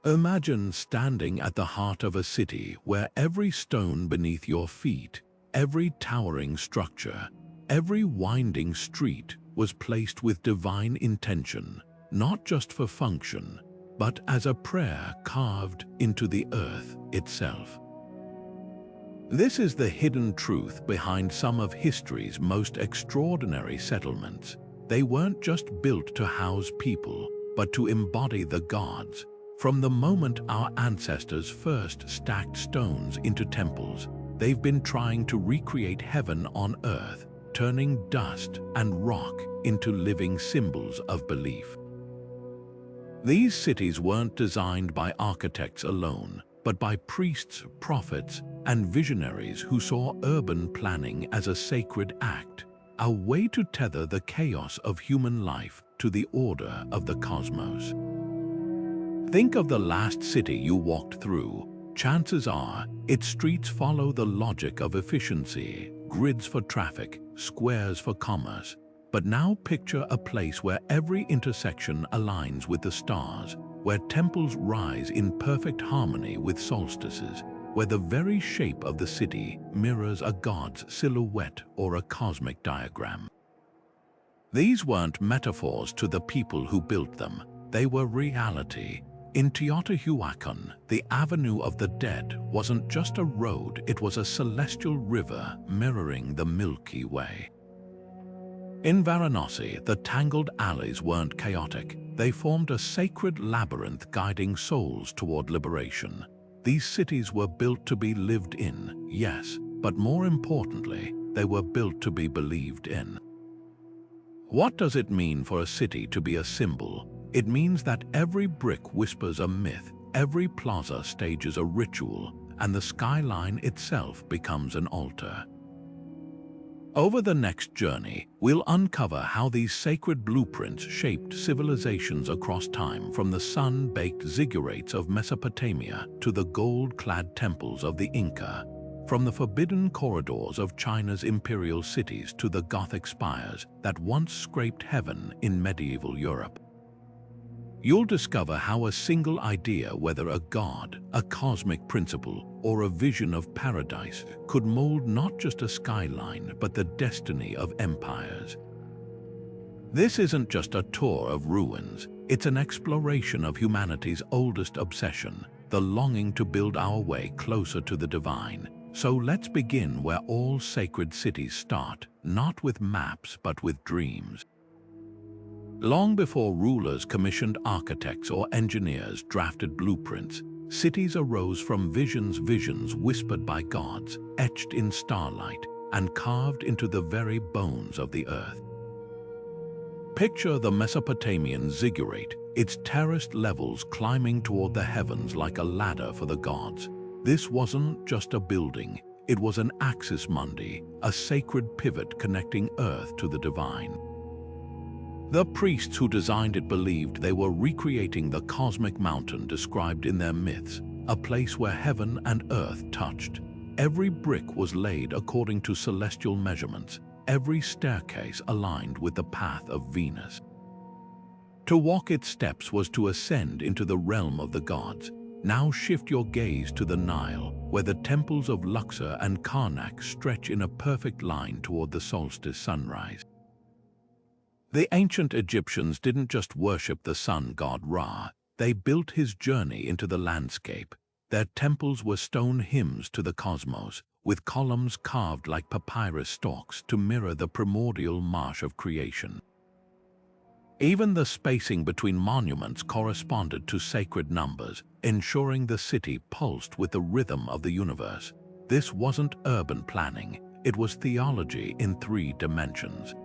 Imagine standing at the heart of a city where every stone beneath your feet, every towering structure, every winding street was placed with divine intention, not just for function, but as a prayer carved into the earth itself. This is the hidden truth behind some of history's most extraordinary settlements. They weren't just built to house people, but to embody the gods. From the moment our ancestors first stacked stones into temples, they've been trying to recreate heaven on earth, turning dust and rock into living symbols of belief. These cities weren't designed by architects alone, but by priests, prophets, and visionaries who saw urban planning as a sacred act, a way to tether the chaos of human life to the order of the cosmos. Think of the last city you walked through. Chances are its streets follow the logic of efficiency, grids for traffic, squares for commerce. But now picture a place where every intersection aligns with the stars, where temples rise in perfect harmony with solstices, where the very shape of the city mirrors a god's silhouette or a cosmic diagram. These weren't metaphors to the people who built them, they were reality. In Teotihuacan, the Avenue of the Dead wasn't just a road, it was a celestial river mirroring the Milky Way. In Varanasi, the tangled alleys weren't chaotic. They formed a sacred labyrinth guiding souls toward liberation. These cities were built to be lived in, yes, but more importantly, they were built to be believed in. What does it mean for a city to be a symbol? It means that every brick whispers a myth, every plaza stages a ritual, and the skyline itself becomes an altar. Over the next journey, we'll uncover how these sacred blueprints shaped civilizations across time, from the sun-baked ziggurates of Mesopotamia to the gold-clad temples of the Inca, from the forbidden corridors of China's imperial cities to the Gothic spires that once scraped heaven in medieval Europe. You'll discover how a single idea, whether a god, a cosmic principle, or a vision of paradise, could mold not just a skyline, but the destiny of empires. This isn't just a tour of ruins, it's an exploration of humanity's oldest obsession, the longing to build our way closer to the divine. So let's begin where all sacred cities start, not with maps, but with dreams. Long before rulers commissioned architects or engineers drafted blueprints, cities arose from visions whispered by gods, etched in starlight, and carved into the very bones of the earth. Picture the Mesopotamian Ziggurate, its terraced levels climbing toward the heavens like a ladder for the gods. This wasn't just a building, it was an axis mundi, a sacred pivot connecting earth to the divine. The priests who designed it believed they were recreating the cosmic mountain described in their myths, a place where heaven and earth touched. Every brick was laid according to celestial measurements, every staircase aligned with the path of Venus. To walk its steps was to ascend into the realm of the gods. Now shift your gaze to the Nile, where the temples of Luxor and Karnak stretch in a perfect line toward the solstice sunrise. The ancient Egyptians didn't just worship the sun god Ra, they built his journey into the landscape. Their temples were stone hymns to the cosmos, with columns carved like papyrus stalks to mirror the primordial march of creation. Even the spacing between monuments corresponded to sacred numbers, ensuring the city pulsed with the rhythm of the universe. This wasn't urban planning, it was theology in 3 dimensions.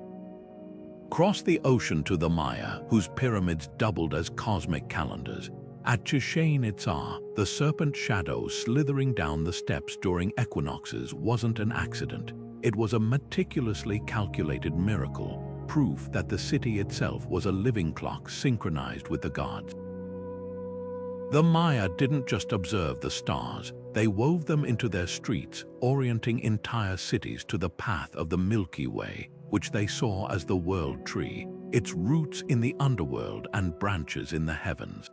Cross the ocean to the Maya, whose pyramids doubled as cosmic calendars. At Chichen Itza, the serpent shadow slithering down the steps during equinoxes wasn't an accident. It was a meticulously calculated miracle, proof that the city itself was a living clock synchronized with the gods. The Maya didn't just observe the stars, they wove them into their streets, orienting entire cities to the path of the Milky Way, which they saw as the world tree, its roots in the underworld and branches in the heavens.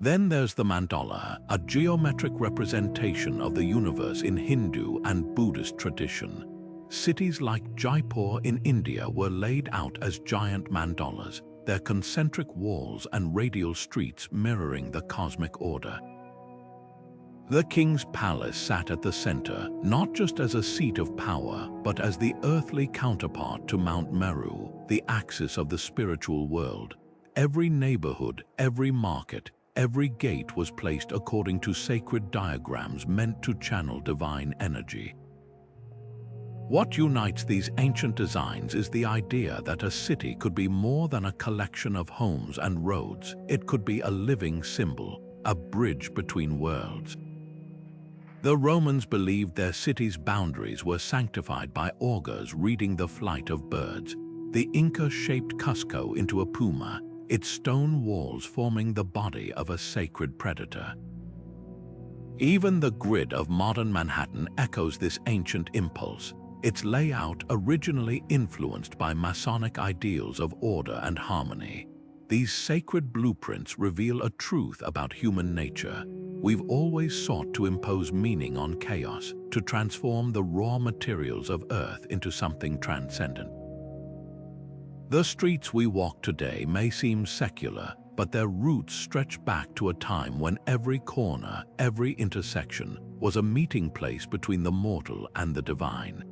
Then there's the mandala, a geometric representation of the universe in Hindu and Buddhist tradition. Cities like Jaipur in India were laid out as giant mandalas, their concentric walls and radial streets mirroring the cosmic order. The king's palace sat at the center, not just as a seat of power, but as the earthly counterpart to Mount Meru, the axis of the spiritual world. Every neighborhood, every market, every gate was placed according to sacred diagrams meant to channel divine energy. What unites these ancient designs is the idea that a city could be more than a collection of homes and roads. It could be a living symbol, a bridge between worlds. The Romans believed their city's boundaries were sanctified by augurs reading the flight of birds. The Inca shaped Cusco into a puma, its stone walls forming the body of a sacred predator. Even the grid of modern Manhattan echoes this ancient impulse, its layout originally influenced by Masonic ideals of order and harmony. These sacred blueprints reveal a truth about human nature. We've always sought to impose meaning on chaos, to transform the raw materials of Earth into something transcendent. The streets we walk today may seem secular, but their roots stretch back to a time when every corner, every intersection, was a meeting place between the mortal and the divine.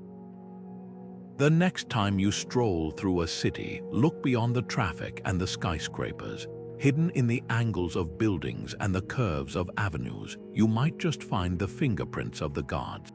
The next time you stroll through a city, look beyond the traffic and the skyscrapers. Hidden in the angles of buildings and the curves of avenues, you might just find the fingerprints of the gods.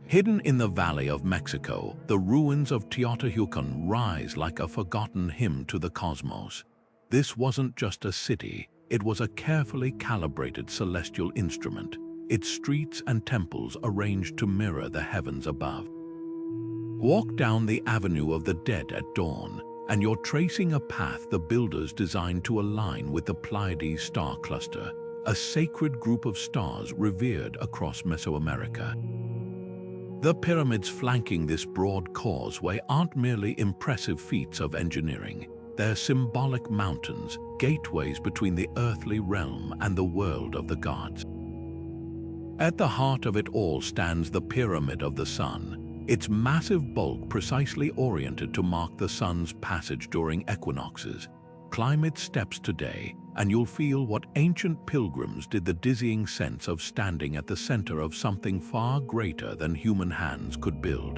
Hidden in the Valley of Mexico, the ruins of Teotihuacan rise like a forgotten hymn to the cosmos. This wasn't just a city, it was a carefully calibrated celestial instrument, its streets and temples arranged to mirror the heavens above. Walk down the Avenue of the Dead at dawn, and you're tracing a path the builders designed to align with the Pleiades star cluster, a sacred group of stars revered across Mesoamerica. The pyramids flanking this broad causeway aren't merely impressive feats of engineering. They're symbolic mountains, gateways between the earthly realm and the world of the gods. At the heart of it all stands the Pyramid of the Sun, its massive bulk precisely oriented to mark the sun's passage during equinoxes. Climb its steps today, and you'll feel what ancient pilgrims did, the dizzying sense of standing at the center of something far greater than human hands could build.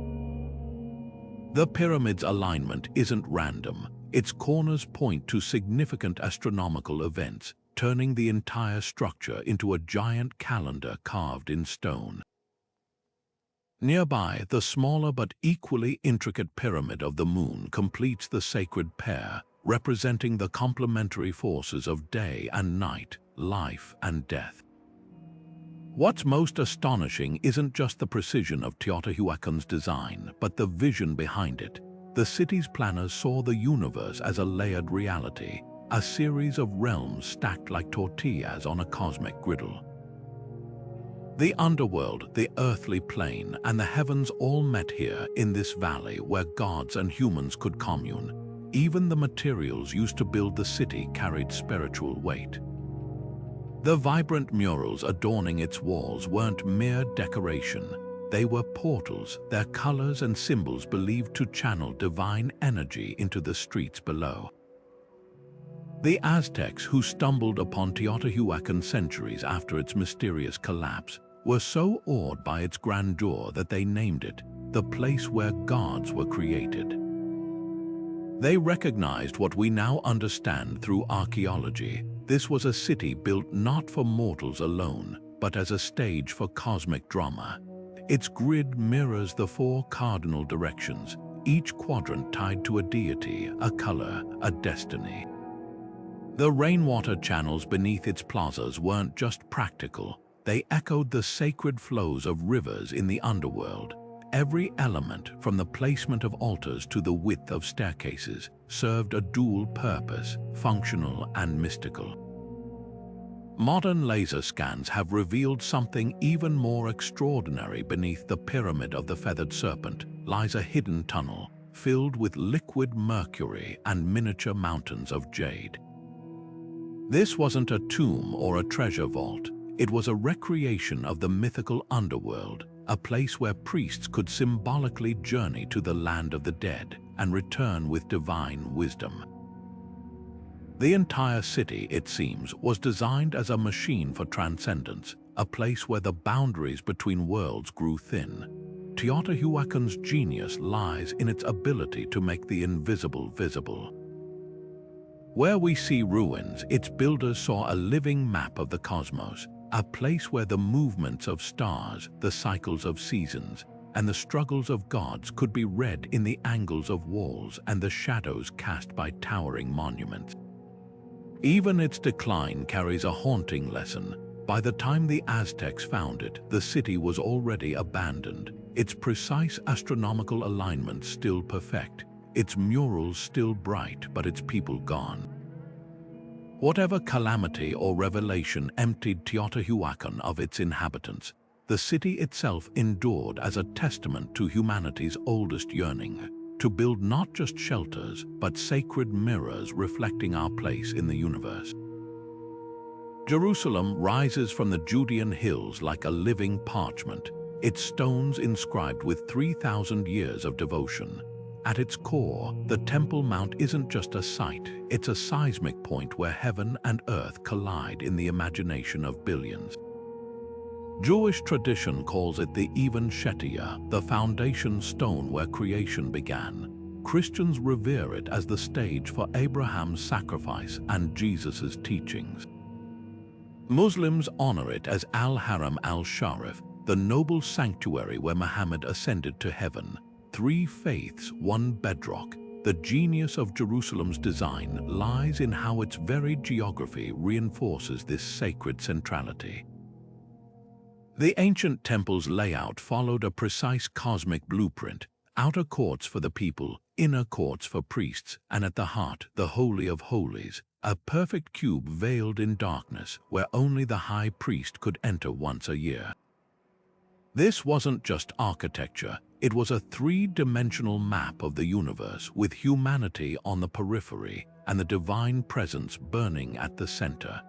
The pyramid's alignment isn't random. Its corners point to significant astronomical events, turning the entire structure into a giant calendar carved in stone. Nearby, the smaller but equally intricate Pyramid of the Moon completes the sacred pair, representing the complementary forces of day and night, life and death. What's most astonishing isn't just the precision of Teotihuacan's design, but the vision behind it. The city's planners saw the universe as a layered reality, a series of realms stacked like tortillas on a cosmic griddle. The underworld, the earthly plane, and the heavens all met here in this valley where gods and humans could commune. Even the materials used to build the city carried spiritual weight. The vibrant murals adorning its walls weren't mere decoration. They were portals, their colors and symbols believed to channel divine energy into the streets below. The Aztecs, who stumbled upon Teotihuacan centuries after its mysterious collapse, were so awed by its grandeur that they named it the place where gods were created. They recognized what we now understand through archaeology. This was a city built not for mortals alone, but as a stage for cosmic drama. Its grid mirrors the four cardinal directions, each quadrant tied to a deity, a color, a destiny. The rainwater channels beneath its plazas weren't just practical. They echoed the sacred flows of rivers in the underworld. Every element, from the placement of altars to the width of staircases, served a dual purpose, functional and mystical. Modern laser scans have revealed something even more extraordinary. Beneath the Pyramid of the Feathered Serpent lies a hidden tunnel, filled with liquid mercury and miniature mountains of jade. This wasn't a tomb or a treasure vault. It was a recreation of the mythical underworld, a place where priests could symbolically journey to the land of the dead and return with divine wisdom. The entire city, it seems, was designed as a machine for transcendence, a place where the boundaries between worlds grew thin. Teotihuacan's genius lies in its ability to make the invisible visible. Where we see ruins, its builders saw a living map of the cosmos, a place where the movements of stars, the cycles of seasons, and the struggles of gods could be read in the angles of walls and the shadows cast by towering monuments. Even its decline carries a haunting lesson. By the time the Aztecs found it, the city was already abandoned, its precise astronomical alignments still perfect, its murals still bright, but its people gone. Whatever calamity or revelation emptied Teotihuacan of its inhabitants, the city itself endured as a testament to humanity's oldest yearning, to build not just shelters, but sacred mirrors reflecting our place in the universe. Jerusalem rises from the Judean hills like a living parchment, its stones inscribed with 3,000 years of devotion. At its core, the Temple Mount isn't just a site, it's a seismic point where heaven and earth collide in the imagination of billions. Jewish tradition calls it the Even Shetiyah, the foundation stone where creation began. Christians revere it as the stage for Abraham's sacrifice and Jesus' teachings. Muslims honor it as Al-Haram al-Sharif, the noble sanctuary where Muhammad ascended to heaven. Three faiths, one bedrock. The genius of Jerusalem's design lies in how its very geography reinforces this sacred centrality. The ancient temple's layout followed a precise cosmic blueprint: outer courts for the people, inner courts for priests, and at the heart, the Holy of Holies, a perfect cube veiled in darkness where only the high priest could enter once a year. This wasn't just architecture, it was a three-dimensional map of the universe with humanity on the periphery and the divine presence burning at the center.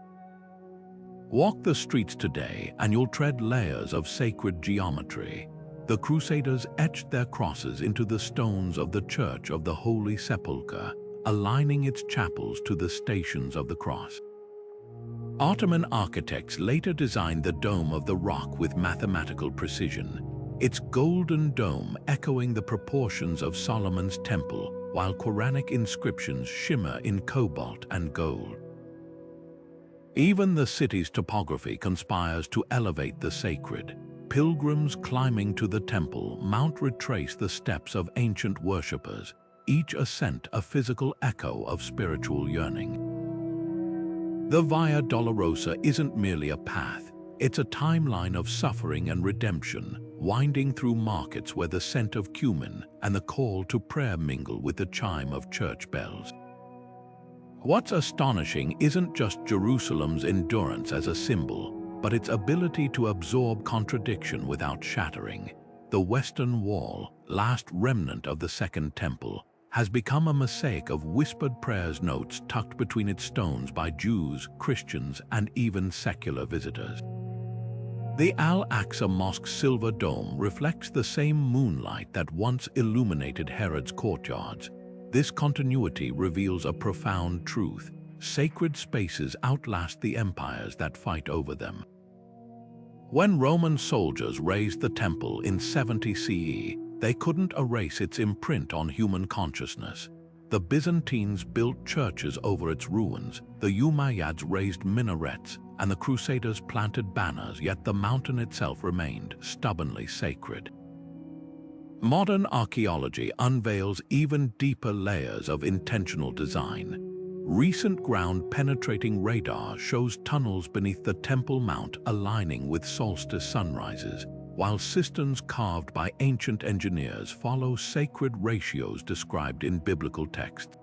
Walk the streets today and you'll tread layers of sacred geometry. The Crusaders etched their crosses into the stones of the Church of the Holy Sepulchre, aligning its chapels to the Stations of the Cross. Ottoman architects later designed the Dome of the Rock with mathematical precision, its golden dome echoing the proportions of Solomon's temple, while Quranic inscriptions shimmer in cobalt and gold. Even the city's topography conspires to elevate the sacred. Pilgrims climbing to the Temple Mount retrace the steps of ancient worshippers, each ascent a physical echo of spiritual yearning. The Via Dolorosa isn't merely a path, it's a timeline of suffering and redemption, winding through markets where the scent of cumin and the call to prayer mingle with the chime of church bells. What's astonishing isn't just Jerusalem's endurance as a symbol, but its ability to absorb contradiction without shattering. The Western Wall, last remnant of the Second Temple, has become a mosaic of whispered prayers notes tucked between its stones by Jews, Christians, and even secular visitors. The Al-Aqsa Mosque's silver dome reflects the same moonlight that once illuminated Herod's courtyards. This continuity reveals a profound truth: sacred spaces outlast the empires that fight over them. When Roman soldiers razed the temple in 70 CE, they couldn't erase its imprint on human consciousness. The Byzantines built churches over its ruins, the Umayyads raised minarets, and the Crusaders planted banners, yet the mountain itself remained stubbornly sacred. Modern archaeology unveils even deeper layers of intentional design. Recent ground-penetrating radar shows tunnels beneath the Temple Mount aligning with solstice sunrises, while cisterns carved by ancient engineers follow sacred ratios described in biblical texts.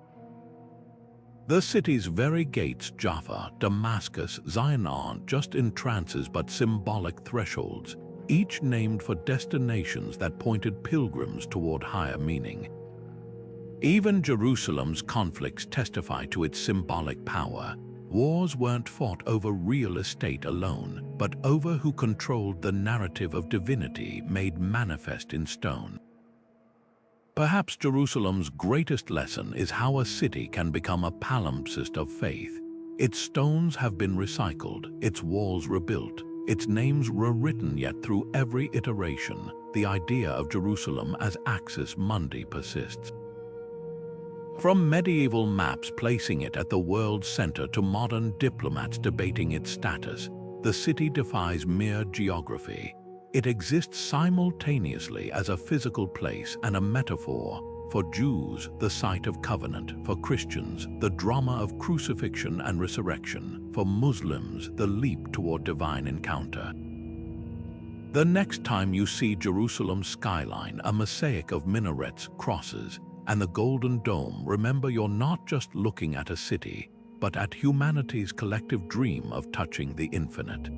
The city's very gates, Jaffa, Damascus, Zion, aren't just entrances but symbolic thresholds, each named for destinations that pointed pilgrims toward higher meaning. Even Jerusalem's conflicts testify to its symbolic power. Wars weren't fought over real estate alone, but over who controlled the narrative of divinity made manifest in stone. Perhaps Jerusalem's greatest lesson is how a city can become a palimpsest of faith. Its stones have been recycled, its walls rebuilt, its names rewritten, yet through every iteration, the idea of Jerusalem as Axis Mundi persists. From medieval maps placing it at the world's center to modern diplomats debating its status, the city defies mere geography. It exists simultaneously as a physical place and a metaphor. For Jews, the site of covenant; for Christians, the drama of crucifixion and resurrection; for Muslims, the leap toward divine encounter. The next time you see Jerusalem's skyline, a mosaic of minarets, crosses, and the Golden Dome, remember you're not just looking at a city, but at humanity's collective dream of touching the infinite.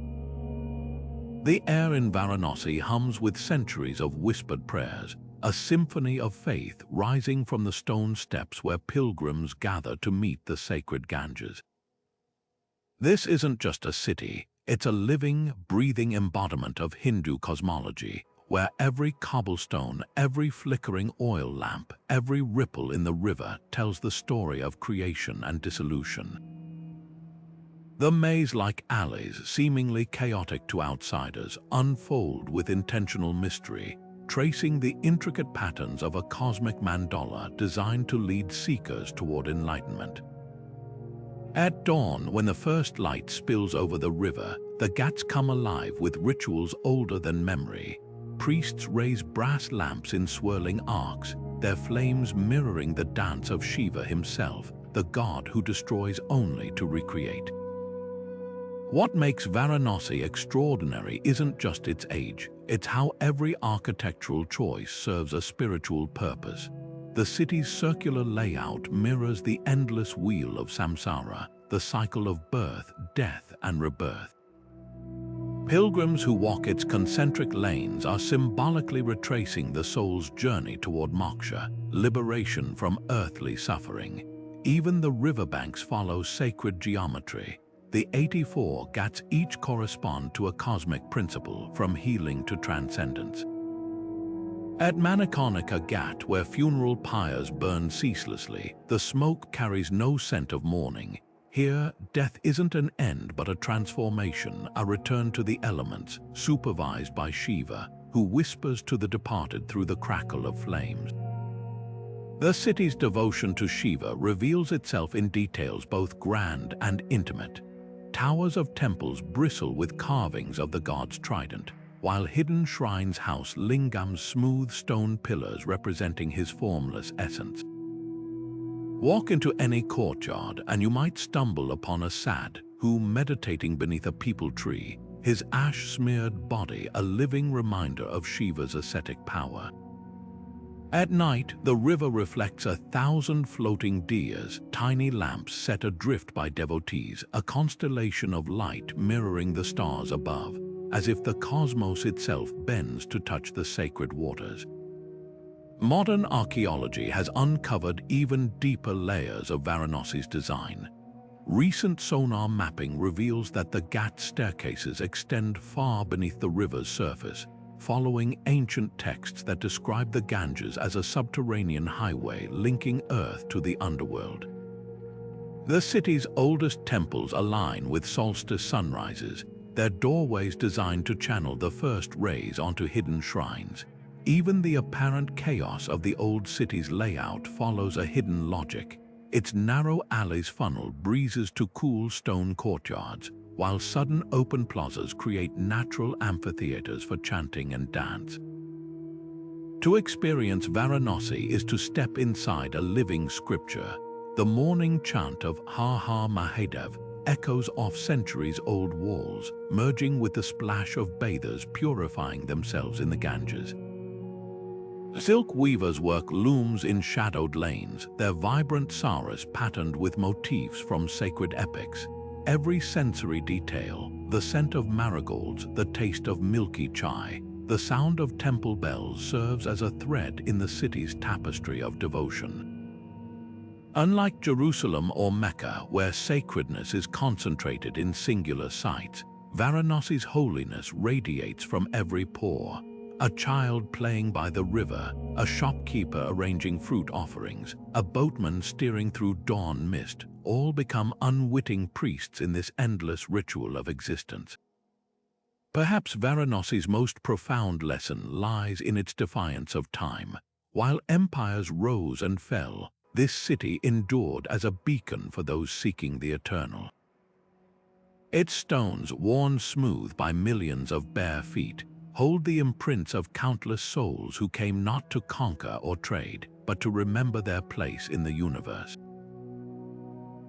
The air in Varanasi hums with centuries of whispered prayers, a symphony of faith rising from the stone steps where pilgrims gather to meet the sacred Ganges. This isn't just a city, it's a living, breathing embodiment of Hindu cosmology, where every cobblestone, every flickering oil lamp, every ripple in the river tells the story of creation and dissolution. The maze-like alleys, seemingly chaotic to outsiders, unfold with intentional mystery, tracing the intricate patterns of a cosmic mandala designed to lead seekers toward enlightenment. At dawn, when the first light spills over the river, the Ghats come alive with rituals older than memory. Priests raise brass lamps in swirling arcs, their flames mirroring the dance of Shiva himself, the god who destroys only to recreate. What makes Varanasi extraordinary isn't just its age, it's how every architectural choice serves a spiritual purpose. The city's circular layout mirrors the endless wheel of samsara, the cycle of birth, death, and rebirth. Pilgrims who walk its concentric lanes are symbolically retracing the soul's journey toward moksha, liberation from earthly suffering. Even the riverbanks follow sacred geometry. The 84 Ghats each correspond to a cosmic principle, from healing to transcendence. At Manikarnika Ghat, where funeral pyres burn ceaselessly, the smoke carries no scent of mourning. Here, death isn't an end but a transformation, a return to the elements, supervised by Shiva, who whispers to the departed through the crackle of flames. The city's devotion to Shiva reveals itself in details both grand and intimate. Towers of temples bristle with carvings of the god's trident, while hidden shrines house lingam's smooth stone pillars representing his formless essence. Walk into any courtyard and you might stumble upon a sad who, meditating beneath a peepal tree, his ash-smeared body a living reminder of Shiva's ascetic power. At night, the river reflects 1,000 floating diyas, tiny lamps set adrift by devotees, a constellation of light mirroring the stars above, as if the cosmos itself bends to touch the sacred waters. Modern archaeology has uncovered even deeper layers of Varanasi's design. Recent sonar mapping reveals that the Ghat staircases extend far beneath the river's surface, following ancient texts that describe the Ganges as a subterranean highway linking Earth to the underworld. The city's oldest temples align with solstice sunrises, their doorways designed to channel the first rays onto hidden shrines. Even the apparent chaos of the old city's layout follows a hidden logic. Its narrow alleys funnel breezes to cool stone courtyards, while sudden open plazas create natural amphitheaters for chanting and dance. To experience Varanasi is to step inside a living scripture. The morning chant of Har Har Mahadev echoes off centuries-old walls, merging with the splash of bathers purifying themselves in the Ganges. Silk weavers' work looms in shadowed lanes, their vibrant saris patterned with motifs from sacred epics. Every sensory detail, the scent of marigolds, the taste of milky chai, the sound of temple bells serves as a thread in the city's tapestry of devotion. Unlike Jerusalem or Mecca, where sacredness is concentrated in singular sites, Varanasi's holiness radiates from every pore. A child playing by the river, a shopkeeper arranging fruit offerings, a boatman steering through dawn mist, all become unwitting priests in this endless ritual of existence. Perhaps Varanasi's most profound lesson lies in its defiance of time. While empires rose and fell, this city endured as a beacon for those seeking the eternal. Its stones, worn smooth by millions of bare feet, hold the imprints of countless souls who came not to conquer or trade, but to remember their place in the universe.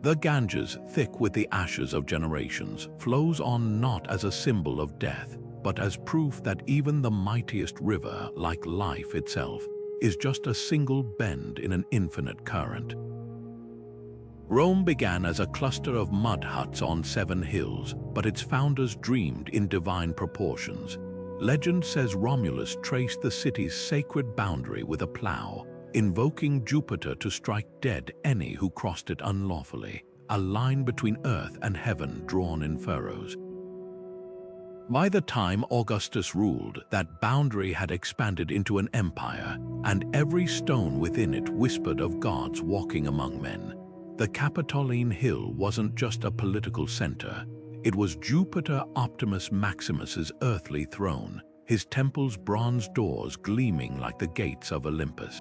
The Ganges, thick with the ashes of generations, flows on not as a symbol of death, but as proof that even the mightiest river, like life itself, is just a single bend in an infinite current. Rome began as a cluster of mud huts on 7 hills, but its founders dreamed in divine proportions. Legend says Romulus traced the city's sacred boundary with a plow, invoking Jupiter to strike dead any who crossed it unlawfully, a line between earth and heaven drawn in furrows. By the time Augustus ruled, that boundary had expanded into an empire, and every stone within it whispered of gods walking among men. The Capitoline Hill wasn't just a political center. It was Jupiter Optimus Maximus's earthly throne, his temple's bronze doors gleaming like the gates of Olympus.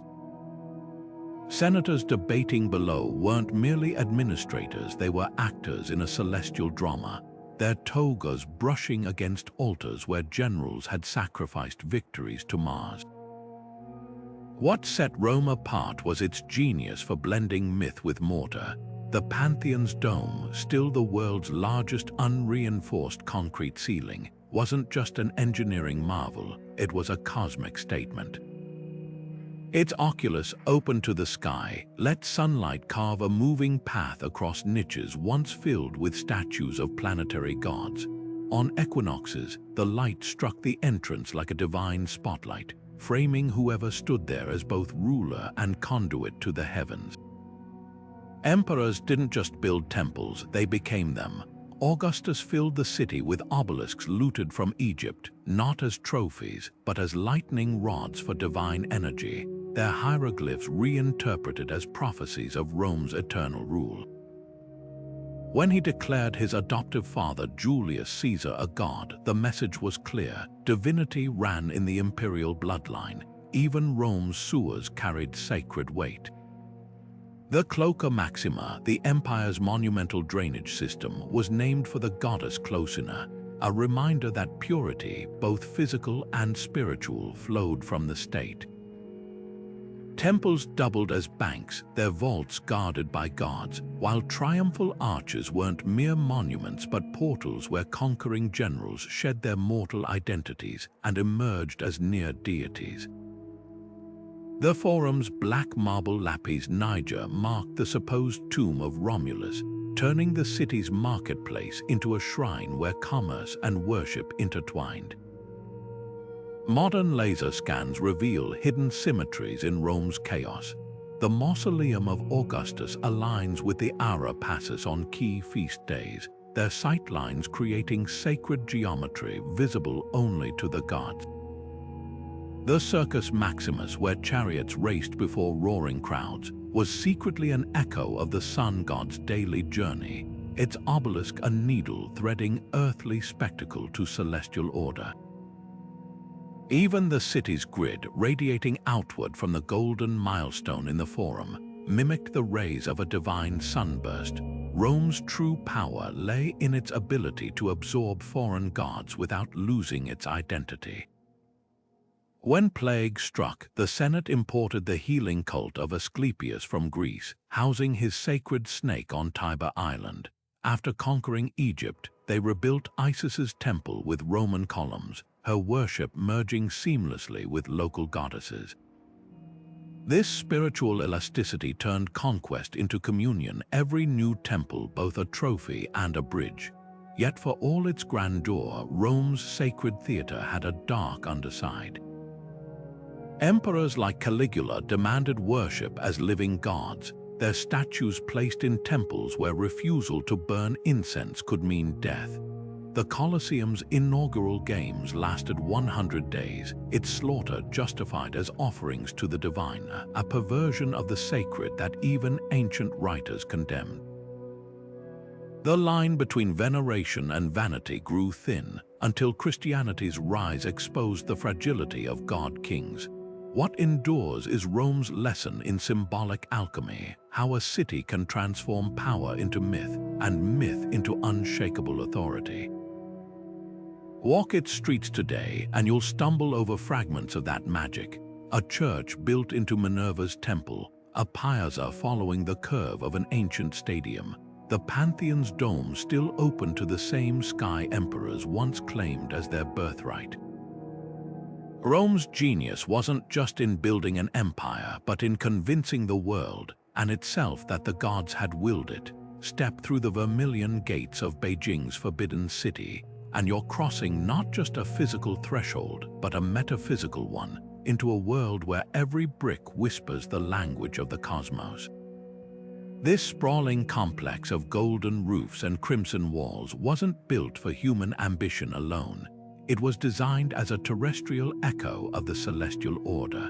Senators debating below weren't merely administrators, they were actors in a celestial drama, their togas brushing against altars where generals had sacrificed victories to Mars. What set Rome apart was its genius for blending myth with mortar. The Pantheon's dome, still the world's largest unreinforced concrete ceiling, wasn't just an engineering marvel, it was a cosmic statement. Its oculus, open to the sky, let sunlight carve a moving path across niches once filled with statues of planetary gods. On equinoxes, the light struck the entrance like a divine spotlight, framing whoever stood there as both ruler and conduit to the heavens. Emperors didn't just build temples, they became them. Augustus filled the city with obelisks looted from Egypt, not as trophies, but as lightning rods for divine energy, their hieroglyphs reinterpreted as prophecies of Rome's eternal rule. When he declared his adoptive father Julius Caesar a god, the message was clear: divinity ran in the imperial bloodline. Even Rome's sewers carried sacred weight. The Cloaca Maxima, the empire's monumental drainage system, was named for the goddess Clocina, a reminder that purity, both physical and spiritual, flowed from the state. Temples doubled as banks, their vaults guarded by gods, while triumphal arches weren't mere monuments but portals where conquering generals shed their mortal identities and emerged as near deities. The Forum's black marble lapis niger marked the supposed tomb of Romulus, turning the city's marketplace into a shrine where commerce and worship intertwined. Modern laser scans reveal hidden symmetries in Rome's chaos. The mausoleum of Augustus aligns with the Aura Passus on key feast days, their sightlines creating sacred geometry visible only to the gods. The Circus Maximus, where chariots raced before roaring crowds, was secretly an echo of the sun god's daily journey, its obelisk a needle threading earthly spectacle to celestial order. Even the city's grid, radiating outward from the golden milestone in the Forum, mimicked the rays of a divine sunburst. Rome's true power lay in its ability to absorb foreign gods without losing its identity. When plague struck, the Senate imported the healing cult of Asclepius from Greece, housing his sacred snake on Tiber Island. After conquering Egypt, they rebuilt Isis's temple with Roman columns, her worship merging seamlessly with local goddesses. This spiritual elasticity turned conquest into communion, every new temple both a trophy and a bridge. Yet for all its grandeur, Rome's sacred theater had a dark underside. Emperors like Caligula demanded worship as living gods. their statues placed in temples where refusal to burn incense could mean death. The Colosseum's inaugural games lasted 100 days, its slaughter justified as offerings to the divine, a perversion of the sacred that even ancient writers condemned. The line between veneration and vanity grew thin until Christianity's rise exposed the fragility of god-kings. What endures is Rome's lesson in symbolic alchemy, how a city can transform power into myth and myth into unshakable authority. Walk its streets today and you'll stumble over fragments of that magic. A church built into Minerva's temple, a piazza following the curve of an ancient stadium, the Pantheon's dome still open to the same sky emperors once claimed as their birthright. Rome's genius wasn't just in building an empire, but in convincing the world, and itself, that the gods had willed it. Step through the vermilion gates of Beijing's Forbidden City, and you're crossing not just a physical threshold, but a metaphysical one, into a world where every brick whispers the language of the cosmos. This sprawling complex of golden roofs and crimson walls wasn't built for human ambition alone. It was designed as a terrestrial echo of the celestial order.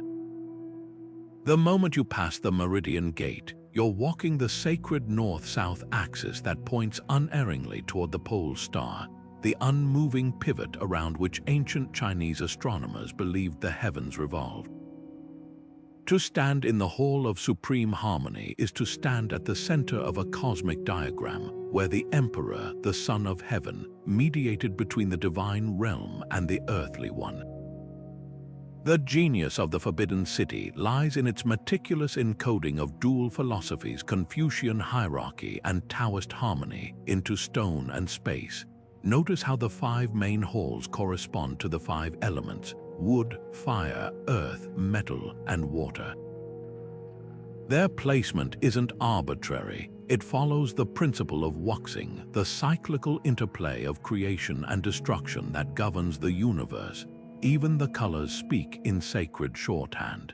The moment you pass the Meridian Gate, you're walking the sacred north-south axis that points unerringly toward the pole star, the unmoving pivot around which ancient Chinese astronomers believed the heavens revolved. To stand in the Hall of Supreme Harmony is to stand at the center of a cosmic diagram where the Emperor, the Son of Heaven, mediated between the divine realm and the earthly one. The genius of the Forbidden City lies in its meticulous encoding of dual philosophies, Confucian hierarchy and Taoist harmony, into stone and space. Notice how the 5 main halls correspond to the 5 elements: wood, fire, earth, metal, and water. Their placement isn't arbitrary. It follows the principle of wuxing, the cyclical interplay of creation and destruction that governs the universe. Even the colors speak in sacred shorthand.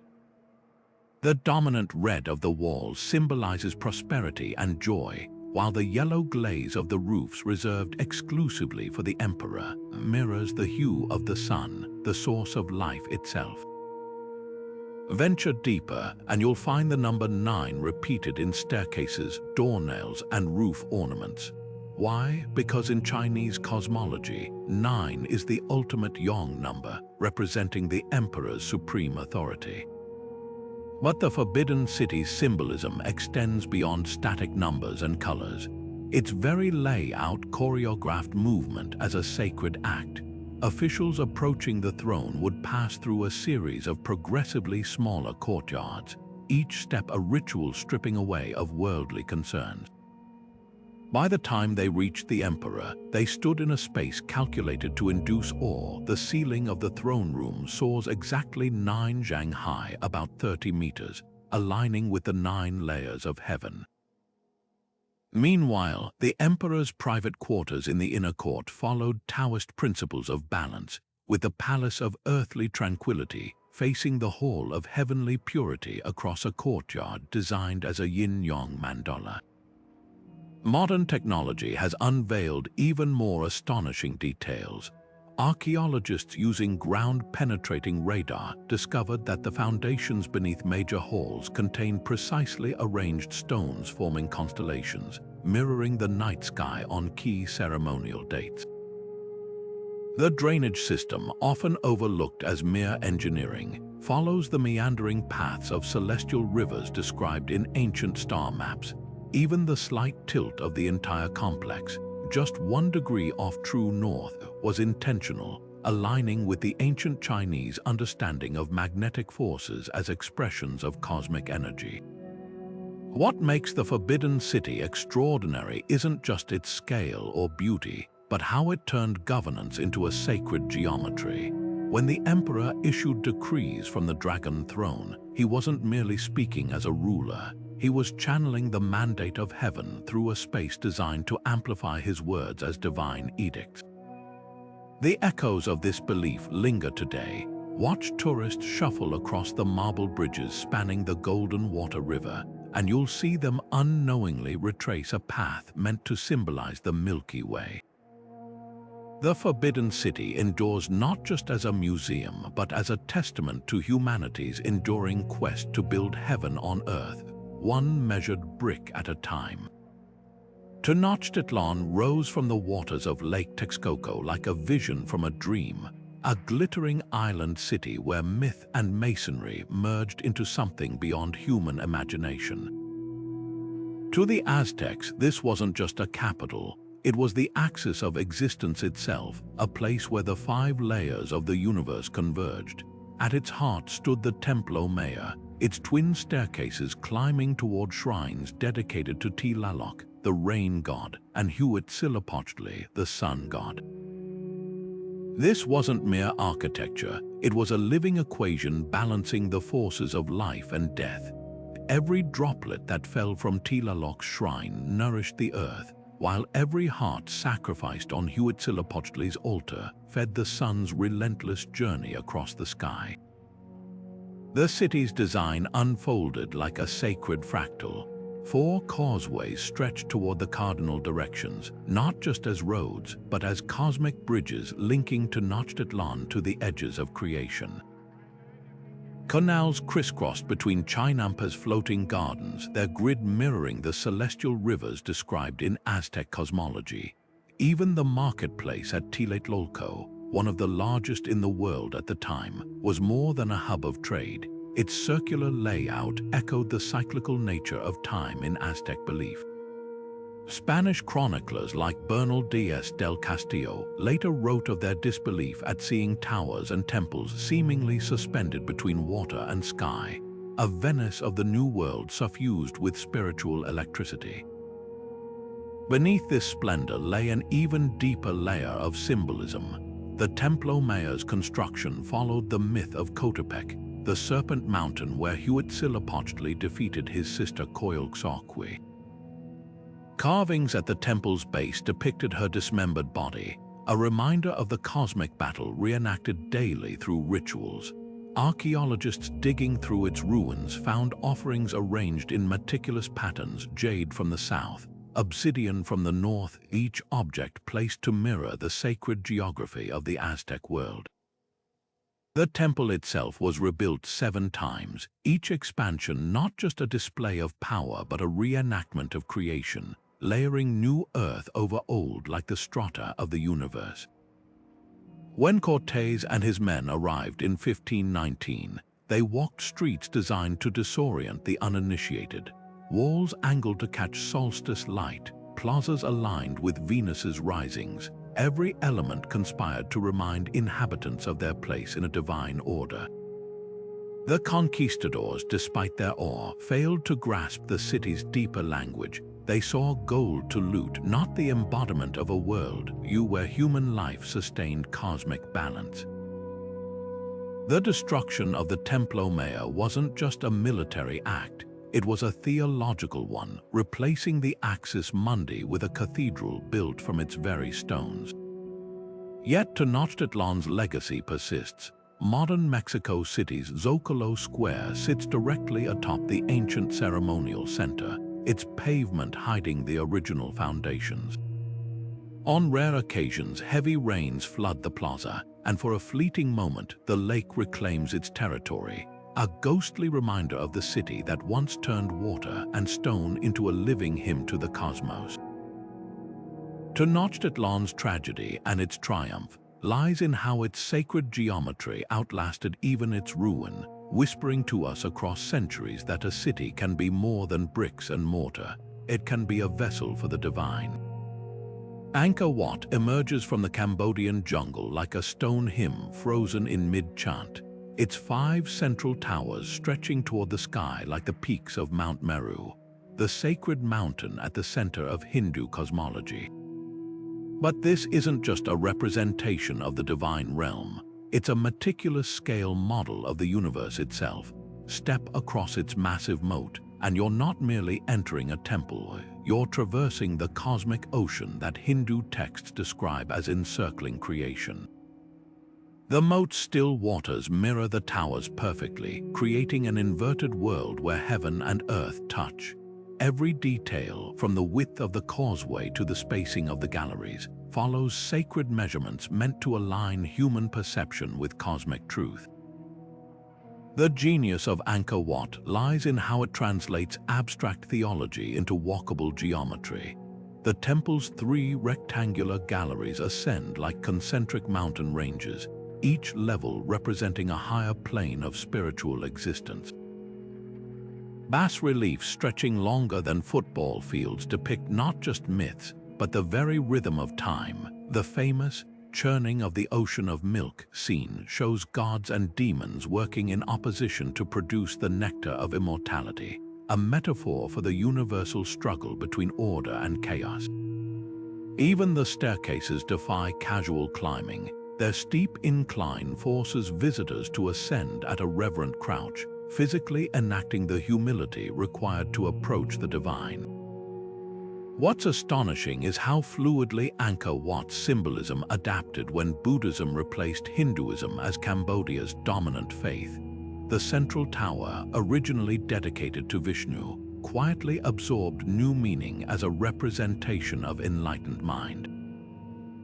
The dominant red of the walls symbolizes prosperity and joy, while the yellow glaze of the roofs, reserved exclusively for the emperor, mirrors the hue of the sun, the source of life itself. Venture deeper and you'll find the number 9 repeated in staircases, doornails, and roof ornaments. Why? Because in Chinese cosmology, 9 is the ultimate Yong number, representing the emperor's supreme authority. But the Forbidden City's symbolism extends beyond static numbers and colors. Its very layout choreographed movement as a sacred act. Officials approaching the throne would pass through a series of progressively smaller courtyards, each step a ritual stripping away of worldly concerns. By the time they reached the emperor, they stood in a space calculated to induce awe. The ceiling of the throne room soars exactly 9 zhang high, about 30 meters, aligning with the 9 layers of heaven. Meanwhile, the emperor's private quarters in the inner court followed Taoist principles of balance, with the palace of earthly tranquility facing the hall of heavenly purity across a courtyard designed as a yin-yang mandala. Modern technology has unveiled even more astonishing details. Archaeologists using ground-penetrating radar discovered that the foundations beneath major halls contain precisely arranged stones forming constellations, mirroring the night sky on key ceremonial dates. The drainage system, often overlooked as mere engineering, follows the meandering paths of celestial rivers described in ancient star maps. Even the slight tilt of the entire complex, just 1 degree off true north, was intentional, aligning with the ancient Chinese understanding of magnetic forces as expressions of cosmic energy. What makes the Forbidden City extraordinary isn't just its scale or beauty, but how it turned governance into a sacred geometry. When the emperor issued decrees from the dragon throne, he wasn't merely speaking as a ruler. He was channeling the mandate of heaven through a space designed to amplify his words as divine edicts. The echoes of this belief linger today. Watch tourists shuffle across the marble bridges spanning the Golden Water River, and you'll see them unknowingly retrace a path meant to symbolize the Milky Way. The Forbidden City endures not just as a museum, but as a testament to humanity's enduring quest to build heaven on earth, one measured brick at a time. Tenochtitlan rose from the waters of Lake Texcoco like a vision from a dream, a glittering island city where myth and masonry merged into something beyond human imagination. To the Aztecs, this wasn't just a capital. It was the axis of existence itself, a place where the 5 layers of the universe converged. At its heart stood the Templo Mayor, its twin staircases climbing toward shrines dedicated to Tlaloc, the rain god, and Huitzilopochtli, the sun god. This wasn't mere architecture, it was a living equation balancing the forces of life and death. Every droplet that fell from Tlaloc's shrine nourished the earth, while every heart sacrificed on Huitzilopochtli's altar fed the sun's relentless journey across the sky. The city's design unfolded like a sacred fractal. 4 causeways stretched toward the cardinal directions, not just as roads, but as cosmic bridges linking Tenochtitlan to the edges of creation. Canals crisscrossed between Chinampa's floating gardens, their grid mirroring the celestial rivers described in Aztec cosmology. Even the marketplace at Tlatelolco, one of the largest in the world at the time, was more than a hub of trade. Its circular layout echoed the cyclical nature of time in Aztec belief. Spanish chroniclers like Bernal Díaz del Castillo later wrote of their disbelief at seeing towers and temples seemingly suspended between water and sky, a Venice of the New World suffused with spiritual electricity. Beneath this splendor lay an even deeper layer of symbolism. The Templo Mayor's construction followed the myth of Coatepec, the serpent mountain where Huitzilopochtli defeated his sister Coyolxauhqui. Carvings at the temple's base depicted her dismembered body, a reminder of the cosmic battle reenacted daily through rituals. Archaeologists digging through its ruins found offerings arranged in meticulous patterns, jade from the south, obsidian from the north, each object placed to mirror the sacred geography of the Aztec world. The temple itself was rebuilt 7 times, each expansion not just a display of power but a reenactment of creation, layering new earth over old like the strata of the universe. When Cortés and his men arrived in 1519, they walked streets designed to disorient the uninitiated. Walls angled to catch solstice light, plazas aligned with Venus's risings. Every element conspired to remind inhabitants of their place in a divine order. The conquistadors, despite their awe, failed to grasp the city's deeper language. They saw gold to loot, not the embodiment of a world where human life sustained cosmic balance. The destruction of the Templo Mayor wasn't just a military act, it was a theological one, replacing the Axis Mundi with a cathedral built from its very stones. Yet Tenochtitlan's legacy persists. Modern Mexico City's Zocalo Square sits directly atop the ancient ceremonial center, its pavement hiding the original foundations. On rare occasions, heavy rains flood the plaza, and for a fleeting moment, the lake reclaims its territory, a ghostly reminder of the city that once turned water and stone into a living hymn to the cosmos. Tenochtitlan's tragedy and its triumph lies in how its sacred geometry outlasted even its ruin, whispering to us across centuries that a city can be more than bricks and mortar. It can be a vessel for the divine. Angkor Wat emerges from the Cambodian jungle like a stone hymn frozen in mid-chant, its 5 central towers stretching toward the sky like the peaks of Mount Meru, the sacred mountain at the center of Hindu cosmology. But this isn't just a representation of the divine realm. It's a meticulous scale model of the universe itself. Step across its massive moat, and you're not merely entering a temple, you're traversing the cosmic ocean that Hindu texts describe as encircling creation. The moat's still waters mirror the towers perfectly, creating an inverted world where heaven and earth touch. Every detail, from the width of the causeway to the spacing of the galleries, follows sacred measurements meant to align human perception with cosmic truth. The genius of Angkor Wat lies in how it translates abstract theology into walkable geometry. The temple's 3 rectangular galleries ascend like concentric mountain ranges, each level representing a higher plane of spiritual existence. Bas-reliefs stretching longer than football fields depict not just myths, but the very rhythm of time. The famous churning of the ocean of milk scene shows gods and demons working in opposition to produce the nectar of immortality, a metaphor for the universal struggle between order and chaos. Even the staircases defy casual climbing. Their steep incline forces visitors to ascend at a reverent crouch, physically enacting the humility required to approach the divine. What's astonishing is how fluidly Angkor Wat's symbolism adapted when Buddhism replaced Hinduism as Cambodia's dominant faith. The central tower, originally dedicated to Vishnu, quietly absorbed new meaning as a representation of enlightened mind.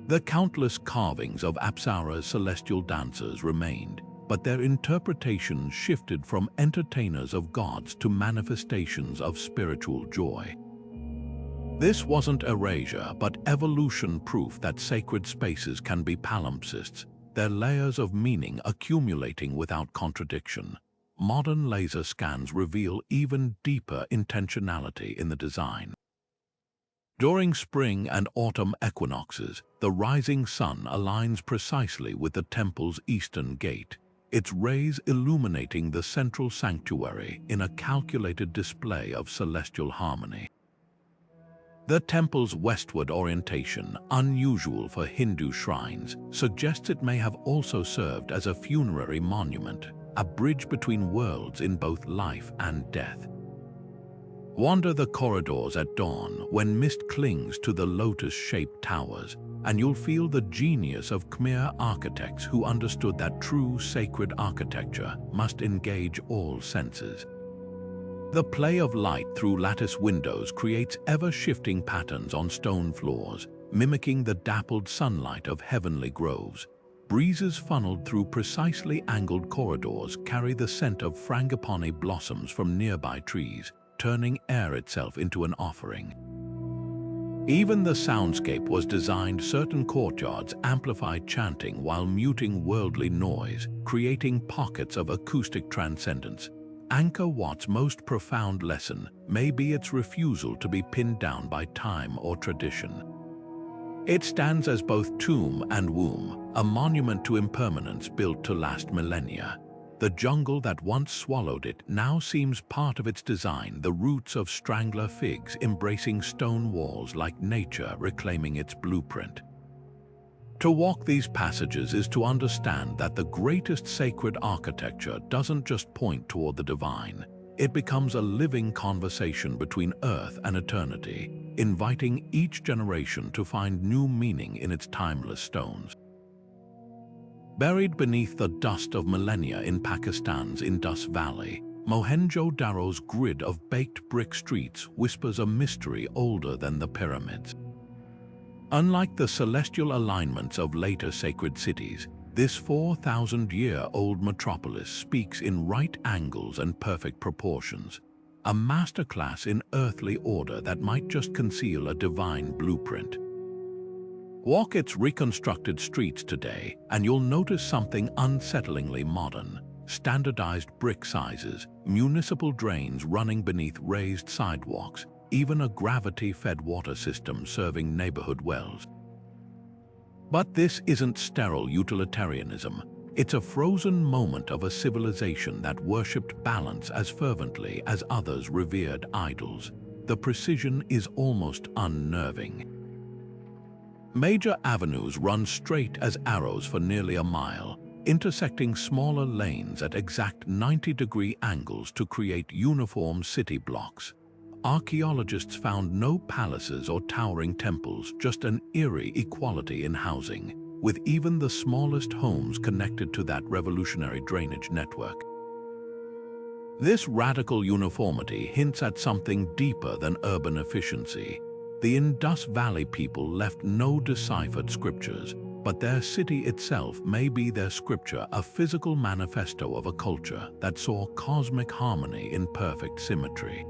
The countless carvings of Apsara's celestial dancers remained, but their interpretations shifted from entertainers of gods to manifestations of spiritual joy. This wasn't erasure, but evolution, proof that sacred spaces can be palimpsests, their layers of meaning accumulating without contradiction. Modern laser scans reveal even deeper intentionality in the design. During spring and autumn equinoxes, the rising sun aligns precisely with the temple's eastern gate, its rays illuminating the central sanctuary in a calculated display of celestial harmony. The temple's westward orientation, unusual for Hindu shrines, suggests it may have also served as a funerary monument, a bridge between worlds in both life and death. Wander the corridors at dawn when mist clings to the lotus-shaped towers, and you'll feel the genius of Khmer architects who understood that true sacred architecture must engage all senses. The play of light through lattice windows creates ever-shifting patterns on stone floors, mimicking the dappled sunlight of heavenly groves. Breezes funneled through precisely angled corridors carry the scent of frangipani blossoms from nearby trees, turning air itself into an offering. Even the soundscape was designed. Certain courtyards amplified chanting while muting worldly noise, creating pockets of acoustic transcendence. Angkor Wat's most profound lesson may be its refusal to be pinned down by time or tradition. It stands as both tomb and womb, a monument to impermanence built to last millennia. The jungle that once swallowed it now seems part of its design, the roots of strangler figs embracing stone walls like nature reclaiming its blueprint. To walk these passages is to understand that the greatest sacred architecture doesn't just point toward the divine. It becomes a living conversation between earth and eternity, inviting each generation to find new meaning in its timeless stones. Buried beneath the dust of millennia in Pakistan's Indus Valley, Mohenjo-Daro's grid of baked brick streets whispers a mystery older than the pyramids. Unlike the celestial alignments of later sacred cities, this 4,000-year-old metropolis speaks in right angles and perfect proportions, a masterclass in earthly order that might just conceal a divine blueprint. Walk its reconstructed streets today, and you'll notice something unsettlingly modern. Standardized brick sizes, municipal drains running beneath raised sidewalks, even a gravity-fed water system serving neighborhood wells. But this isn't sterile utilitarianism. It's a frozen moment of a civilization that worshipped balance as fervently as others revered idols. The precision is almost unnerving. Major avenues run straight as arrows for nearly a mile, intersecting smaller lanes at exact 90-degree angles to create uniform city blocks. Archaeologists found no palaces or towering temples, just an eerie equality in housing. with even the smallest homes connected to that revolutionary drainage network. This radical uniformity hints at something deeper than urban efficiency. The Indus Valley people left no deciphered scriptures, but their city itself may be their scripture, a physical manifesto of a culture that saw cosmic harmony in perfect symmetry.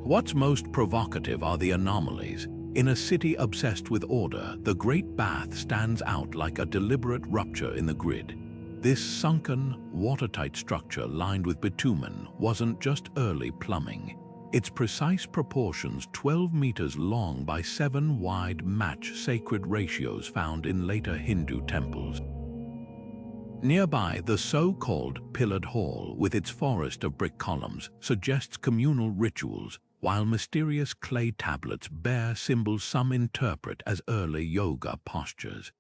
What's most provocative are the anomalies. In a city obsessed with order, the Great Bath stands out like a deliberate rupture in the grid. This sunken, watertight structure lined with bitumen wasn't just early plumbing. Its precise proportions, 12 meters long by 7 wide, match sacred ratios found in later Hindu temples. Nearby, the so-called pillared hall, with its forest of brick columns, suggests communal rituals, while mysterious clay tablets bear symbols some interpret as early yoga postures.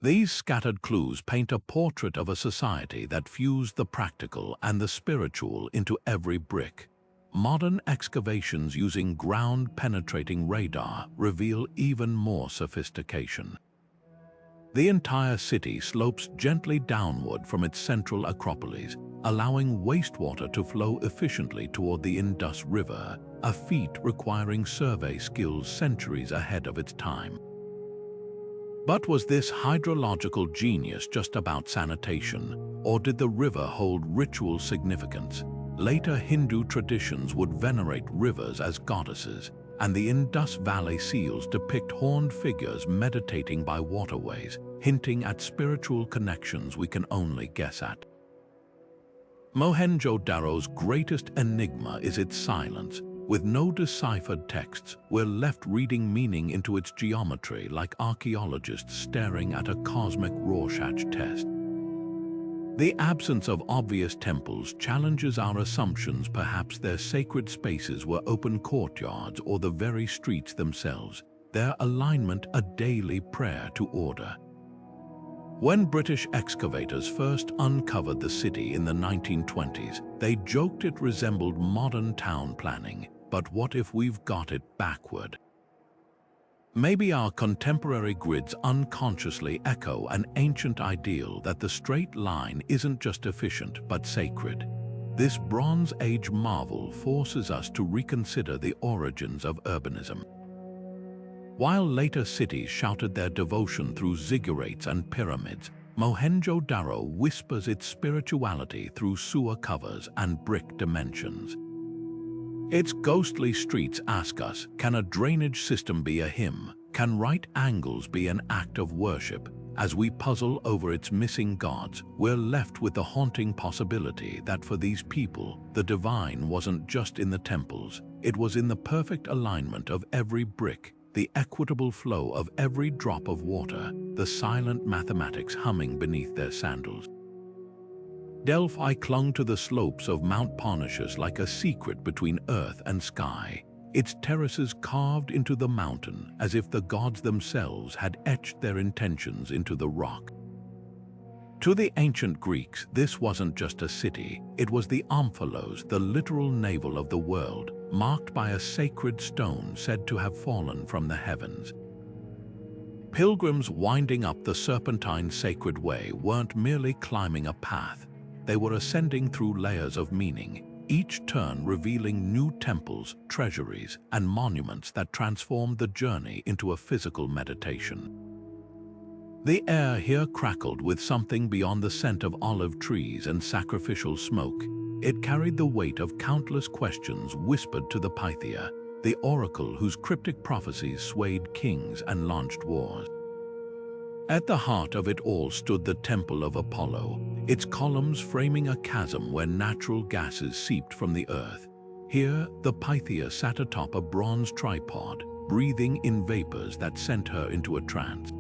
These scattered clues paint a portrait of a society that fused the practical and the spiritual into every brick. Modern excavations using ground-penetrating radar reveal even more sophistication. The entire city slopes gently downward from its central acropolis, allowing wastewater to flow efficiently toward the Indus River, a feat requiring survey skills centuries ahead of its time. But was this hydrological genius just about sanitation, or did the river hold ritual significance? Later Hindu traditions would venerate rivers as goddesses, and the Indus Valley seals depict horned figures meditating by waterways, hinting at spiritual connections we can only guess at. Mohenjo-Daro's greatest enigma is its silence. With no deciphered texts, we're left reading meaning into its geometry like archaeologists staring at a cosmic Rorschach test. The absence of obvious temples challenges our assumptions. Perhaps their sacred spaces were open courtyards or the very streets themselves, their alignment a daily prayer to order. When British excavators first uncovered the city in the 1920s, they joked it resembled modern town planning. But what if we've got it backward? Maybe our contemporary grids unconsciously echo an ancient ideal that the straight line isn't just efficient but sacred. This Bronze Age marvel forces us to reconsider the origins of urbanism. While later cities shouted their devotion through ziggurates and pyramids, Mohenjo-Daro whispers its spirituality through sewer covers and brick dimensions. Its ghostly streets ask us, can a drainage system be a hymn? Can right angles be an act of worship? As we puzzle over its missing gods, we're left with the haunting possibility that for these people, the divine wasn't just in the temples, it was in the perfect alignment of every brick, the equitable flow of every drop of water, the silent mathematics humming beneath their sandals. Delphi clung to the slopes of Mount Parnassus like a secret between earth and sky, its terraces carved into the mountain as if the gods themselves had etched their intentions into the rock. To the ancient Greeks, this wasn't just a city, it was the omphalos, the literal navel of the world, marked by a sacred stone said to have fallen from the heavens. Pilgrims winding up the serpentine sacred way weren't merely climbing a path. They were ascending through layers of meaning, each turn revealing new temples, treasuries, and monuments that transformed the journey into a physical meditation. The air here crackled with something beyond the scent of olive trees and sacrificial smoke. It carried the weight of countless questions whispered to the Pythia, the oracle whose cryptic prophecies swayed kings and launched wars. At the heart of it all stood the Temple of Apollo, its columns framing a chasm where natural gases seeped from the earth. Here, the Pythia sat atop a bronze tripod, breathing in vapors that sent her into a trance.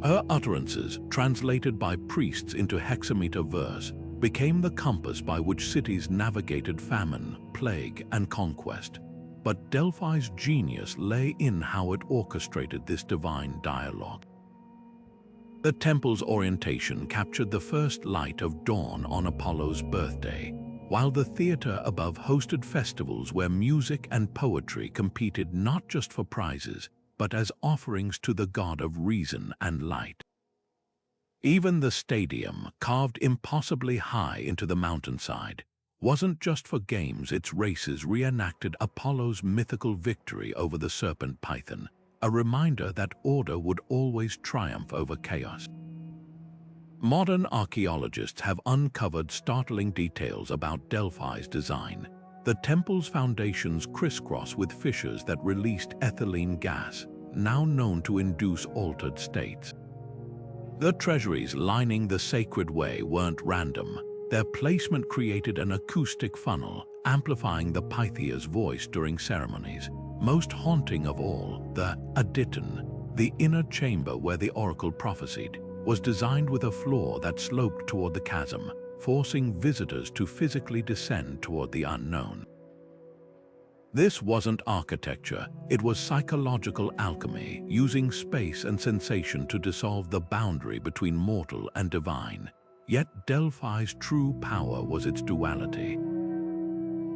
Her utterances, translated by priests into hexameter verse, became the compass by which cities navigated famine, plague, and conquest. But Delphi's genius lay in how it orchestrated this divine dialogue. The temple's orientation captured the first light of dawn on Apollo's birthday, while the theater above hosted festivals where music and poetry competed not just for prizes, but as offerings to the god of reason and light. Even the stadium, carved impossibly high into the mountainside, wasn't just for games. Its races reenacted Apollo's mythical victory over the serpent Python, a reminder that order would always triumph over chaos. Modern archaeologists have uncovered startling details about Delphi's design. The temple's foundations crisscross with fissures that released ethylene gas, now known to induce altered states. The treasuries lining the sacred way weren't random. Their placement created an acoustic funnel, amplifying the Pythia's voice during ceremonies. Most haunting of all, the Aditon, the inner chamber where the oracle prophesied, was designed with a floor that sloped toward the chasm, forcing visitors to physically descend toward the unknown. This wasn't architecture, it was psychological alchemy, using space and sensation to dissolve the boundary between mortal and divine. Yet Delphi's true power was its duality.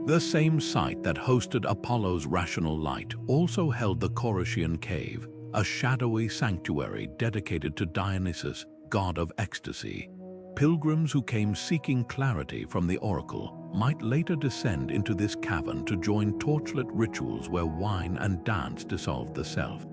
The same site that hosted Apollo's rational light also held the Coruscaean cave, a shadowy sanctuary dedicated to Dionysus, god of ecstasy. Pilgrims who came seeking clarity from the oracle might later descend into this cavern to join torchlit rituals where wine and dance dissolved the self.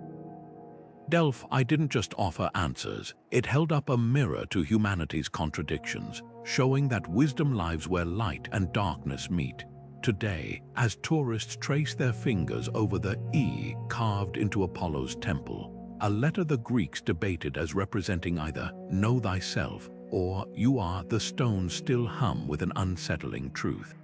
Delphi didn't just offer answers, it held up a mirror to humanity's contradictions, showing that wisdom lives where light and darkness meet. Today, as tourists trace their fingers over the E carved into Apollo's temple, a letter the Greeks debated as representing either "know thyself" or "you are," the stones still hum with an unsettling truth.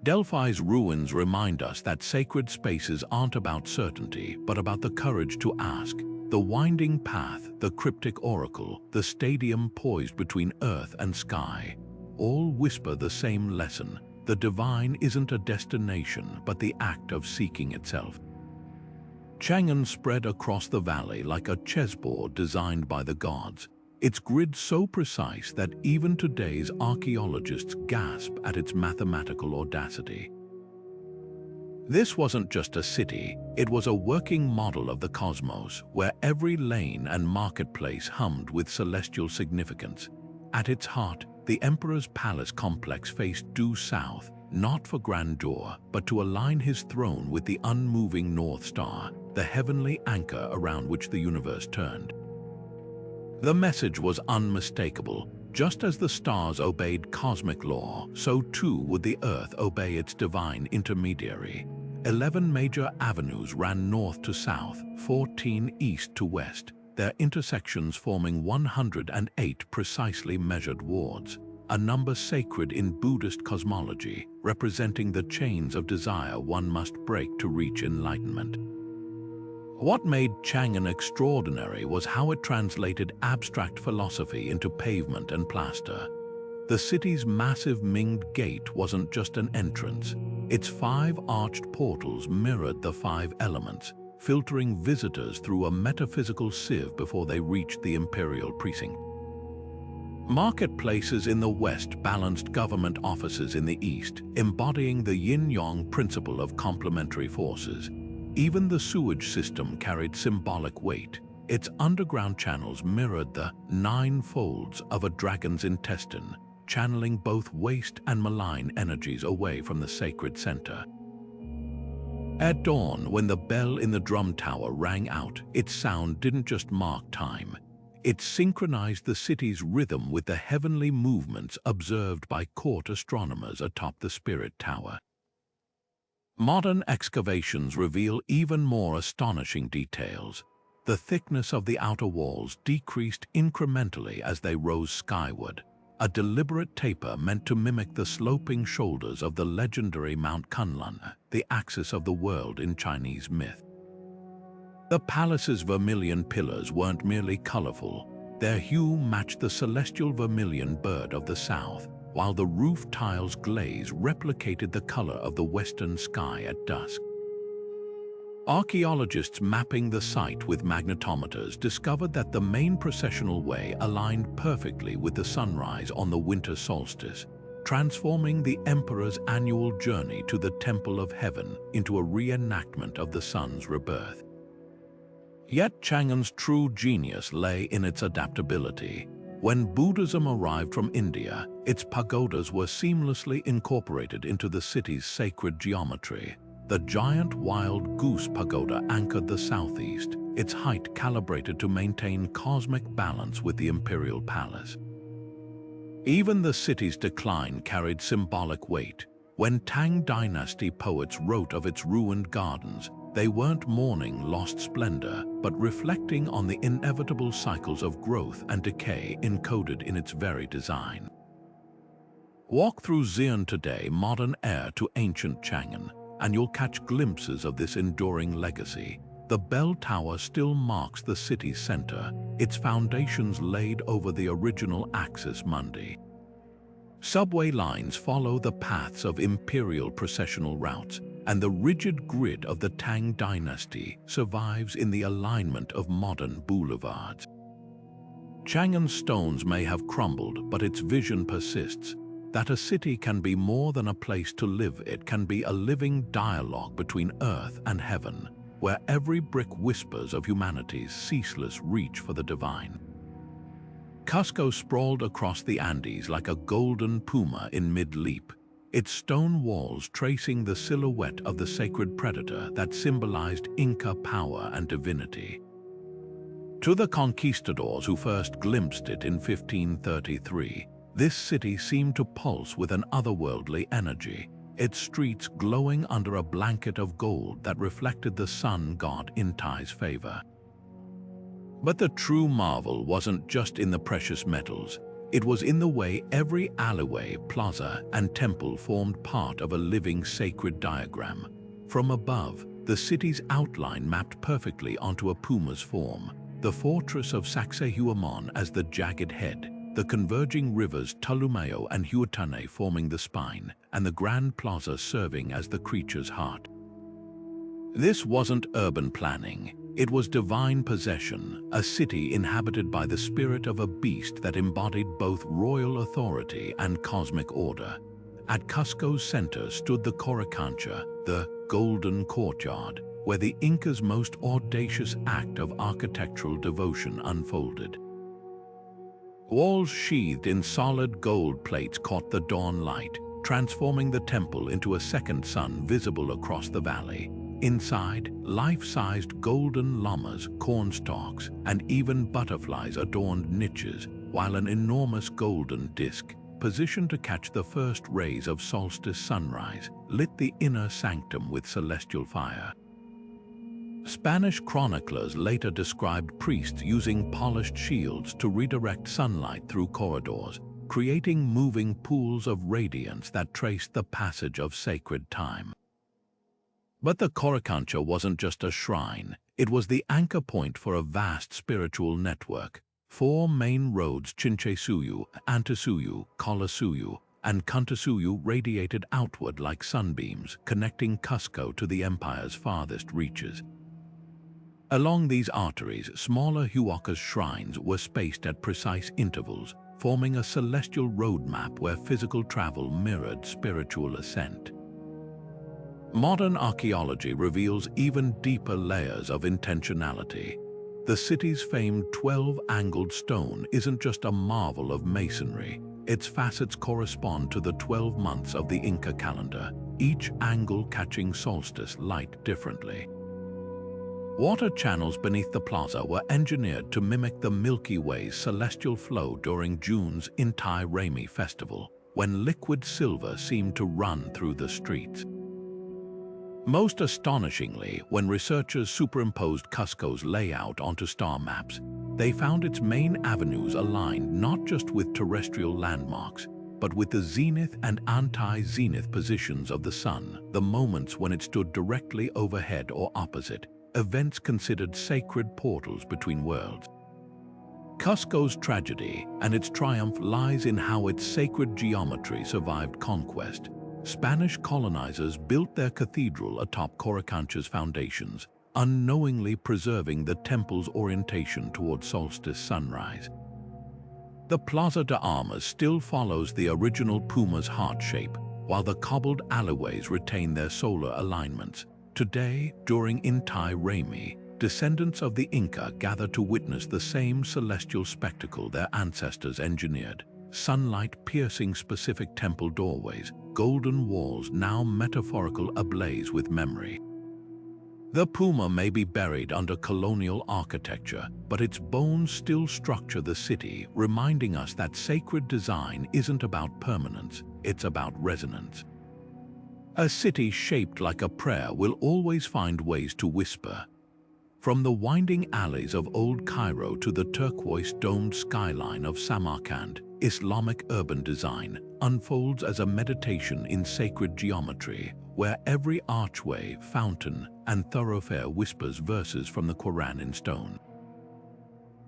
Delphi's ruins remind us that sacred spaces aren't about certainty, but about the courage to ask. The winding path, the cryptic oracle, the stadium poised between earth and sky, all whisper the same lesson. The divine isn't a destination, but the act of seeking itself. Chang'an spread across the valley like a chessboard designed by the gods, its grid so precise that even today's archaeologists gasp at its mathematical audacity. This wasn't just a city, it was a working model of the cosmos, where every lane and marketplace hummed with celestial significance. At its heart, the emperor's palace complex faced due south, not for grandeur, but to align his throne with the unmoving North Star, the heavenly anchor around which the universe turned. The message was unmistakable. Just as the stars obeyed cosmic law, so too would the earth obey its divine intermediary. 11 major avenues ran north to south, 14 east to west, their intersections forming 108 precisely measured wards, a number sacred in Buddhist cosmology, representing the chains of desire one must break to reach enlightenment. What made Chang'an extraordinary was how it translated abstract philosophy into pavement and plaster. The city's massive Minged Gate wasn't just an entrance. Its 5 arched portals mirrored the 5 elements, filtering visitors through a metaphysical sieve before they reached the imperial precinct. Marketplaces in the west balanced government offices in the east, embodying the yin-yang principle of complementary forces. Even the sewage system carried symbolic weight. Its underground channels mirrored the 9 folds of a dragon's intestine, channeling both waste and malign energies away from the sacred center. At dawn, when the bell in the drum tower rang out, its sound didn't just mark time. It synchronized the city's rhythm with the heavenly movements observed by court astronomers atop the spirit tower. Modern excavations reveal even more astonishing details. The thickness of the outer walls decreased incrementally as they rose skyward, a deliberate taper meant to mimic the sloping shoulders of the legendary Mount Kunlun, the axis of the world in Chinese myth. The palace's vermilion pillars weren't merely colorful. Their hue matched the celestial vermilion bird of the south, while the roof tiles' glaze replicated the color of the western sky at dusk. Archaeologists mapping the site with magnetometers discovered that the main processional way aligned perfectly with the sunrise on the winter solstice, transforming the emperor's annual journey to the Temple of Heaven into a reenactment of the sun's rebirth. Yet Chang'an's true genius lay in its adaptability. When Buddhism arrived from India, its pagodas were seamlessly incorporated into the city's sacred geometry. The giant wild goose pagoda anchored the southeast, its height calibrated to maintain cosmic balance with the imperial palace. Even the city's decline carried symbolic weight. When Tang dynasty poets wrote of its ruined gardens, they weren't mourning lost splendor, but reflecting on the inevitable cycles of growth and decay encoded in its very design. Walk through Xi'an today, modern heir to ancient Chang'an, and you'll catch glimpses of this enduring legacy. The bell tower still marks the city's center, its foundations laid over the original axis mundi. Subway lines follow the paths of imperial processional routes, and the rigid grid of the Tang dynasty survives in the alignment of modern boulevards. Chang'an's stones may have crumbled, but its vision persists. That a city can be more than a place to live, it can be a living dialogue between earth and heaven, where every brick whispers of humanity's ceaseless reach for the divine. Cusco sprawled across the Andes like a golden puma in mid-leap, its stone walls tracing the silhouette of the sacred predator that symbolized Inca power and divinity. To the conquistadors who first glimpsed it in 1533, this city seemed to pulse with an otherworldly energy, its streets glowing under a blanket of gold that reflected the sun god Intai's favor. But the true marvel wasn't just in the precious metals. It was in the way every alleyway, plaza, and temple formed part of a living sacred diagram. From above, the city's outline mapped perfectly onto a puma's form, the fortress of Sacsayhuaman as the jagged head, the converging rivers Tulumayo and Huatane forming the spine, and the grand plaza serving as the creature's heart. This wasn't urban planning. It was divine possession, a city inhabited by the spirit of a beast that embodied both royal authority and cosmic order. At Cusco's center stood the Coricancha, the golden courtyard, where the Inca's most audacious act of architectural devotion unfolded. Walls sheathed in solid gold plates caught the dawn light, transforming the temple into a second sun visible across the valley. Inside, life-sized golden llamas, cornstalks, and even butterflies adorned niches, while an enormous golden disk, positioned to catch the first rays of solstice sunrise, lit the inner sanctum with celestial fire. Spanish chroniclers later described priests using polished shields to redirect sunlight through corridors, creating moving pools of radiance that traced the passage of sacred time. But the Coricancha wasn't just a shrine, it was the anchor point for a vast spiritual network. 4 main roads, Chinchesuyu, Antisuyu, Kolasuyu, and Kuntasuyu, radiated outward like sunbeams, connecting Cusco to the empire's farthest reaches. Along these arteries, smaller Huacas shrines were spaced at precise intervals, forming a celestial roadmap where physical travel mirrored spiritual ascent. Modern archaeology reveals even deeper layers of intentionality. The city's famed 12-angled stone isn't just a marvel of masonry. Its facets correspond to the 12 months of the Inca calendar, each angle catching solstice light differently. Water channels beneath the plaza were engineered to mimic the Milky Way's celestial flow during June's Inti Raymi festival, when liquid silver seemed to run through the streets. Most astonishingly, when researchers superimposed Cusco's layout onto star maps, they found its main avenues aligned not just with terrestrial landmarks, but with the zenith and anti-zenith positions of the sun, the moments when it stood directly overhead or opposite, events considered sacred portals between worlds. Cusco's tragedy and its triumph lies in how its sacred geometry survived conquest. Spanish colonizers built their cathedral atop Coricancha's foundations, unknowingly preserving the temple's orientation toward solstice sunrise. The Plaza de Armas still follows the original puma's heart shape, while the cobbled alleyways retain their solar alignments. Today, during Inti Raymi, descendants of the Inca gather to witness the same celestial spectacle their ancestors engineered. Sunlight piercing specific temple doorways, golden walls now metaphorical ablaze with memory. The puma may be buried under colonial architecture, but its bones still structure the city, reminding us that sacred design isn't about permanence, it's about resonance. A city shaped like a prayer will always find ways to whisper. From the winding alleys of Old Cairo to the turquoise-domed skyline of Samarkand, Islamic urban design unfolds as a meditation in sacred geometry, where every archway, fountain, and thoroughfare whispers verses from the Quran in stone.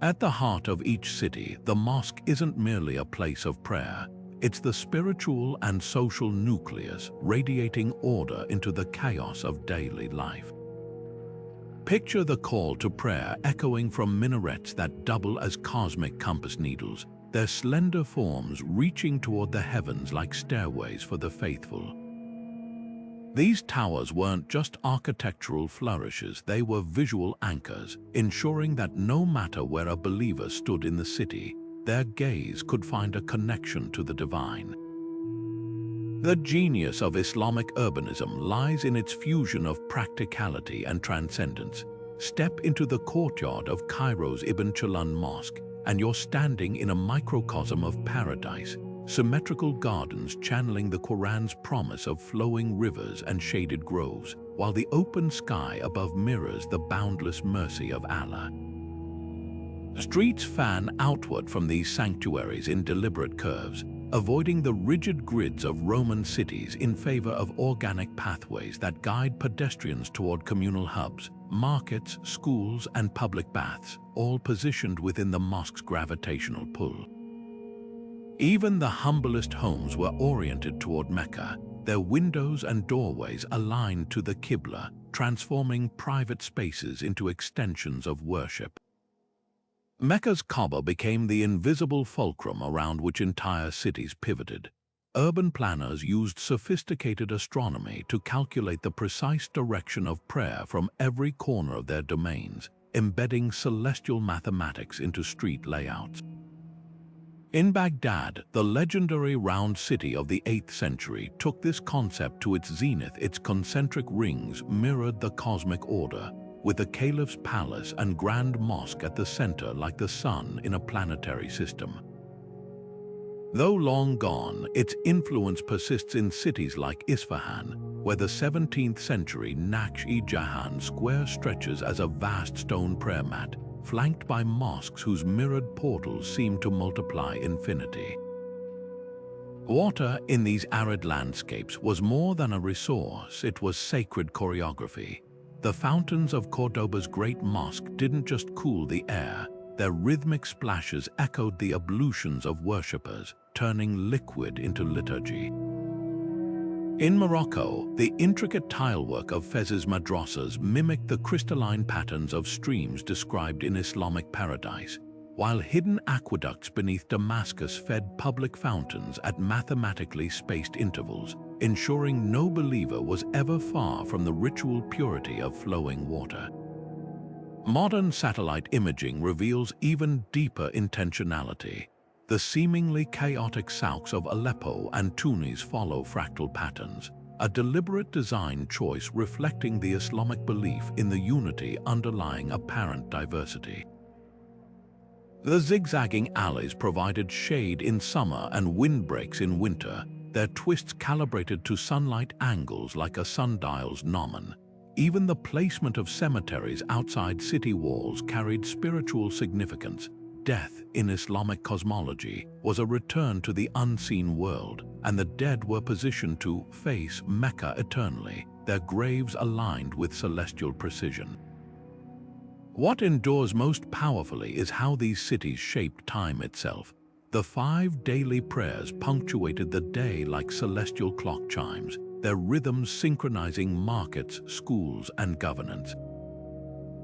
At the heart of each city, the mosque isn't merely a place of prayer. It's the spiritual and social nucleus, radiating order into the chaos of daily life. Picture the call to prayer echoing from minarets that double as cosmic compass needles, their slender forms reaching toward the heavens like stairways for the faithful. These towers weren't just architectural flourishes, they were visual anchors, ensuring that no matter where a believer stood in the city, their gaze could find a connection to the divine. The genius of Islamic urbanism lies in its fusion of practicality and transcendence. Step into the courtyard of Cairo's Ibn Chaldun Mosque, and you're standing in a microcosm of paradise, symmetrical gardens channeling the Quran's promise of flowing rivers and shaded groves, while the open sky above mirrors the boundless mercy of Allah. Streets fan outward from these sanctuaries in deliberate curves, avoiding the rigid grids of Roman cities in favor of organic pathways that guide pedestrians toward communal hubs, markets, schools, and public baths, all positioned within the mosque's gravitational pull. Even the humblest homes were oriented toward Mecca, their windows and doorways aligned to the Qibla, transforming private spaces into extensions of worship. Mecca's Kaaba became the invisible fulcrum around which entire cities pivoted. Urban planners used sophisticated astronomy to calculate the precise direction of prayer from every corner of their domains, embedding celestial mathematics into street layouts. In Baghdad, the legendary round city of the 8th century took this concept to its zenith. Its concentric rings mirrored the cosmic order, with the caliph's palace and grand mosque at the center like the sun in a planetary system. Though long gone, its influence persists in cities like Isfahan, where the 17th century Naqsh-e-Jahan square stretches as a vast stone prayer mat, flanked by mosques whose mirrored portals seem to multiply infinity. Water in these arid landscapes was more than a resource, it was sacred choreography. The fountains of Cordoba's great mosque didn't just cool the air, their rhythmic splashes echoed the ablutions of worshippers, turning liquid into liturgy. In Morocco, the intricate tilework of Fez's madrasas mimicked the crystalline patterns of streams described in Islamic paradise, while hidden aqueducts beneath Damascus fed public fountains at mathematically spaced intervals, ensuring no believer was ever far from the ritual purity of flowing water. Modern satellite imaging reveals even deeper intentionality. The seemingly chaotic souks of Aleppo and Tunis follow fractal patterns, a deliberate design choice reflecting the Islamic belief in the unity underlying apparent diversity. The zigzagging alleys provided shade in summer and windbreaks in winter, their twists calibrated to sunlight angles like a sundial's gnomon. Even the placement of cemeteries outside city walls carried spiritual significance. Death in Islamic cosmology was a return to the unseen world, and the dead were positioned to face Mecca eternally, their graves aligned with celestial precision. What endures most powerfully is how these cities shaped time itself. The 5 daily prayers punctuated the day like celestial clock chimes, their rhythms synchronizing markets, schools, and governance.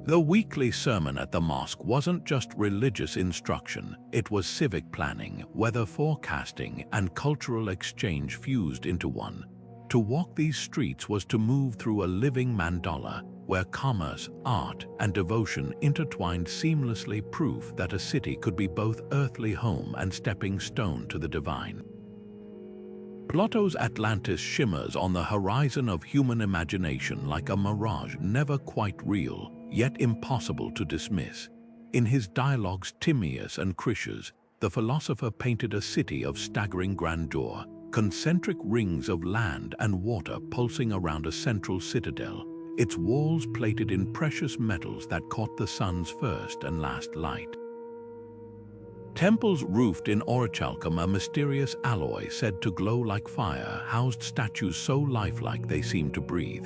The weekly sermon at the mosque wasn't just religious instruction, it was civic planning, weather forecasting, and cultural exchange fused into one. To walk these streets was to move through a living mandala, where commerce, art, and devotion intertwined seamlessly, proof that a city could be both earthly home and stepping stone to the divine. Plato's Atlantis shimmers on the horizon of human imagination like a mirage, never quite real, yet impossible to dismiss. In his dialogues Timaeus and Critias, the philosopher painted a city of staggering grandeur, concentric rings of land and water pulsing around a central citadel, its walls plated in precious metals that caught the sun's first and last light. Temples roofed in orichalcum, a mysterious alloy said to glow like fire, housed statues so lifelike they seemed to breathe.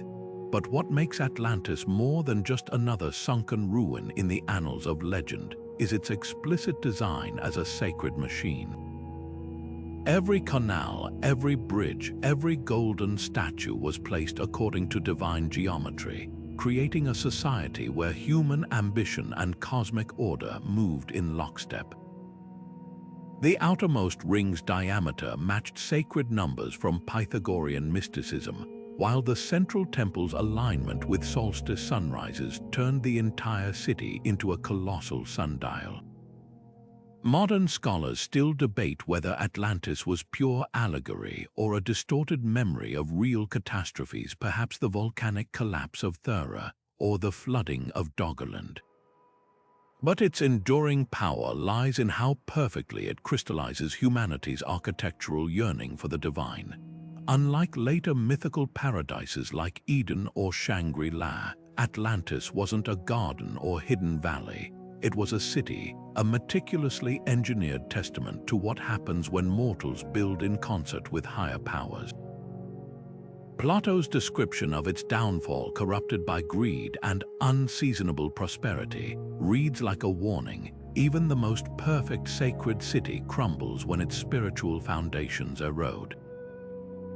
But what makes Atlantis more than just another sunken ruin in the annals of legend is its explicit design as a sacred machine. Every canal, every bridge, every golden statue was placed according to divine geometry, creating a society where human ambition and cosmic order moved in lockstep. The outermost ring's diameter matched sacred numbers from Pythagorean mysticism, while the central temple's alignment with solstice sunrises turned the entire city into a colossal sundial. Modern scholars still debate whether Atlantis was pure allegory or a distorted memory of real catastrophes, perhaps the volcanic collapse of Thera or the flooding of Doggerland. But its enduring power lies in how perfectly it crystallizes humanity's architectural yearning for the divine. Unlike later mythical paradises like Eden or Shangri-La, Atlantis wasn't a garden or hidden valley. It was a city, a meticulously engineered testament to what happens when mortals build in concert with higher powers. Plato's description of its downfall, corrupted by greed and unseasonable prosperity, reads like a warning. Even the most perfect sacred city crumbles when its spiritual foundations erode.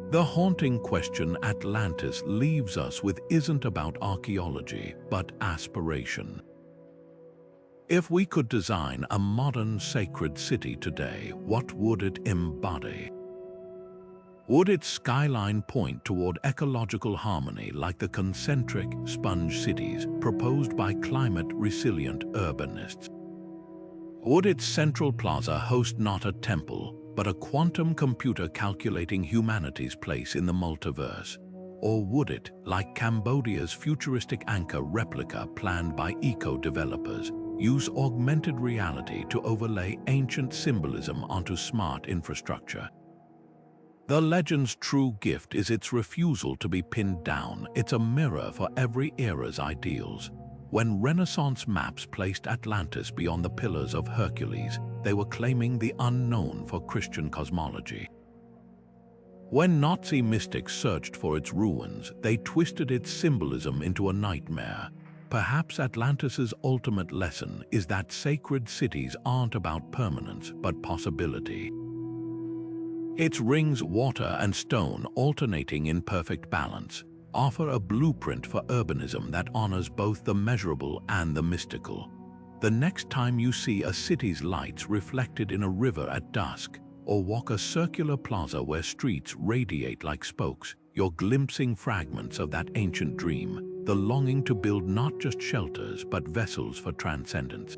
The haunting question Atlantis leaves us with isn't about archaeology, but aspiration. If we could design a modern sacred city today, what would it embody? Would its skyline point toward ecological harmony like the concentric sponge cities proposed by climate-resilient urbanists? Would its central plaza host not a temple, but a quantum computer calculating humanity's place in the multiverse? Or would it, like Cambodia's futuristic Angkor replica planned by eco-developers, use augmented reality to overlay ancient symbolism onto smart infrastructure? The legend's true gift is its refusal to be pinned down. It's a mirror for every era's ideals. When Renaissance maps placed Atlantis beyond the Pillars of Hercules, they were claiming the unknown for Christian cosmology. When Nazi mystics searched for its ruins, they twisted its symbolism into a nightmare. Perhaps Atlantis's ultimate lesson is that sacred cities aren't about permanence, but possibility. Its rings, water and stone, alternating in perfect balance, offer a blueprint for urbanism that honors both the measurable and the mystical. The next time you see a city's lights reflected in a river at dusk, or walk a circular plaza where streets radiate like spokes, you're glimpsing fragments of that ancient dream, the longing to build not just shelters but vessels for transcendence.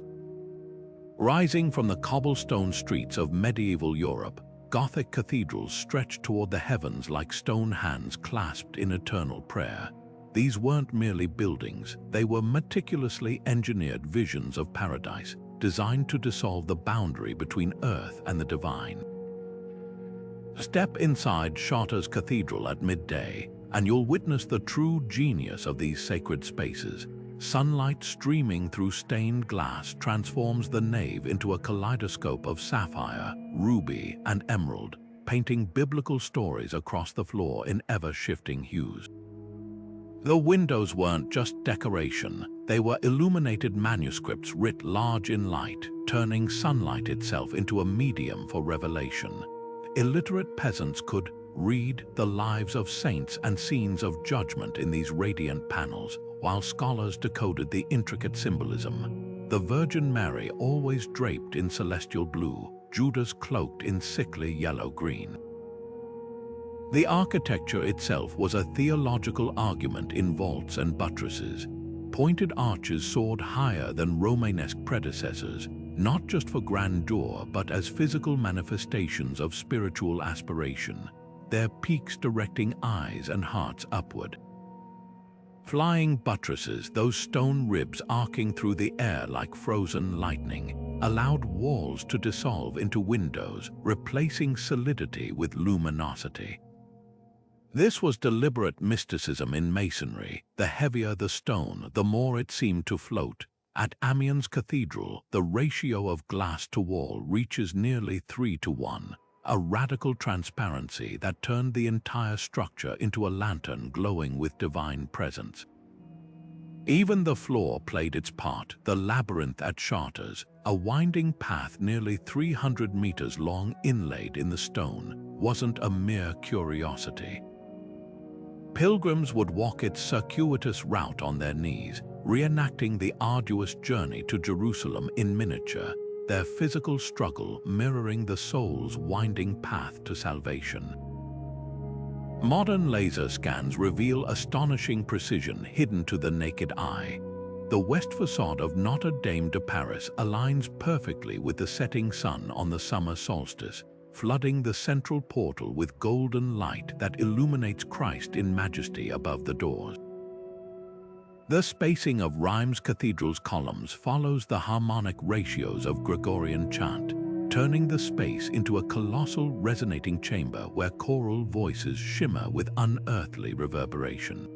Rising from the cobblestone streets of medieval Europe, Gothic cathedrals stretched toward the heavens like stone hands clasped in eternal prayer. These weren't merely buildings, they were meticulously engineered visions of paradise, designed to dissolve the boundary between earth and the divine. Step inside Chartres Cathedral at midday, and you'll witness the true genius of these sacred spaces. Sunlight streaming through stained glass transforms the nave into a kaleidoscope of sapphire, ruby, and emerald, painting biblical stories across the floor in ever-shifting hues. The windows weren't just decoration, they were illuminated manuscripts writ large in light, turning sunlight itself into a medium for revelation. Illiterate peasants could read the lives of saints and scenes of judgment in these radiant panels, while scholars decoded the intricate symbolism. The Virgin Mary always draped in celestial blue, Judas cloaked in sickly yellow-green. The architecture itself was a theological argument in vaults and buttresses. Pointed arches soared higher than Romanesque predecessors, not just for grandeur but as physical manifestations of spiritual aspiration, their peaks directing eyes and hearts upward. Flying buttresses, those stone ribs arcing through the air like frozen lightning, allowed walls to dissolve into windows, replacing solidity with luminosity. This was deliberate mysticism in masonry. The heavier the stone, the more it seemed to float. At Amiens Cathedral, the ratio of glass to wall reaches nearly 3:1, a radical transparency that turned the entire structure into a lantern glowing with divine presence. Even the floor played its part. The labyrinth at Chartres, a winding path nearly 300 meters long inlaid in the stone, wasn't a mere curiosity. Pilgrims would walk its circuitous route on their knees, reenacting the arduous journey to Jerusalem in miniature, their physical struggle mirroring the soul's winding path to salvation. Modern laser scans reveal astonishing precision hidden to the naked eye. The west facade of Notre Dame de Paris aligns perfectly with the setting sun on the summer solstice, flooding the central portal with golden light that illuminates Christ in majesty above the doors. The spacing of Reims Cathedral's columns follows the harmonic ratios of Gregorian chant, turning the space into a colossal resonating chamber where choral voices shimmer with unearthly reverberation.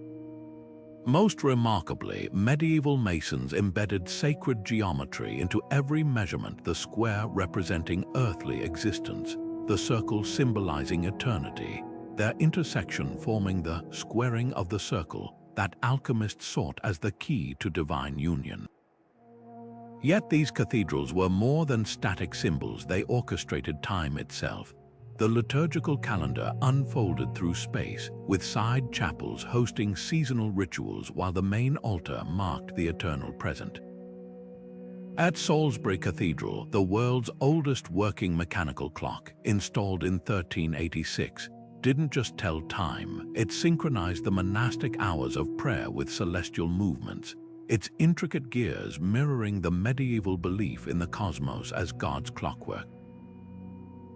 Most remarkably, medieval masons embedded sacred geometry into every measurement, the square representing earthly existence, the circle symbolizing eternity, their intersection forming the squaring of the circle that alchemists sought as the key to divine union. Yet these cathedrals were more than static symbols. They orchestrated time itself. The liturgical calendar unfolded through space, with side chapels hosting seasonal rituals while the main altar marked the eternal present. At Salisbury Cathedral, the world's oldest working mechanical clock, installed in 1386, didn't just tell time, it synchronized the monastic hours of prayer with celestial movements, its intricate gears mirroring the medieval belief in the cosmos as God's clockwork.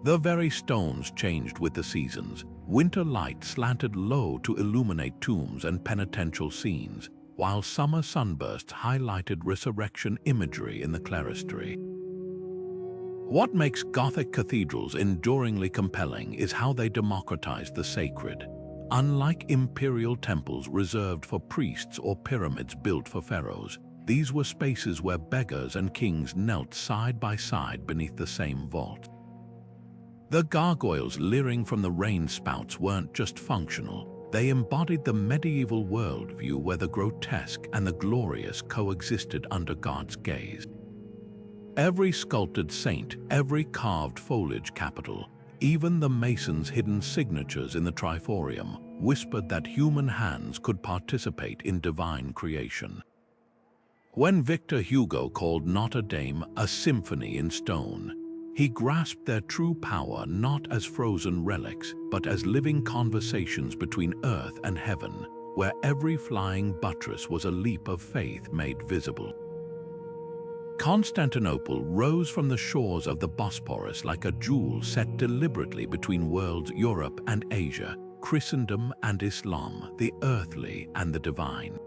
The very stones changed with the seasons. Winter light slanted low to illuminate tombs and penitential scenes, while summer sunbursts highlighted resurrection imagery in the clerestory. What makes Gothic cathedrals enduringly compelling is how they democratized the sacred. Unlike imperial temples reserved for priests or pyramids built for pharaohs, these were spaces where beggars and kings knelt side by side beneath the same vault. The gargoyles leering from the rain spouts weren't just functional, they embodied the medieval worldview where the grotesque and the glorious coexisted under God's gaze. Every sculpted saint, every carved foliage capital, even the mason's hidden signatures in the triforium, whispered that human hands could participate in divine creation. When Victor Hugo called Notre Dame a symphony in stone, he grasped their true power not as frozen relics, but as living conversations between earth and heaven, where every flying buttress was a leap of faith made visible. Constantinople rose from the shores of the Bosporus like a jewel set deliberately between worlds Europe and Asia, Christendom and Islam, the earthly and the divine.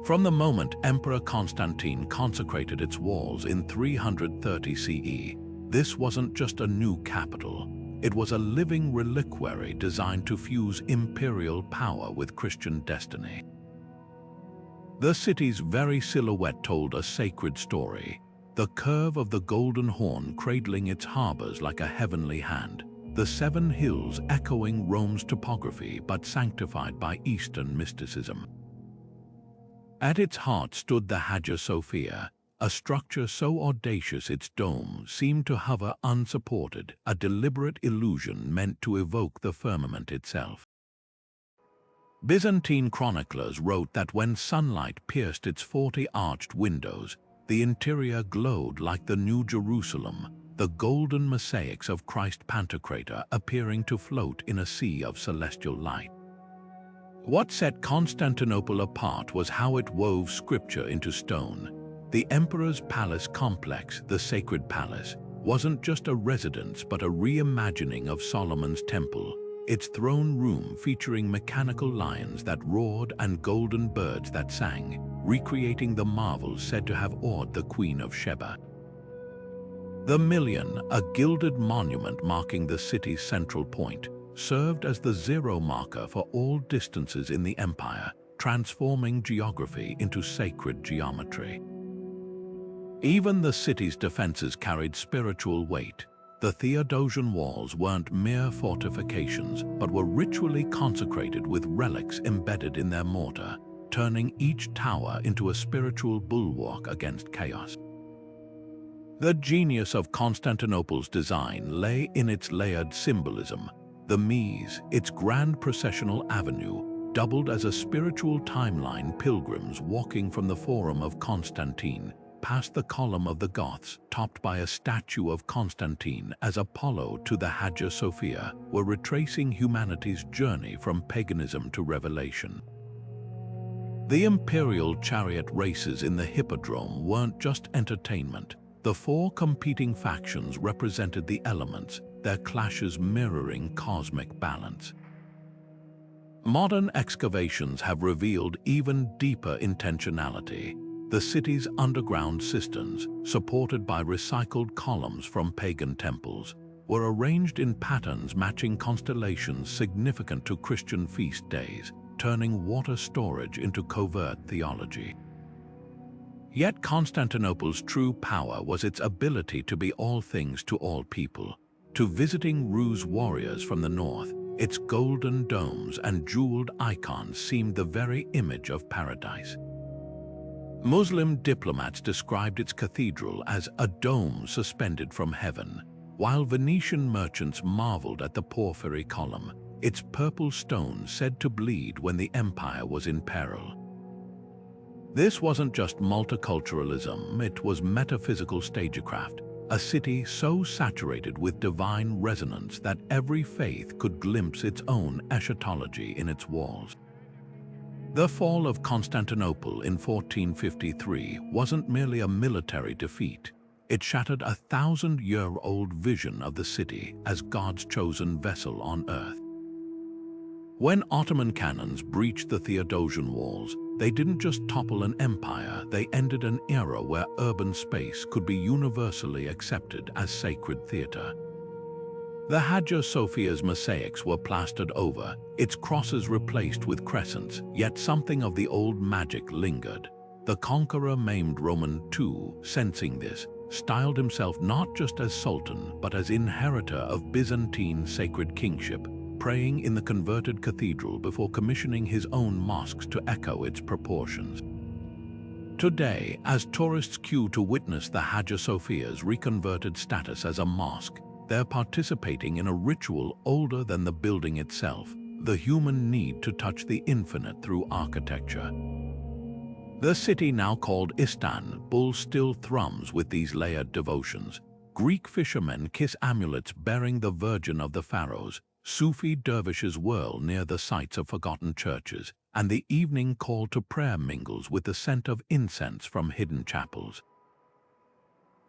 From the moment Emperor Constantine consecrated its walls in 330 CE, this wasn't just a new capital, it was a living reliquary designed to fuse imperial power with Christian destiny. The city's very silhouette told a sacred story, the curve of the Golden Horn cradling its harbors like a heavenly hand, the seven hills echoing Rome's topography but sanctified by Eastern mysticism. At its heart stood the Hagia Sophia, a structure so audacious its dome seemed to hover unsupported, a deliberate illusion meant to evoke the firmament itself. Byzantine chroniclers wrote that when sunlight pierced its 40 arched windows, the interior glowed like the New Jerusalem, the golden mosaics of Christ Pantocrator appearing to float in a sea of celestial light. What set Constantinople apart was how it wove scripture into stone. The emperor's palace complex, the Sacred Palace, wasn't just a residence but a reimagining of Solomon's temple, its throne room featuring mechanical lions that roared and golden birds that sang, recreating the marvels said to have awed the Queen of Sheba. The Million, a gilded monument marking the city's central point, served as the zero marker for all distances in the empire, transforming geography into sacred geometry. Even the city's defenses carried spiritual weight. The Theodosian walls weren't mere fortifications, but were ritually consecrated with relics embedded in their mortar, turning each tower into a spiritual bulwark against chaos. The genius of Constantinople's design lay in its layered symbolism. The Mise, its grand processional avenue, doubled as a spiritual timeline, pilgrims walking from the Forum of Constantine past the Column of the Goths, topped by a statue of Constantine as Apollo to the Hagia Sophia, were retracing humanity's journey from paganism to revelation. The imperial chariot races in the Hippodrome weren't just entertainment. The four competing factions represented the elements, their clashes mirroring cosmic balance. Modern excavations have revealed even deeper intentionality. The city's underground cisterns, supported by recycled columns from pagan temples, were arranged in patterns matching constellations significant to Christian feast days, turning water storage into covert theology. Yet Constantinople's true power was its ability to be all things to all people. To visiting Rus warriors from the north, its golden domes and jeweled icons seemed the very image of paradise. Muslim diplomats described its cathedral as a dome suspended from heaven, while Venetian merchants marveled at the porphyry column, its purple stone said to bleed when the empire was in peril. This wasn't just multiculturalism, it was metaphysical stagecraft, a city so saturated with divine resonance that every faith could glimpse its own eschatology in its walls. The fall of Constantinople in 1453 wasn't merely a military defeat. It shattered a 1,000-year-old vision of the city as God's chosen vessel on earth. When Ottoman cannons breached the Theodosian walls, they didn't just topple an empire, they ended an era where urban space could be universally accepted as sacred theater. The Hagia Sophia's mosaics were plastered over, its crosses replaced with crescents, yet something of the old magic lingered. The conqueror maimed Roman II, sensing this, styled himself not just as sultan but as inheritor of Byzantine sacred kingship, praying in the converted cathedral before commissioning his own mosques to echo its proportions. Today, as tourists queue to witness the Hagia Sophia's reconverted status as a mosque, they're participating in a ritual older than the building itself, the human need to touch the infinite through architecture. The city, now called Istanbul, still thrums with these layered devotions. Greek fishermen kiss amulets bearing the Virgin of the Pharaohs, Sufi dervishes whirl near the sites of forgotten churches, and the evening call to prayer mingles with the scent of incense from hidden chapels.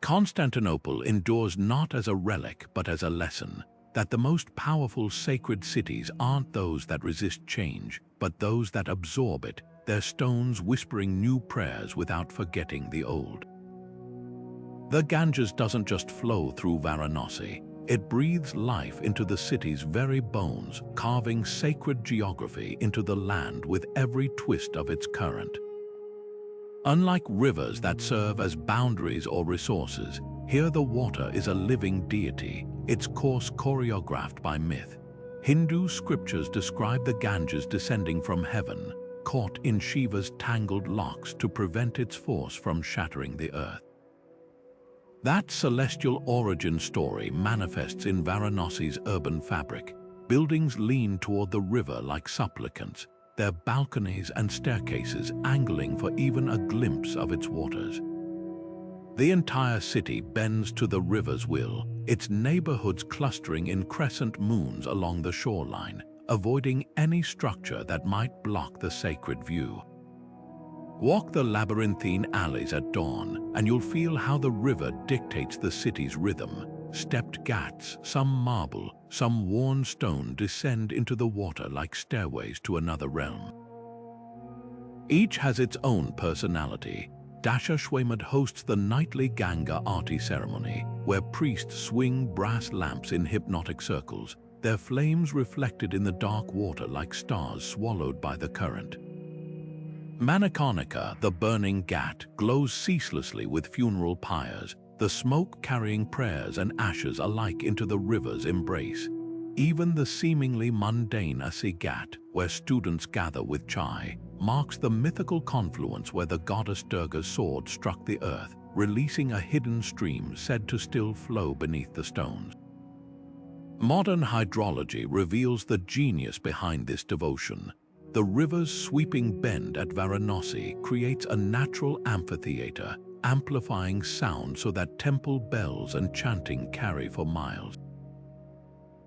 Constantinople endures not as a relic but as a lesson, that the most powerful sacred cities aren't those that resist change, but those that absorb it, their stones whispering new prayers without forgetting the old. The Ganges doesn't just flow through Varanasi, it breathes life into the city's very bones, carving sacred geography into the land with every twist of its current. Unlike rivers that serve as boundaries or resources, here the water is a living deity, its course choreographed by myth. Hindu scriptures describe the Ganges descending from heaven, caught in Shiva's tangled locks to prevent its force from shattering the earth. That celestial origin story manifests in Varanasi's urban fabric. Buildings lean toward the river like supplicants, their balconies and staircases angling for even a glimpse of its waters. The entire city bends to the river's will, its neighborhoods clustering in crescent moons along the shoreline, avoiding any structure that might block the sacred view. Walk the labyrinthine alleys at dawn, and you'll feel how the river dictates the city's rhythm. Stepped ghats, some marble, some worn stone, descend into the water like stairways to another realm. Each has its own personality. Dashashwamad hosts the nightly Ganga Aarti ceremony, where priests swing brass lamps in hypnotic circles, their flames reflected in the dark water like stars swallowed by the current. Manikarnika, the burning ghat, glows ceaselessly with funeral pyres, the smoke carrying prayers and ashes alike into the river's embrace. Even the seemingly mundane Asi Ghat, where students gather with chai, marks the mythical confluence where the goddess Durga's sword struck the earth, releasing a hidden stream said to still flow beneath the stones. Modern hydrology reveals the genius behind this devotion. The river's sweeping bend at Varanasi creates a natural amphitheater, amplifying sound so that temple bells and chanting carry for miles.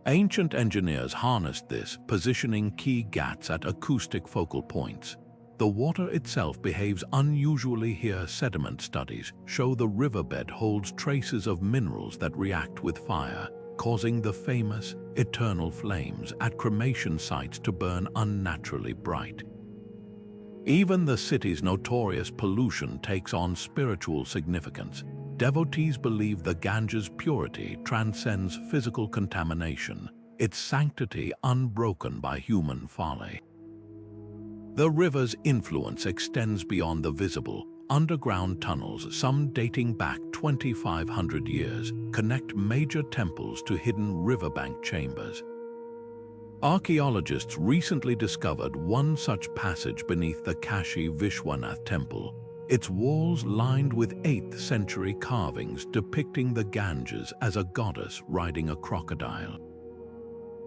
Ancient engineers harnessed this, positioning key ghats at acoustic focal points. The water itself behaves unusually here. Sediment studies show the riverbed holds traces of minerals that react with fire, causing the famous eternal flames at cremation sites to burn unnaturally bright. Even the city's notorious pollution takes on spiritual significance. Devotees believe the Ganges' purity transcends physical contamination, its sanctity unbroken by human folly. The river's influence extends beyond the visible. Underground tunnels, some dating back 2,500 years, connect major temples to hidden riverbank chambers. Archaeologists recently discovered one such passage beneath the Kashi Vishwanath temple, its walls lined with 8th century carvings depicting the Ganges as a goddess riding a crocodile.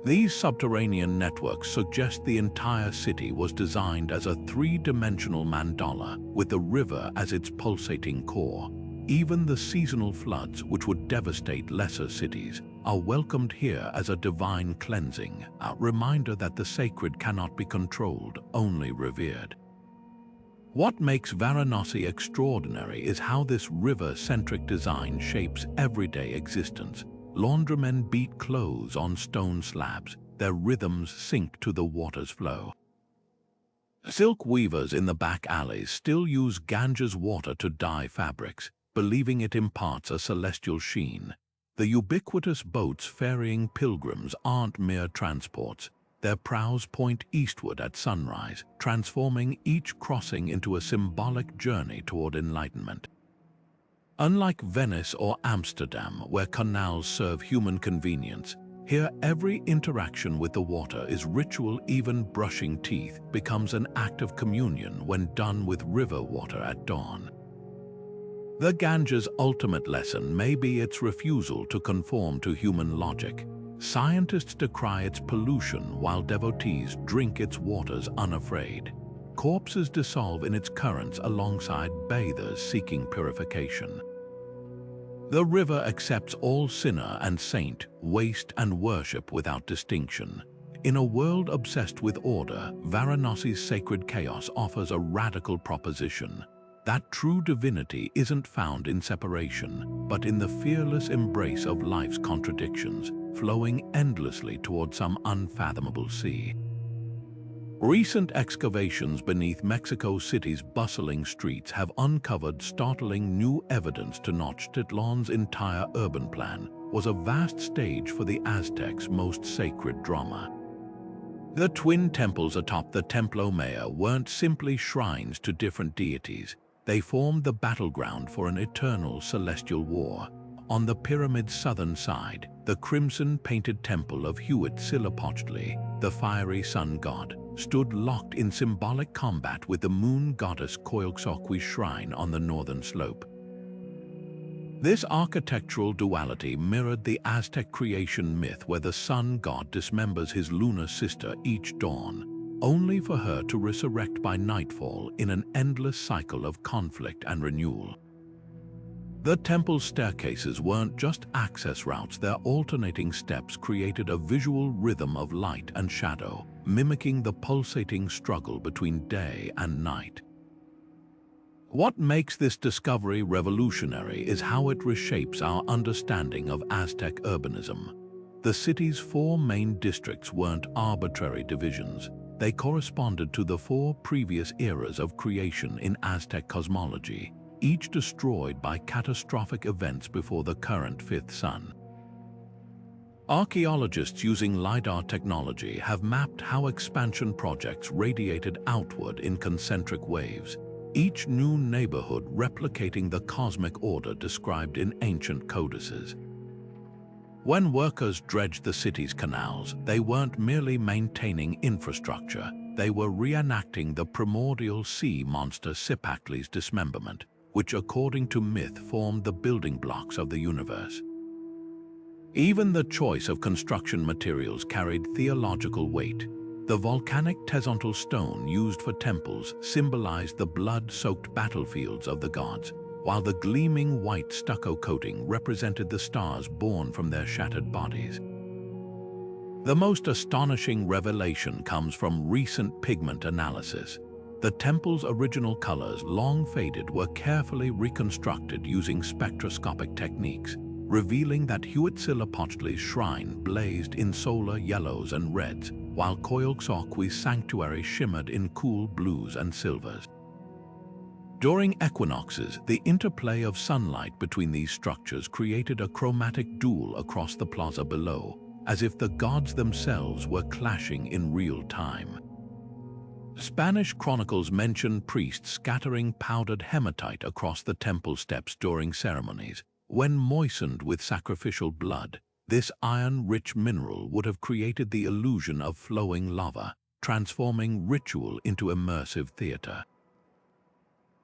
These subterranean networks suggest the entire city was designed as a three-dimensional mandala with the river as its pulsating core. Even the seasonal floods, which would devastate lesser cities, are welcomed here as a divine cleansing, a reminder that the sacred cannot be controlled, only revered. What makes Varanasi extraordinary is how this river-centric design shapes everyday existence. Laundrymen beat clothes on stone slabs, their rhythms sync to the water's flow. Silk weavers in the back alleys still use Ganges water to dye fabrics, believing it imparts a celestial sheen. The ubiquitous boats ferrying pilgrims aren't mere transports. Their prows point eastward at sunrise, transforming each crossing into a symbolic journey toward enlightenment. Unlike Venice or Amsterdam, where canals serve human convenience, here every interaction with the water is ritual. Even brushing teeth becomes an act of communion when done with river water at dawn. The Ganges' ultimate lesson may be its refusal to conform to human logic. Scientists decry its pollution while devotees drink its waters unafraid. Corpses dissolve in its currents alongside bathers seeking purification. The river accepts all sinner and saint, waste and worship without distinction. In a world obsessed with order, Varanasi's sacred chaos offers a radical proposition. That true divinity isn't found in separation, but in the fearless embrace of life's contradictions, flowing endlessly toward some unfathomable sea. Recent excavations beneath Mexico City's bustling streets have uncovered startling new evidence. Tenochtitlan's entire urban plan was a vast stage for the Aztecs' most sacred drama. The twin temples atop the Templo Mayor weren't simply shrines to different deities. They formed the battleground for an eternal celestial war. On the pyramid's southern side, the crimson-painted temple of Huitzilopochtli, the fiery sun god, stood locked in symbolic combat with the moon goddess Coyolxauhqui's shrine on the northern slope. This architectural duality mirrored the Aztec creation myth where the sun god dismembers his lunar sister each dawn, only for her to resurrect by nightfall in an endless cycle of conflict and renewal. The temple staircases weren't just access routes, their alternating steps created a visual rhythm of light and shadow, mimicking the pulsating struggle between day and night. What makes this discovery revolutionary is how it reshapes our understanding of Aztec urbanism. The city's four main districts weren't arbitrary divisions. They corresponded to the four previous eras of creation in Aztec cosmology, each destroyed by catastrophic events before the current fifth sun. Archaeologists using LiDAR technology have mapped how expansion projects radiated outward in concentric waves, each new neighborhood replicating the cosmic order described in ancient codices. When workers dredged the city's canals, they weren't merely maintaining infrastructure, they were reenacting the primordial sea monster Cipactli's dismemberment, which according to myth formed the building blocks of the universe. Even the choice of construction materials carried theological weight. The volcanic Tezontle stone used for temples symbolized the blood-soaked battlefields of the gods, while the gleaming white stucco coating represented the stars born from their shattered bodies. The most astonishing revelation comes from recent pigment analysis. The temple's original colors, long faded, were carefully reconstructed using spectroscopic techniques, revealing that Huitzilopochtli's shrine blazed in solar yellows and reds, while Coyolxauhqui's sanctuary shimmered in cool blues and silvers. During equinoxes, the interplay of sunlight between these structures created a chromatic duel across the plaza below, as if the gods themselves were clashing in real time. Spanish chronicles mention priests scattering powdered hematite across the temple steps during ceremonies. When moistened with sacrificial blood, this iron-rich mineral would have created the illusion of flowing lava, transforming ritual into immersive theater.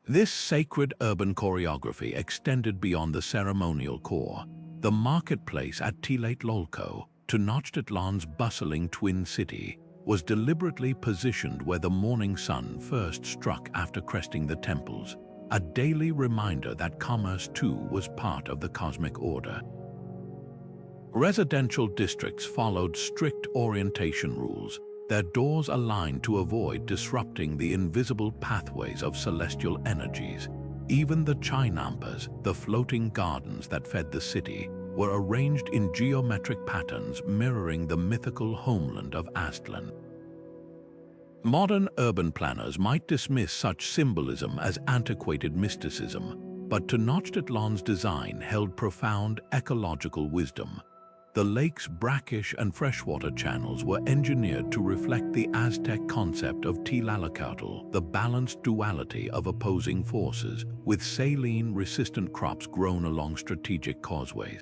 This sacred urban choreography extended beyond the ceremonial core. The marketplace at Tlatelolco, Tenochtitlan's bustling twin city, was deliberately positioned where the morning sun first struck after cresting the temples, a daily reminder that commerce too was part of the cosmic order. Residential districts followed strict orientation rules, their doors aligned to avoid disrupting the invisible pathways of celestial energies. Even the Chainampas, the floating gardens that fed the city, were arranged in geometric patterns mirroring the mythical homeland of Aztlan. Modern urban planners might dismiss such symbolism as antiquated mysticism, but Tenochtitlan's design held profound ecological wisdom. The lake's brackish and freshwater channels were engineered to reflect the Aztec concept of Tlalocatl, the balanced duality of opposing forces, with saline-resistant crops grown along strategic causeways.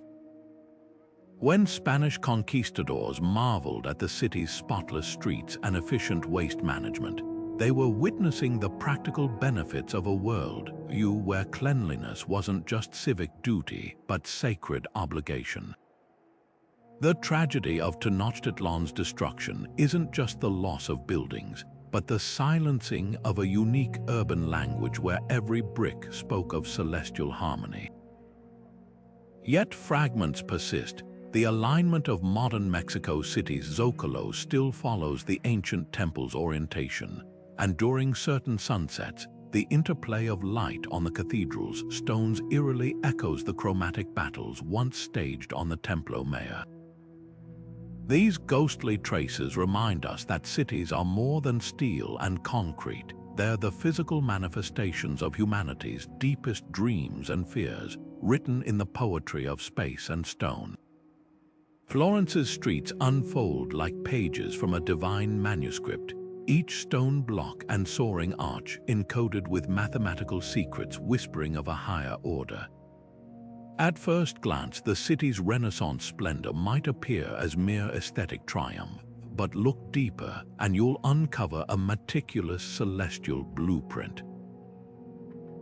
When Spanish conquistadors marveled at the city's spotless streets and efficient waste management, they were witnessing the practical benefits of a world-view where cleanliness wasn't just civic duty, but sacred obligation. The tragedy of Tenochtitlan's destruction isn't just the loss of buildings, but the silencing of a unique urban language where every brick spoke of celestial harmony. Yet fragments persist. The alignment of modern Mexico City's Zócalo still follows the ancient temple's orientation, and during certain sunsets, the interplay of light on the cathedral's stones eerily echoes the chromatic battles once staged on the Templo Mayor. These ghostly traces remind us that cities are more than steel and concrete. They're the physical manifestations of humanity's deepest dreams and fears, written in the poetry of space and stone. Florence's streets unfold like pages from a divine manuscript, each stone block and soaring arch encoded with mathematical secrets whispering of a higher order. At first glance, the city's Renaissance splendor might appear as mere aesthetic triumph, but look deeper and you'll uncover a meticulous celestial blueprint.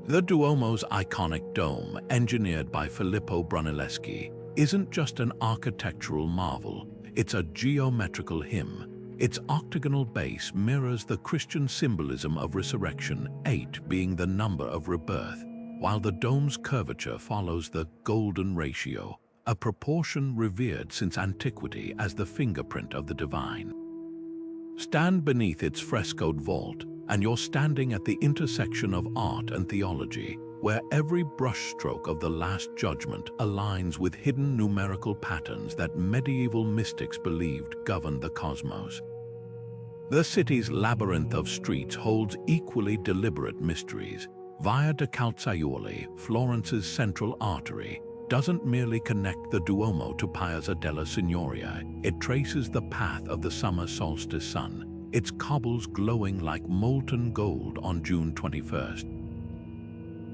The Duomo's iconic dome, engineered by Filippo Brunelleschi, isn't just an architectural marvel, it's a geometrical hymn. Its octagonal base mirrors the Christian symbolism of resurrection, 8 being the number of rebirth, while the dome's curvature follows the golden ratio, a proportion revered since antiquity as the fingerprint of the divine. Stand beneath its frescoed vault, and you're standing at the intersection of art and theology, where every brushstroke of the Last Judgment aligns with hidden numerical patterns that medieval mystics believed governed the cosmos. The city's labyrinth of streets holds equally deliberate mysteries. Via de Calzaioli, Florence's central artery, doesn't merely connect the Duomo to Piazza della Signoria, it traces the path of the summer solstice sun, its cobbles glowing like molten gold on June 21st.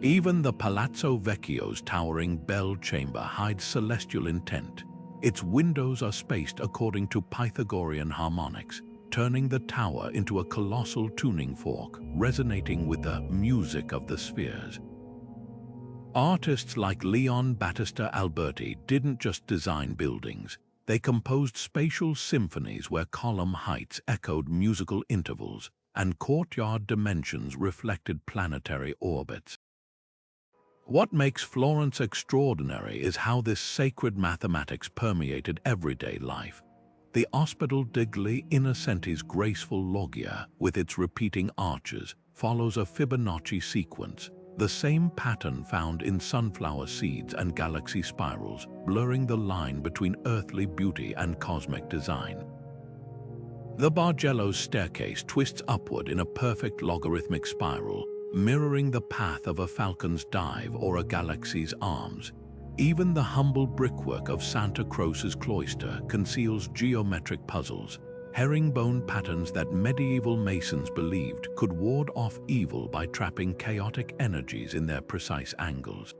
Even the Palazzo Vecchio's towering bell chamber hides celestial intent. Its windows are spaced according to Pythagorean harmonics, turning the tower into a colossal tuning fork, resonating with the music of the spheres. Artists like Leon Battista Alberti didn't just design buildings, they composed spatial symphonies where column heights echoed musical intervals, and courtyard dimensions reflected planetary orbits. What makes Florence extraordinary is how this sacred mathematics permeated everyday life. The Ospedale degli Innocenti's graceful loggia, with its repeating arches, follows a Fibonacci sequence, the same pattern found in sunflower seeds and galaxy spirals, blurring the line between earthly beauty and cosmic design. The Bargello's staircase twists upward in a perfect logarithmic spiral, mirroring the path of a falcon's dive or a galaxy's arms. Even the humble brickwork of Santa Croce's cloister conceals geometric puzzles, herringbone patterns that medieval masons believed could ward off evil by trapping chaotic energies in their precise angles.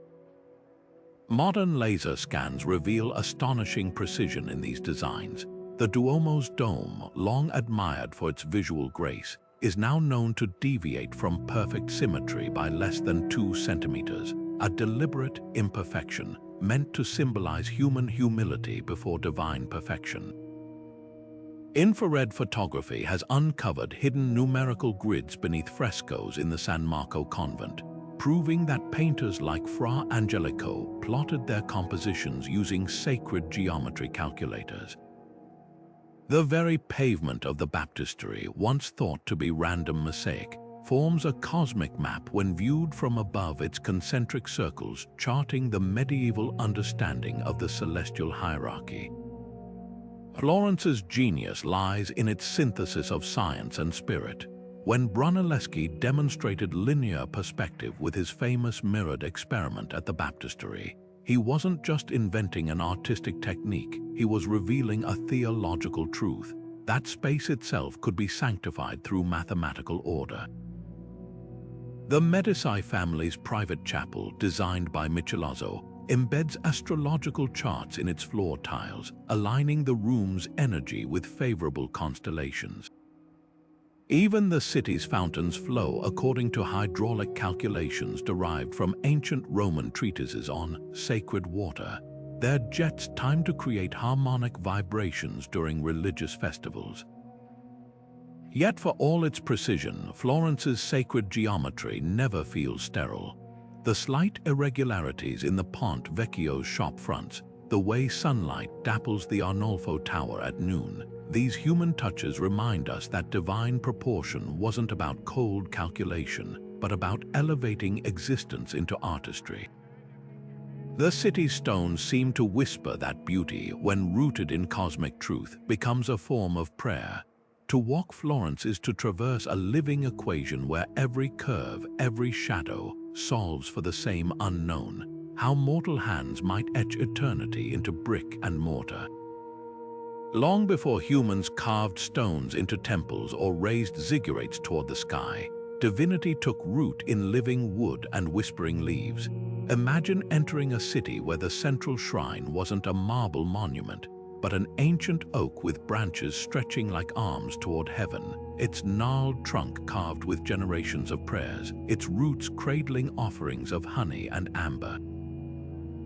Modern laser scans reveal astonishing precision in these designs. The Duomo's dome, long admired for its visual grace, is now known to deviate from perfect symmetry by less than 2 centimeters, a deliberate imperfection meant to symbolize human humility before divine perfection. Infrared photography has uncovered hidden numerical grids beneath frescoes in the San Marco convent, proving that painters like Fra Angelico plotted their compositions using sacred geometry calculators. The very pavement of the baptistery, once thought to be random mosaic, forms a cosmic map when viewed from above, its concentric circles charting the medieval understanding of the celestial hierarchy. Florence's genius lies in its synthesis of science and spirit. When Brunelleschi demonstrated linear perspective with his famous mirrored experiment at the baptistery, he wasn't just inventing an artistic technique, he was revealing a theological truth. That space itself could be sanctified through mathematical order. The Medici family's private chapel, designed by Michelozzo, embeds astrological charts in its floor tiles, aligning the room's energy with favorable constellations. Even the city's fountains flow according to hydraulic calculations derived from ancient Roman treatises on sacred water, their jets timed to create harmonic vibrations during religious festivals. Yet for all its precision, Florence's sacred geometry never feels sterile. The slight irregularities in the Ponte Vecchio's shop fronts, the way sunlight dapples the Arnolfo Tower at noon, these human touches remind us that divine proportion wasn't about cold calculation, but about elevating existence into artistry. The city's stones seem to whisper that beauty, when rooted in cosmic truth, becomes a form of prayer. To walk Florence is to traverse a living equation where every curve, every shadow, solves for the same unknown, how mortal hands might etch eternity into brick and mortar. Long before humans carved stones into temples or raised ziggurates toward the sky, divinity took root in living wood and whispering leaves. Imagine entering a city where the central shrine wasn't a marble monument, but an ancient oak with branches stretching like arms toward heaven, its gnarled trunk carved with generations of prayers, its roots cradling offerings of honey and amber.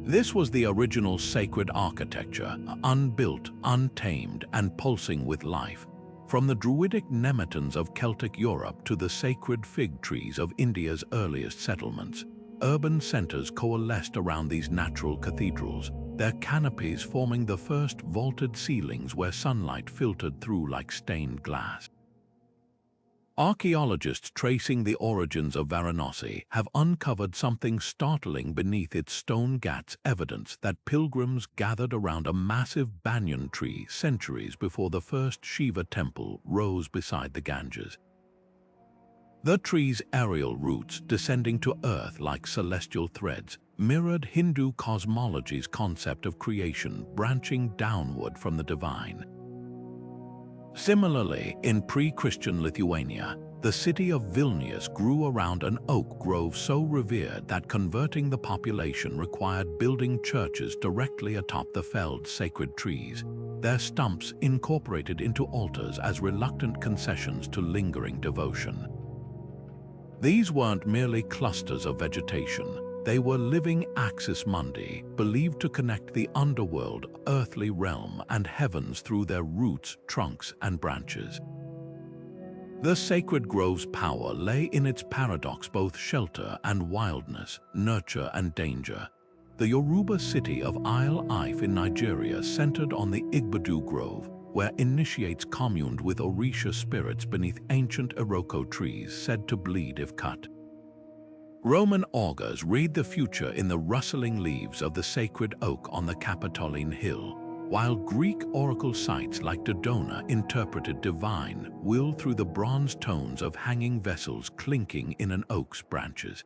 This was the original sacred architecture, unbuilt, untamed, and pulsing with life. From the druidic nematons of Celtic Europe to the sacred fig trees of India's earliest settlements, urban centers coalesced around these natural cathedrals, their canopies forming the first vaulted ceilings where sunlight filtered through like stained glass. Archaeologists tracing the origins of Varanasi have uncovered something startling beneath its stone ghats, evidence that pilgrims gathered around a massive banyan tree centuries before the first Shiva temple rose beside the Ganges. The tree's aerial roots, descending to earth like celestial threads, mirrored Hindu cosmology's concept of creation branching downward from the divine. Similarly, in pre-Christian Lithuania, the city of Vilnius grew around an oak grove so revered that converting the population required building churches directly atop the felled sacred trees, their stumps incorporated into altars as reluctant concessions to lingering devotion. These weren't merely clusters of vegetation. They were living axis mundi, believed to connect the underworld, earthly realm, and heavens through their roots, trunks, and branches. The sacred grove's power lay in its paradox, both shelter and wildness, nurture and danger. The Yoruba city of Ile-Ife in Nigeria centered on the Igbudu Grove, where initiates communed with Orisha spirits beneath ancient Iroko trees said to bleed if cut. Roman augurs read the future in the rustling leaves of the sacred oak on the Capitoline Hill, while Greek oracle sites like Dodona interpreted divine will through the bronze tones of hanging vessels clinking in an oak's branches.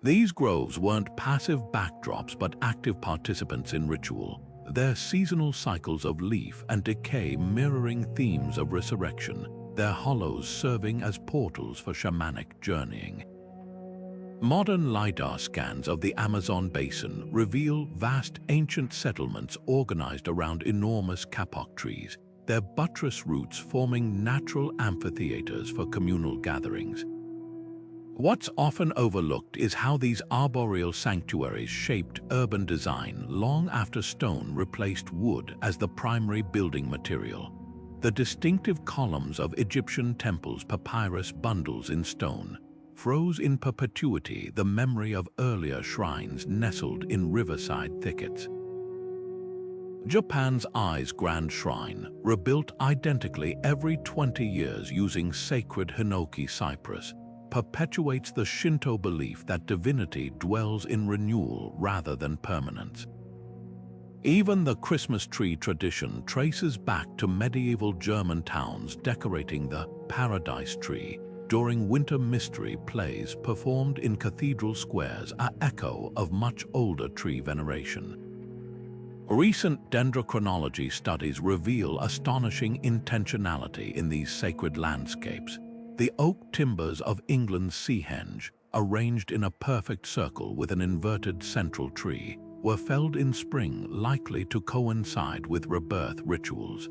These groves weren't passive backdrops but active participants in ritual, their seasonal cycles of leaf and decay mirroring themes of resurrection, their hollows serving as portals for shamanic journeying. Modern LiDAR scans of the Amazon basin reveal vast ancient settlements organized around enormous kapok trees, their buttress roots forming natural amphitheaters for communal gatherings. What's often overlooked is how these arboreal sanctuaries shaped urban design long after stone replaced wood as the primary building material. The distinctive columns of Egyptian temples, papyrus bundles in stone, froze in perpetuity the memory of earlier shrines nestled in riverside thickets. Japan's Ai's Grand Shrine, rebuilt identically every 20 years using sacred hinoki cypress, perpetuates the Shinto belief that divinity dwells in renewal rather than permanence. Even the Christmas tree tradition traces back to medieval German towns decorating the paradise tree during winter mystery plays performed in cathedral squares, an echo of much older tree veneration. Recent dendrochronology studies reveal astonishing intentionality in these sacred landscapes. The oak timbers of England's Seahenge, arranged in a perfect circle with an inverted central tree, were felled in spring, likely to coincide with rebirth rituals.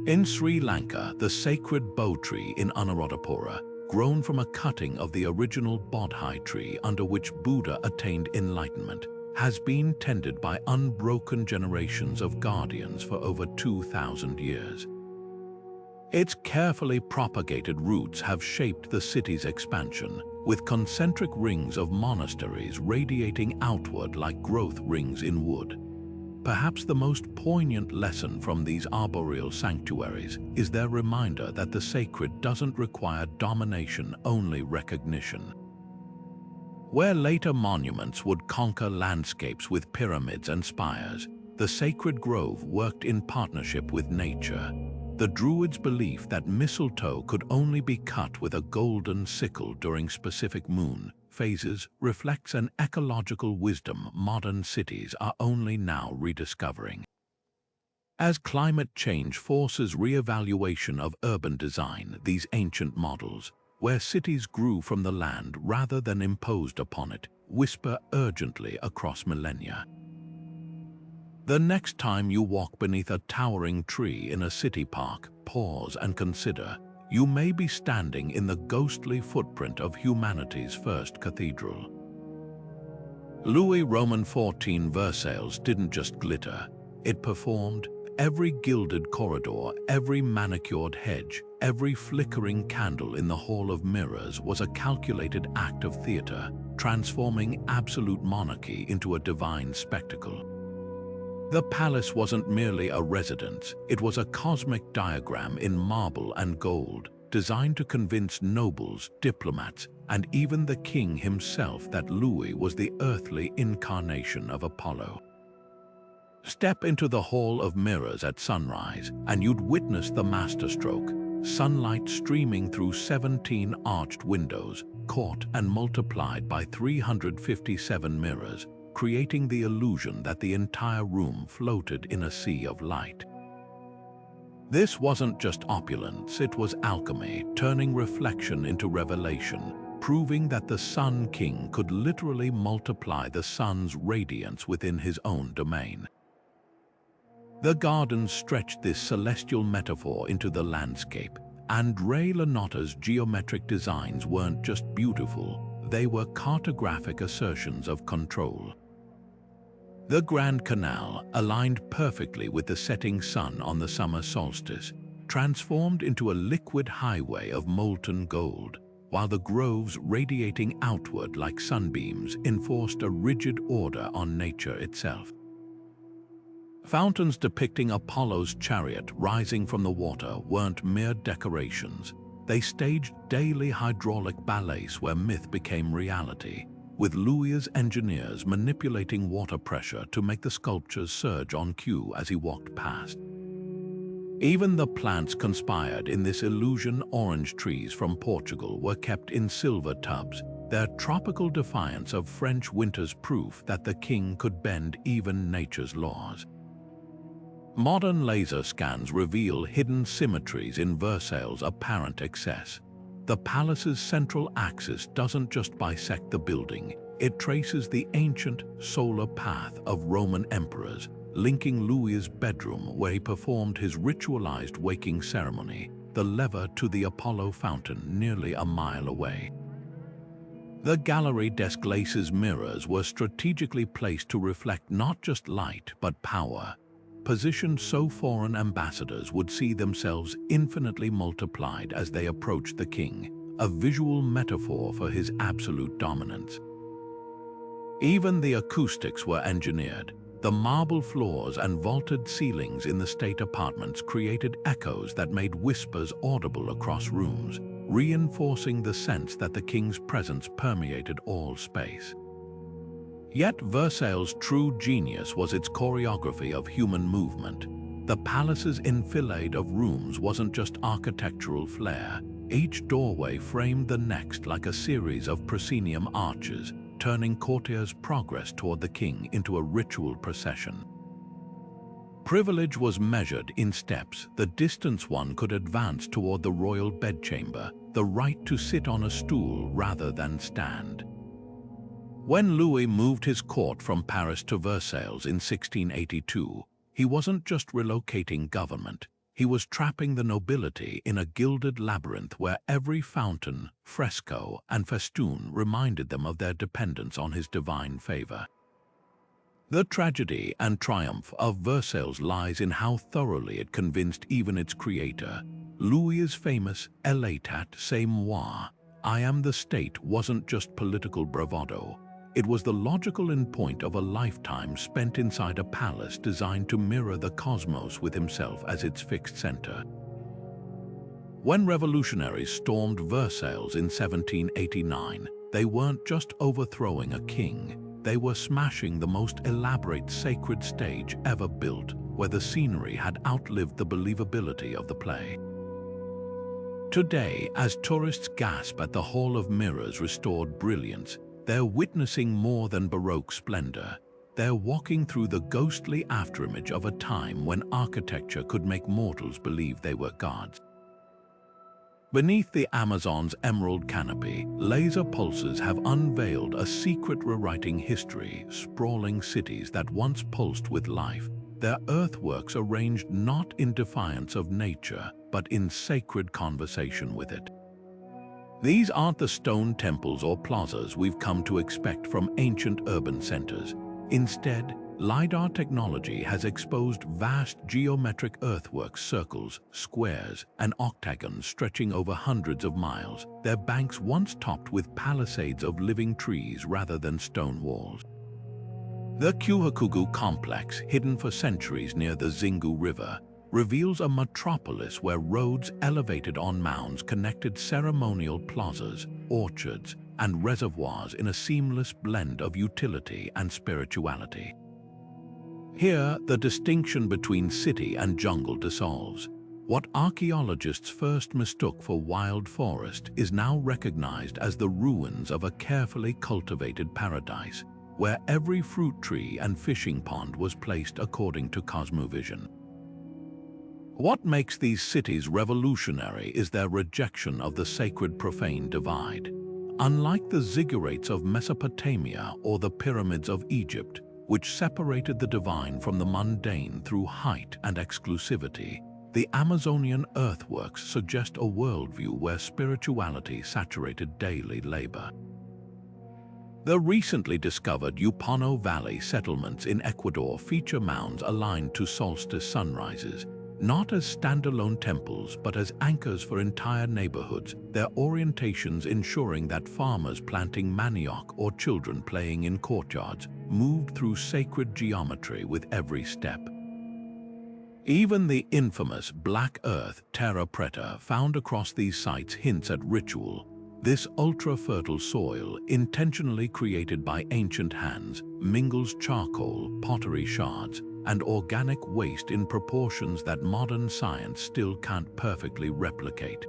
In Sri Lanka, the sacred bo tree in Anuradhapura, grown from a cutting of the original Bodhi tree under which Buddha attained enlightenment, has been tended by unbroken generations of guardians for over 2,000 years. Its carefully propagated roots have shaped the city's expansion, with concentric rings of monasteries radiating outward like growth rings in wood. Perhaps the most poignant lesson from these arboreal sanctuaries is their reminder that the sacred doesn't require domination, only recognition. Where later monuments would conquer landscapes with pyramids and spires, the sacred grove worked in partnership with nature. The Druids' belief that mistletoe could only be cut with a golden sickle during specific moon phases reflects an ecological wisdom modern cities are only now rediscovering. As climate change forces re-evaluation of urban design, these ancient models, where cities grew from the land rather than imposed upon it, whisper urgently across millennia. The next time you walk beneath a towering tree in a city park, pause and consider, you may be standing in the ghostly footprint of humanity's first cathedral. Louis Roman XIV Versailles didn't just glitter, it performed. Every gilded corridor, every manicured hedge, Every flickering candle in the Hall of Mirrors was a calculated act of theater, transforming absolute monarchy into a divine spectacle. The palace wasn't merely a residence, it was a cosmic diagram in marble and gold, designed to convince nobles, diplomats, and even the king himself that Louis was the earthly incarnation of Apollo. Step into the Hall of Mirrors at sunrise, and you'd witness the masterstroke, sunlight streaming through 17 arched windows, caught and multiplied by 357 mirrors, creating the illusion that the entire room floated in a sea of light. This wasn't just opulence, it was alchemy, turning reflection into revelation, proving that the Sun King could literally multiply the sun's radiance within his own domain. The gardens stretched this celestial metaphor into the landscape, and Ray Lanotta's geometric designs weren't just beautiful, they were cartographic assertions of control. The Grand Canal, aligned perfectly with the setting sun on the summer solstice, transformed into a liquid highway of molten gold, while the groves radiating outward like sunbeams enforced a rigid order on nature itself. Fountains depicting Apollo's chariot rising from the water weren't mere decorations. They staged daily hydraulic ballets where myth became reality, with Louis's engineers manipulating water pressure to make the sculptures surge on cue as he walked past. Even the plants conspired in this illusion. Orange trees from Portugal were kept in silver tubs, their tropical defiance of French winter's proof that the king could bend even nature's laws. Modern laser scans reveal hidden symmetries in Versailles' apparent excess. The palace's central axis doesn't just bisect the building, it traces the ancient solar path of Roman emperors, linking Louis's bedroom where he performed his ritualized waking ceremony, the lever to the Apollo fountain nearly a mile away. The gallery des Glaces mirrors were strategically placed to reflect not just light but power, positioned so foreign ambassadors would see themselves infinitely multiplied as they approached the king, a visual metaphor for his absolute dominance. Even the acoustics were engineered. The marble floors and vaulted ceilings in the state apartments created echoes that made whispers audible across rooms, reinforcing the sense that the king's presence permeated all space. Yet Versailles' true genius was its choreography of human movement. The palace's enfilade of rooms wasn't just architectural flair. Each doorway framed the next like a series of proscenium arches, turning courtiers' progress toward the king into a ritual procession. Privilege was measured in steps. The distance one could advance toward the royal bedchamber, the right to sit on a stool rather than stand. When Louis moved his court from Paris to Versailles in 1682, he wasn't just relocating government, he was trapping the nobility in a gilded labyrinth where every fountain, fresco, and festoon reminded them of their dependence on his divine favor. The tragedy and triumph of Versailles lies in how thoroughly it convinced even its creator. Louis's famous "État c'est moi," I am the state, wasn't just political bravado. It was the logical endpoint of a lifetime spent inside a palace designed to mirror the cosmos with himself as its fixed center. When revolutionaries stormed Versailles in 1789, they weren't just overthrowing a king, they were smashing the most elaborate sacred stage ever built, where the scenery had outlived the believability of the play. Today, as tourists gasp at the Hall of Mirrors' restored brilliance, they're witnessing more than Baroque splendor. They're walking through the ghostly afterimage of a time when architecture could make mortals believe they were gods. Beneath the Amazon's emerald canopy, laser pulses have unveiled a secret rewriting history, sprawling cities that once pulsed with life, their earthworks arranged not in defiance of nature, but in sacred conversation with it. These aren't the stone temples or plazas we've come to expect from ancient urban centers. Instead, LiDAR technology has exposed vast geometric earthworks, circles, squares, and octagons stretching over hundreds of miles, their banks once topped with palisades of living trees rather than stone walls. The Kyuhakugu complex, hidden for centuries near the Xingu River, reveals a metropolis where roads elevated on mounds connected ceremonial plazas, orchards, and reservoirs in a seamless blend of utility and spirituality. Here, the distinction between city and jungle dissolves. What archaeologists first mistook for wild forest is now recognized as the ruins of a carefully cultivated paradise, where every fruit tree and fishing pond was placed according to cosmovision. What makes these cities revolutionary is their rejection of the sacred-profane divide. Unlike the ziggurates of Mesopotamia or the pyramids of Egypt, which separated the divine from the mundane through height and exclusivity, the Amazonian earthworks suggest a worldview where spirituality saturated daily labor. The recently discovered Upano Valley settlements in Ecuador feature mounds aligned to solstice sunrises, not as standalone temples but as anchors for entire neighborhoods, their orientations ensuring that farmers planting manioc or children playing in courtyards moved through sacred geometry with every step. Even the infamous black earth terra preta found across these sites hints at ritual. This ultra-fertile soil, intentionally created by ancient hands, mingles charcoal, pottery shards, and organic waste in proportions that modern science still can't perfectly replicate.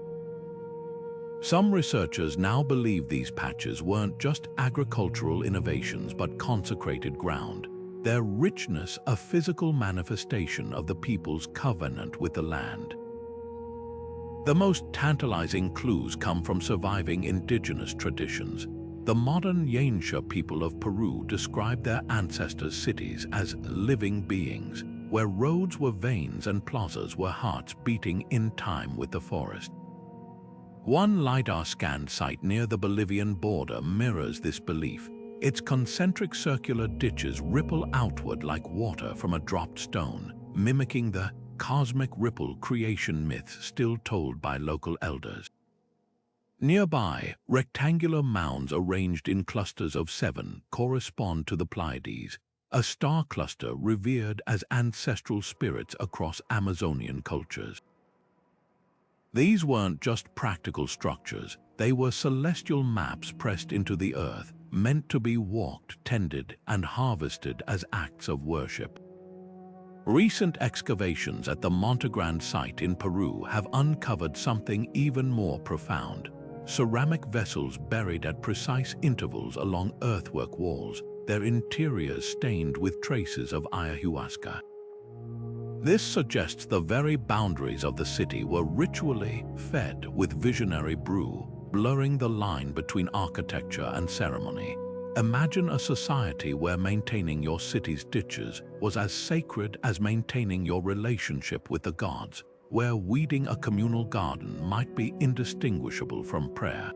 Some researchers now believe these patches weren't just agricultural innovations but consecrated ground, their richness a physical manifestation of the people's covenant with the land. The most tantalizing clues come from surviving indigenous traditions. The modern Yansha people of Peru describe their ancestors' cities as living beings, where roads were veins and plazas were hearts beating in time with the forest. One LiDAR-scanned site near the Bolivian border mirrors this belief. Its concentric circular ditches ripple outward like water from a dropped stone, mimicking the cosmic ripple creation myths still told by local elders. Nearby, rectangular mounds arranged in clusters of 7 correspond to the Pleiades, a star cluster revered as ancestral spirits across Amazonian cultures. These weren't just practical structures, they were celestial maps pressed into the earth, meant to be walked, tended, and harvested as acts of worship. Recent excavations at the Montegrande site in Peru have uncovered something even more profound. Ceramic vessels buried at precise intervals along earthwork walls, their interiors stained with traces of ayahuasca. This suggests the very boundaries of the city were ritually fed with visionary brew, blurring the line between architecture and ceremony. Imagine a society where maintaining your city's ditches was as sacred as maintaining your relationship with the gods, where weeding a communal garden might be indistinguishable from prayer.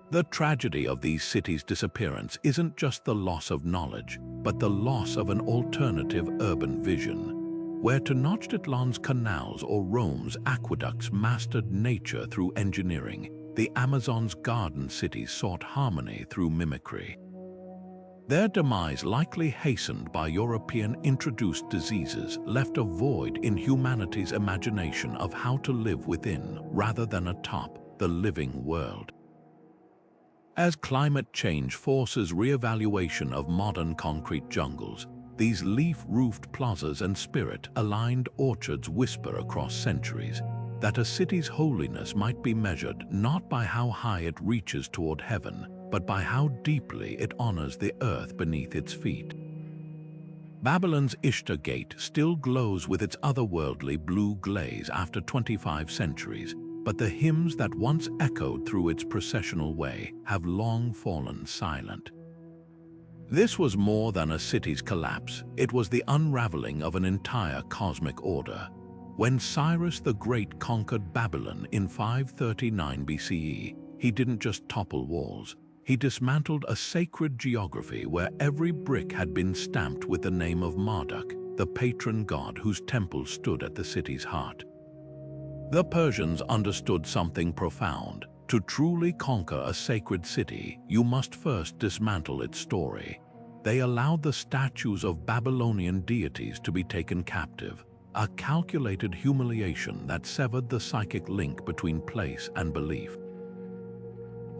The tragedy of these cities' disappearance isn't just the loss of knowledge, but the loss of an alternative urban vision, where Tenochtitlan's canals or Rome's aqueducts mastered nature through engineering. The Amazon's garden cities sought harmony through mimicry. Their demise, likely hastened by European-introduced diseases, left a void in humanity's imagination of how to live within, rather than atop, the living world. As climate change forces re-evaluation of modern concrete jungles, these leaf-roofed plazas and spirit-aligned orchards whisper across centuries that a city's holiness might be measured not by how high it reaches toward heaven, but by how deeply it honors the earth beneath its feet. Babylon's Ishtar Gate still glows with its otherworldly blue glaze after 25 centuries, but the hymns that once echoed through its processional way have long fallen silent. This was more than a city's collapse, it was the unraveling of an entire cosmic order. When Cyrus the Great conquered Babylon in 539 BCE, he didn't just topple walls. he dismantled a sacred geography where every brick had been stamped with the name of Marduk, the patron god whose temple stood at the city's heart. The Persians understood something profound. To truly conquer a sacred city, you must first dismantle its story. They allowed the statues of Babylonian deities to be taken captive, a calculated humiliation that severed the psychic link between place and belief.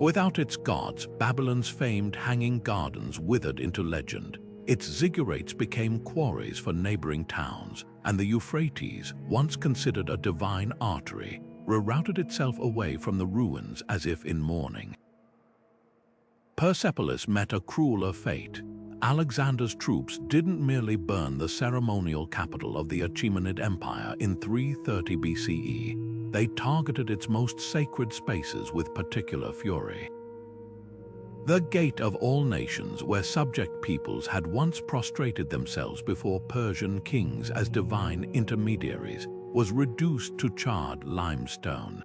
Without its gods, Babylon's famed hanging gardens withered into legend. Its ziggurates became quarries for neighboring towns, and the Euphrates, once considered a divine artery, rerouted itself away from the ruins as if in mourning. Persepolis met a crueler fate. Alexander's troops didn't merely burn the ceremonial capital of the Achaemenid Empire in 330 BCE, they targeted its most sacred spaces with particular fury. The gate of all nations, where subject peoples had once prostrated themselves before Persian kings as divine intermediaries, was reduced to charred limestone.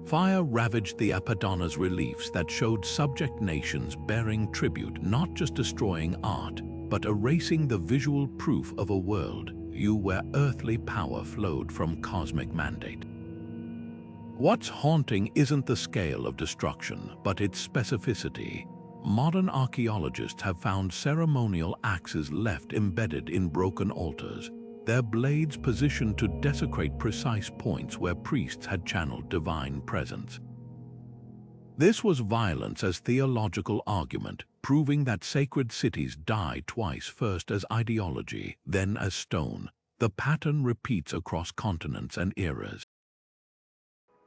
Fire ravaged the Apadana's reliefs that showed subject nations bearing tribute, not just destroying art, but erasing the visual proof of a world where earthly power flowed from cosmic mandate. What's haunting isn't the scale of destruction, but its specificity. Modern archaeologists have found ceremonial axes left embedded in broken altars, their blades positioned to desecrate precise points where priests had channeled divine presence. This was violence as theological argument, proving that sacred cities die twice, first as ideology, then as stone. The pattern repeats across continents and eras.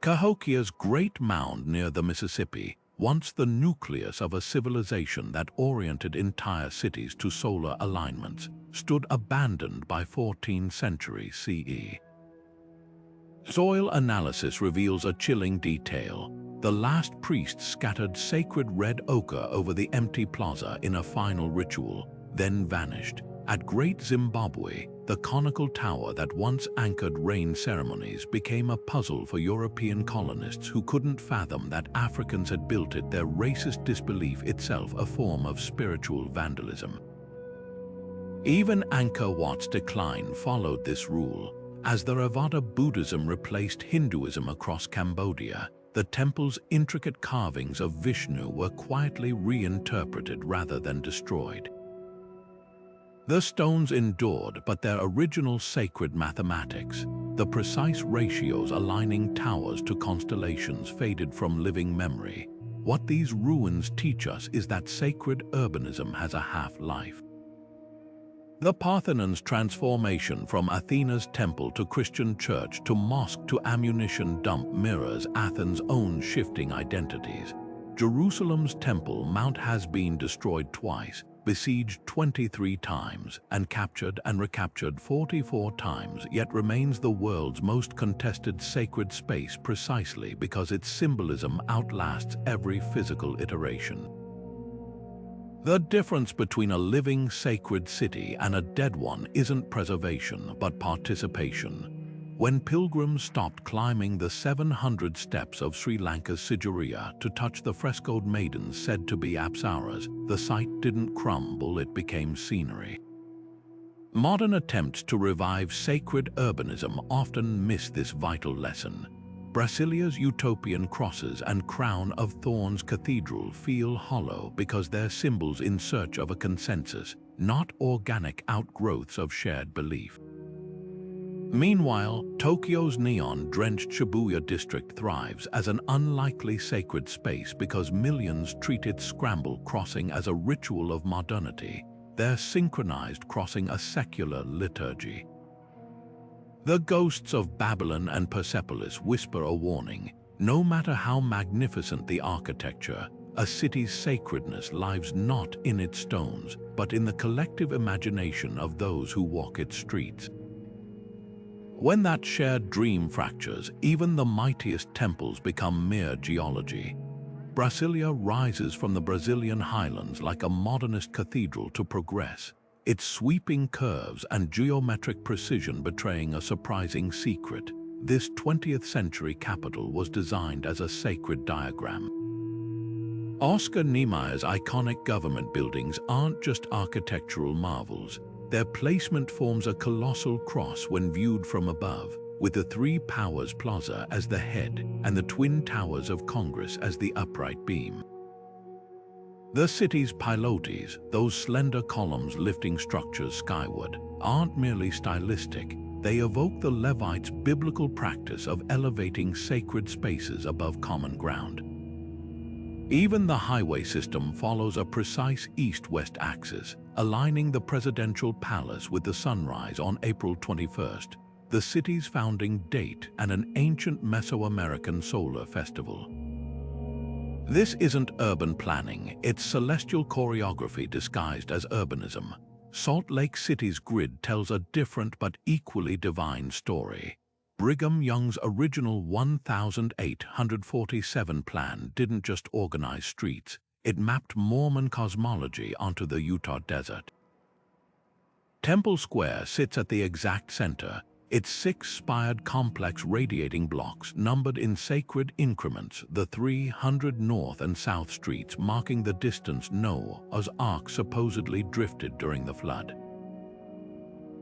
Cahokia's Great Mound near the Mississippi, once the nucleus of a civilization that oriented entire cities to solar alignments, stood abandoned by 14th century CE. Soil analysis reveals a chilling detail. The last priest scattered sacred red ochre over the empty plaza in a final ritual, then vanished. At Great Zimbabwe, the conical tower that once anchored rain ceremonies became a puzzle for European colonists who couldn't fathom that Africans had built it, their racist disbelief itself a form of spiritual vandalism. Even Angkor Wat's decline followed this rule. As the Theravada Buddhism replaced Hinduism across Cambodia, the temple's intricate carvings of Vishnu were quietly reinterpreted rather than destroyed. The stones endured, but their original sacred mathematics, the precise ratios aligning towers to constellations, faded from living memory. What these ruins teach us is that sacred urbanism has a half-life. The Parthenon's transformation from Athena's temple to Christian church to mosque to ammunition dump mirrors Athens' own shifting identities. Jerusalem's Temple Mount has been destroyed twice, besieged 23 times, and captured and recaptured 44 times, yet remains the world's most contested sacred space precisely because its symbolism outlasts every physical iteration. The difference between a living sacred city and a dead one isn't preservation, but participation. When pilgrims stopped climbing the 700 steps of Sri Lanka's Sigiriya to touch the frescoed maidens said to be apsaras, the site didn't crumble, it became scenery. Modern attempts to revive sacred urbanism often miss this vital lesson. Brasilia's utopian crosses and crown of thorns cathedral feel hollow because they're symbols in search of a consensus, not organic outgrowths of shared belief. Meanwhile, Tokyo's neon-drenched Shibuya district thrives as an unlikely sacred space because millions treat its scramble crossing as a ritual of modernity, their synchronized crossing a secular liturgy. The ghosts of Babylon and Persepolis whisper a warning. No matter how magnificent the architecture, a city's sacredness lies not in its stones, but in the collective imagination of those who walk its streets. When that shared dream fractures, even the mightiest temples become mere geology. Brasilia rises from the Brazilian highlands like a modernist cathedral to progress, its sweeping curves and geometric precision betraying a surprising secret. This 20th century capital was designed as a sacred diagram. Oscar Niemeyer's iconic government buildings aren't just architectural marvels. Their placement forms a colossal cross when viewed from above, with the Three Powers Plaza as the head and the Twin Towers of Congress as the upright beam. The city's pilotes, those slender columns lifting structures skyward, aren't merely stylistic. They evoke the Levites' biblical practice of elevating sacred spaces above common ground. Even the highway system follows a precise east-west axis, aligning the presidential palace with the sunrise on April 21st, the city's founding date and an ancient Mesoamerican solar festival. This isn't urban planning, it's celestial choreography disguised as urbanism. Salt Lake City's grid tells a different but equally divine story. Brigham Young's original 1847 plan didn't just organize streets, it mapped Mormon cosmology onto the Utah desert. Temple Square sits at the exact center, its six-spired complex radiating blocks numbered in sacred increments, the 300 north and south streets marking the distance Noah's Ark supposedly drifted during the flood.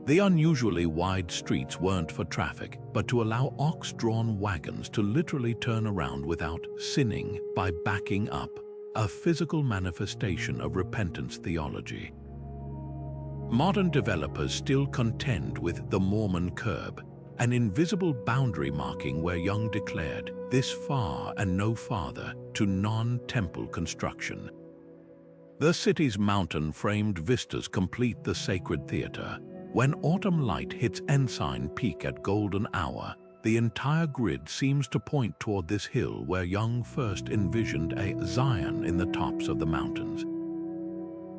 The unusually wide streets weren't for traffic, but to allow ox-drawn wagons to literally turn around without sinning by backing up, a physical manifestation of repentance theology. Modern developers still contend with the Mormon curb, an invisible boundary marking where Young declared, "This far and no farther," to non-temple construction. The city's mountain-framed vistas complete the sacred theater. When autumn light hits Ensign Peak at golden hour, the entire grid seems to point toward this hill where Young first envisioned a Zion in the tops of the mountains.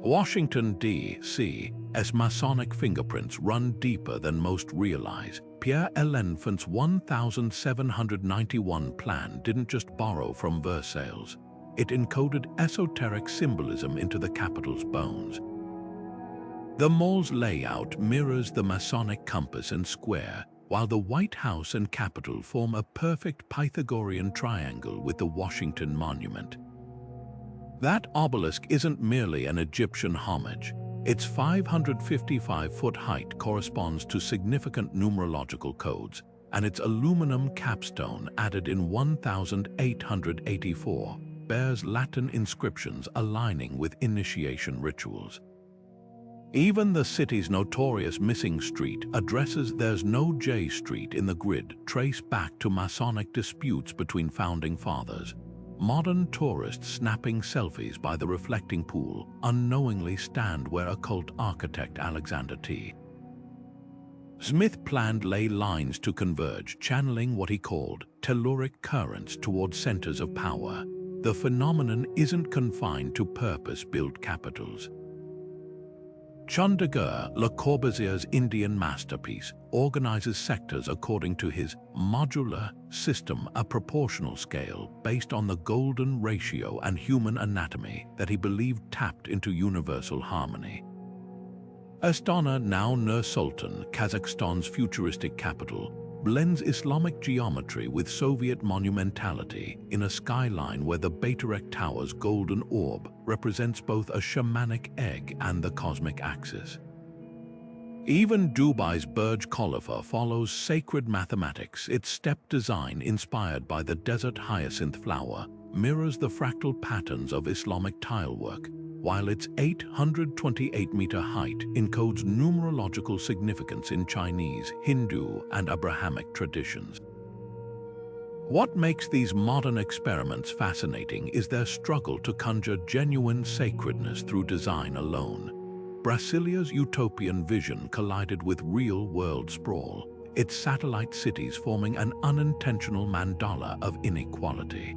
Washington, D.C.'s Masonic fingerprints run deeper than most realize. Pierre L'Enfant's 1791 plan didn't just borrow from Versailles. It encoded esoteric symbolism into the capital's bones. The mall's layout mirrors the Masonic compass and square, while the White House and Capitol form a perfect Pythagorean triangle with the Washington Monument. That obelisk isn't merely an Egyptian homage. Its 555-foot height corresponds to significant numerological codes, and its aluminum capstone added in 1884 bears Latin inscriptions aligning with initiation rituals. Even the city's notorious missing street addresses "There's no J Street" in the grid, trace back to Masonic disputes between founding fathers. Modern tourists snapping selfies by the reflecting pool unknowingly stand where occult architect Alexander T. Smith planned ley lines to converge, channeling what he called telluric currents toward centers of power. The phenomenon isn't confined to purpose-built capitals. Chandigarh, Le Corbusier's Indian masterpiece, organizes sectors according to his modular system, a proportional scale based on the golden ratio and human anatomy that he believed tapped into universal harmony. Astana, now Nur-Sultan, Kazakhstan's futuristic capital, blends Islamic geometry with Soviet monumentality in a skyline where the Bayturek Tower's golden orb represents both a shamanic egg and the cosmic axis. Even Dubai's Burj Khalifa follows sacred mathematics. Its step design, inspired by the desert hyacinth flower, mirrors the fractal patterns of Islamic tilework, while its 828-meter height encodes numerological significance in Chinese, Hindu, and Abrahamic traditions. What makes these modern experiments fascinating is their struggle to conjure genuine sacredness through design alone. Brasilia's utopian vision collided with real-world sprawl, its satellite cities forming an unintentional mandala of inequality.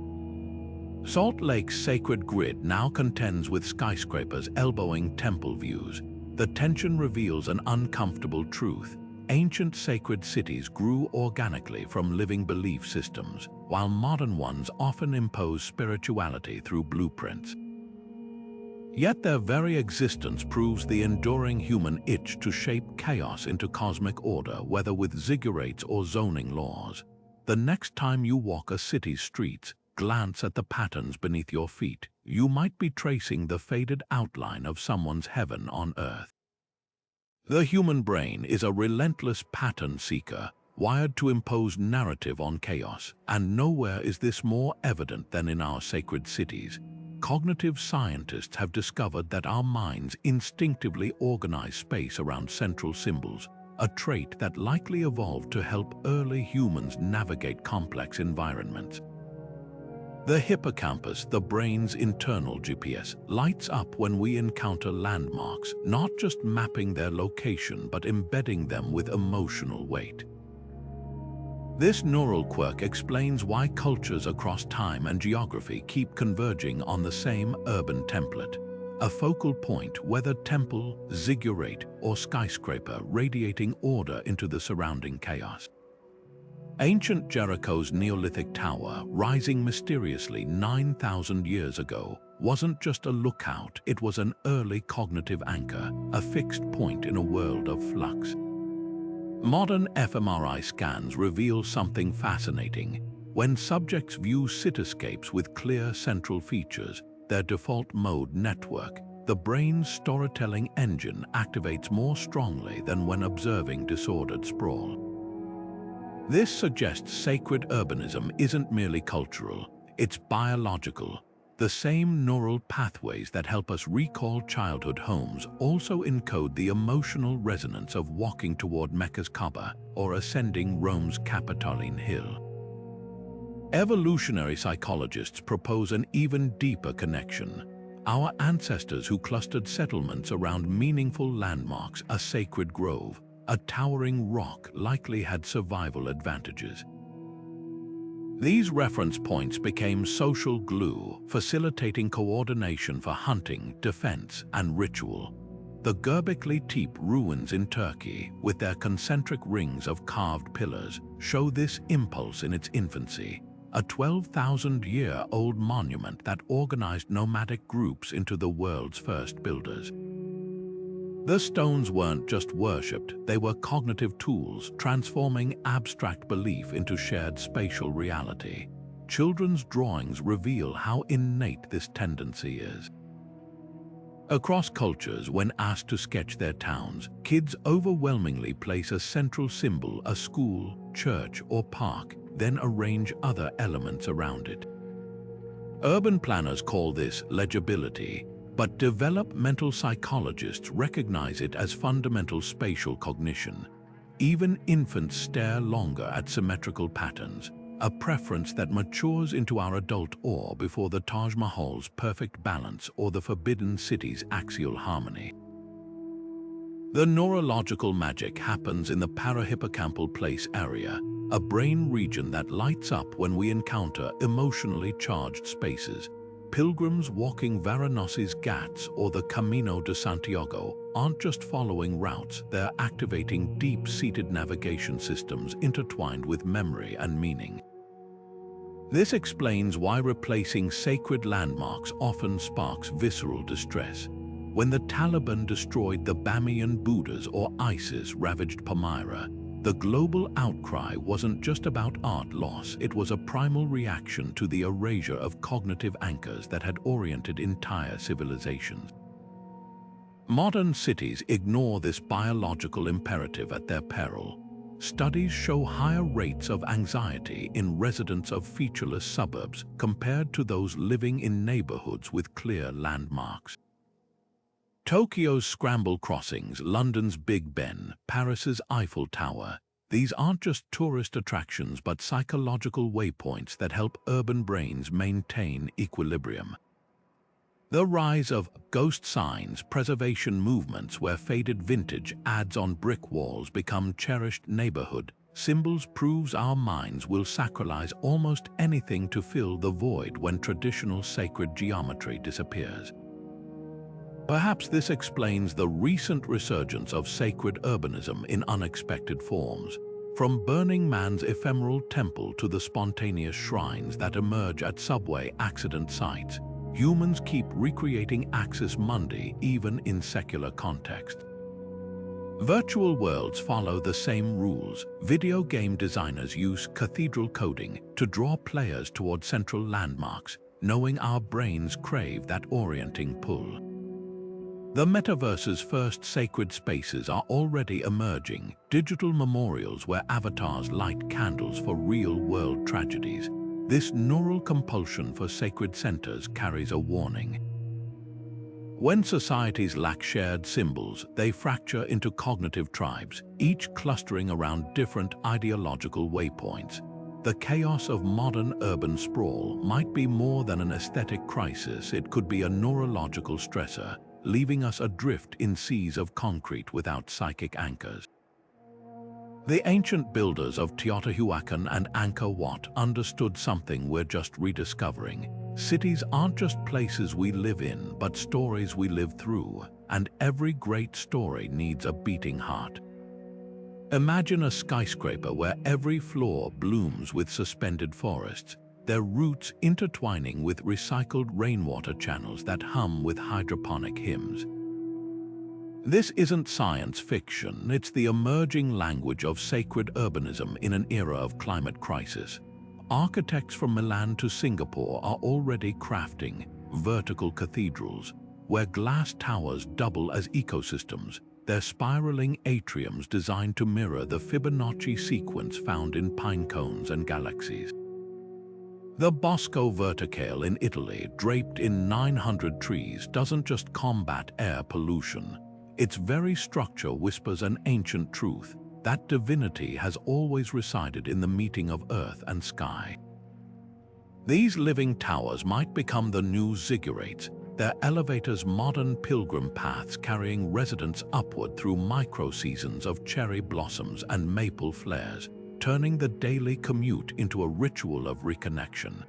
Salt Lake's sacred grid now contends with skyscrapers elbowing temple views. The tension reveals an uncomfortable truth. Ancient sacred cities grew organically from living belief systems, while modern ones often impose spirituality through blueprints. Yet their very existence proves the enduring human itch to shape chaos into cosmic order, whether with ziggurates or zoning laws. The next time you walk a city's streets, glance at the patterns beneath your feet. you might be tracing the faded outline of someone's heaven on earth. The human brain is a relentless pattern seeker, wired to impose narrative on chaos, and nowhere is this more evident than in our sacred cities. Cognitive scientists have discovered that our minds instinctively organize space around central symbols, a trait that likely evolved to help early humans navigate complex environments. The hippocampus, the brain's internal GPS, lights up when we encounter landmarks, not just mapping their location but embedding them with emotional weight. This neural quirk explains why cultures across time and geography keep converging on the same urban template, a focal point, whether temple, ziggurat, or skyscraper, radiating order into the surrounding chaos. Ancient Jericho's Neolithic tower, rising mysteriously 9,000 years ago, wasn't just a lookout, it was an early cognitive anchor, a fixed point in a world of flux. Modern fMRI scans reveal something fascinating. When subjects view cityscapes with clear central features, their default mode network, the brain's storytelling engine activates more strongly than when observing disordered sprawl. This suggests sacred urbanism isn't merely cultural, it's biological. The same neural pathways that help us recall childhood homes also encode the emotional resonance of walking toward Mecca's Kaaba or ascending Rome's Capitoline Hill. Evolutionary psychologists propose an even deeper connection. Our ancestors who clustered settlements around meaningful landmarks, a sacred grove, a towering rock, likely had survival advantages. These reference points became social glue, facilitating coordination for hunting, defense, and ritual. The Göbekli Tepe ruins in Turkey, with their concentric rings of carved pillars, show this impulse in its infancy, a 12,000-year-old monument that organized nomadic groups into the world's first builders. The stones weren't just worshipped, they were cognitive tools, transforming abstract belief into shared spatial reality. Children's drawings reveal how innate this tendency is. Across cultures, when asked to sketch their towns, kids overwhelmingly place a central symbol, a school, church, or park, then arrange other elements around it. Urban planners call this legibility, but developmental psychologists recognize it as fundamental spatial cognition. Even infants stare longer at symmetrical patterns, a preference that matures into our adult awe before the Taj Mahal's perfect balance or the Forbidden City's axial harmony. The neurological magic happens in the parahippocampal place area, a brain region that lights up when we encounter emotionally charged spaces. Pilgrims walking Varanasi's Ghats or the Camino de Santiago aren't just following routes, they're activating deep-seated navigation systems intertwined with memory and meaning. This explains why replacing sacred landmarks often sparks visceral distress. When the Taliban destroyed the Bamiyan Buddhas or ISIS ravaged Palmyra, the global outcry wasn't just about art loss, it was a primal reaction to the erasure of cognitive anchors that had oriented entire civilizations. Modern cities ignore this biological imperative at their peril. Studies show higher rates of anxiety in residents of featureless suburbs compared to those living in neighborhoods with clear landmarks. Tokyo's scramble crossings, London's Big Ben, Paris's Eiffel Tower, these aren't just tourist attractions but psychological waypoints that help urban brains maintain equilibrium. The rise of ghost signs, preservation movements where faded vintage ads on brick walls become cherished neighborhood symbols proves our minds will sacralize almost anything to fill the void when traditional sacred geometry disappears. Perhaps this explains the recent resurgence of sacred urbanism in unexpected forms, from Burning Man's ephemeral temple to the spontaneous shrines that emerge at subway accident sites. Humans keep recreating Axis Mundi even in secular context. Virtual worlds follow the same rules. Video game designers use cathedral coding to draw players toward central landmarks, knowing our brains crave that orienting pull. The metaverse's first sacred spaces are already emerging, digital memorials where avatars light candles for real-world tragedies. This neural compulsion for sacred centers carries a warning. When societies lack shared symbols, they fracture into cognitive tribes, each clustering around different ideological waypoints. The chaos of modern urban sprawl might be more than an aesthetic crisis, it could be a neurological stressor, leaving us adrift in seas of concrete without psychic anchors. The ancient builders of Teotihuacan and Angkor Wat understood something we're just rediscovering. Cities aren't just places we live in, but stories we live through, and every great story needs a beating heart. Imagine a skyscraper where every floor blooms with suspended forests, their roots intertwining with recycled rainwater channels that hum with hydroponic hymns. This isn't science fiction, it's the emerging language of sacred urbanism in an era of climate crisis. Architects from Milan to Singapore are already crafting vertical cathedrals, where glass towers double as ecosystems, their spiraling atriums designed to mirror the Fibonacci sequence found in pine cones and galaxies. The Bosco Verticale in Italy, draped in 900 trees, doesn't just combat air pollution. Its very structure whispers an ancient truth, that divinity has always resided in the meeting of earth and sky. These living towers might become the new ziggurates, their elevators modern pilgrim paths carrying residents upward through micro-seasons of cherry blossoms and maple flares, turning the daily commute into a ritual of reconnection.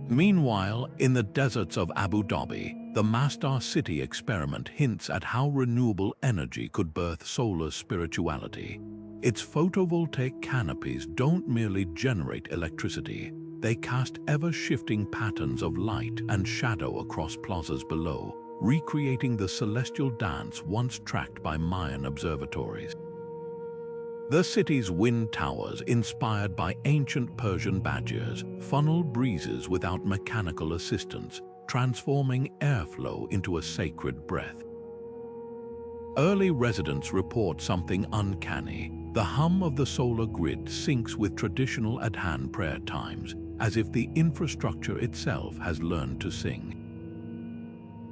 Meanwhile, in the deserts of Abu Dhabi, the Masdar City experiment hints at how renewable energy could birth solar spirituality. Its photovoltaic canopies don't merely generate electricity, they cast ever-shifting patterns of light and shadow across plazas below, recreating the celestial dance once tracked by Mayan observatories. The city's wind towers, inspired by ancient Persian badgers, funnel breezes without mechanical assistance, transforming airflow into a sacred breath. Early residents report something uncanny. The hum of the solar grid syncs with traditional Adhan prayer times, as if the infrastructure itself has learned to sing.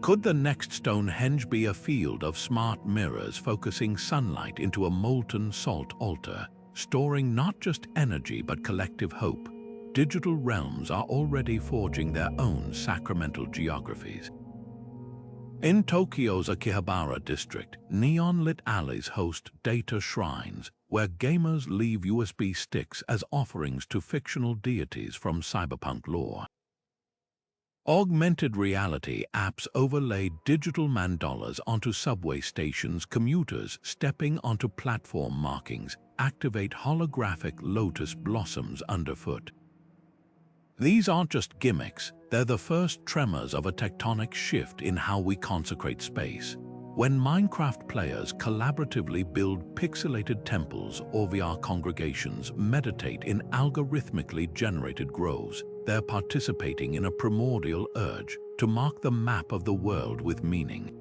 Could the next Stonehenge be a field of smart mirrors focusing sunlight into a molten salt altar, storing not just energy but collective hope? Digital realms are already forging their own sacramental geographies. In Tokyo's Akihabara district, neon-lit alleys host data shrines, where gamers leave USB sticks as offerings to fictional deities from cyberpunk lore. Augmented reality apps overlay digital mandalas onto subway stations. Commuters stepping onto platform markings activate holographic lotus blossoms underfoot. These aren't just gimmicks, they're the first tremors of a tectonic shift in how we consecrate space. When Minecraft players collaboratively build pixelated temples or VR congregations meditate in algorithmically generated groves, they're participating in a primordial urge to mark the map of the world with meaning.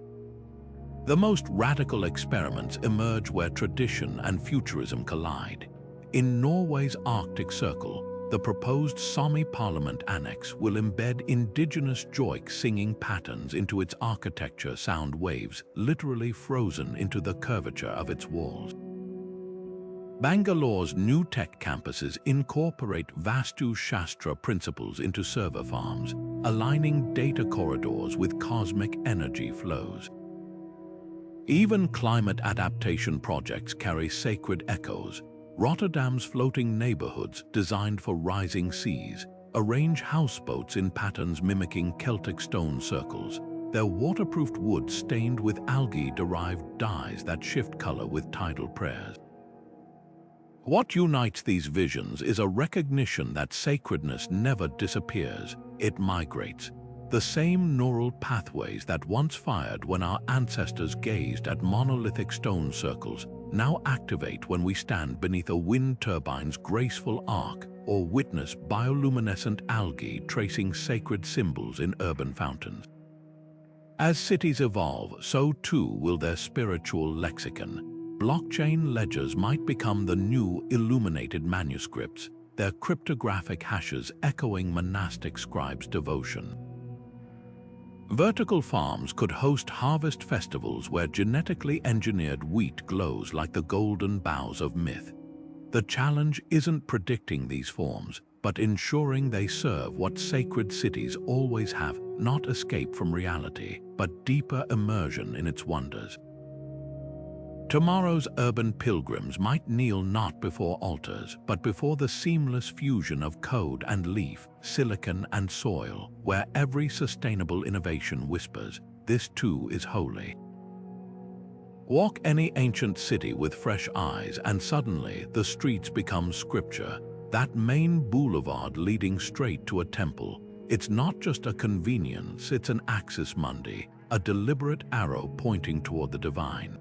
The most radical experiments emerge where tradition and futurism collide. In Norway's Arctic Circle, the proposed Sami Parliament Annex will embed indigenous joik singing patterns into its architecture, sound waves literally frozen into the curvature of its walls. Bangalore's new tech campuses incorporate Vastu Shastra principles into server farms, aligning data corridors with cosmic energy flows. Even climate adaptation projects carry sacred echoes. Rotterdam's floating neighborhoods, designed for rising seas, arrange houseboats in patterns mimicking Celtic stone circles, their waterproofed wood stained with algae-derived dyes that shift color with tidal prayers. What unites these visions is a recognition that sacredness never disappears, it migrates. The same neural pathways that once fired when our ancestors gazed at monolithic stone circles now activate when we stand beneath a wind turbine's graceful arc, or witness bioluminescent algae tracing sacred symbols in urban fountains. As cities evolve, so too will their spiritual lexicon. Blockchain ledgers might become the new illuminated manuscripts, their cryptographic hashes echoing monastic scribes' devotion. Vertical farms could host harvest festivals where genetically engineered wheat glows like the golden boughs of myth. The challenge isn't predicting these forms, but ensuring they serve what sacred cities always have: not escape from reality, but deeper immersion in its wonders. Tomorrow's urban pilgrims might kneel not before altars, but before the seamless fusion of code and leaf, silicon and soil, where every sustainable innovation whispers, "This too is holy." Walk any ancient city with fresh eyes and suddenly the streets become scripture. That main boulevard leading straight to a temple, it's not just a convenience, it's an axis mundi, a deliberate arrow pointing toward the divine.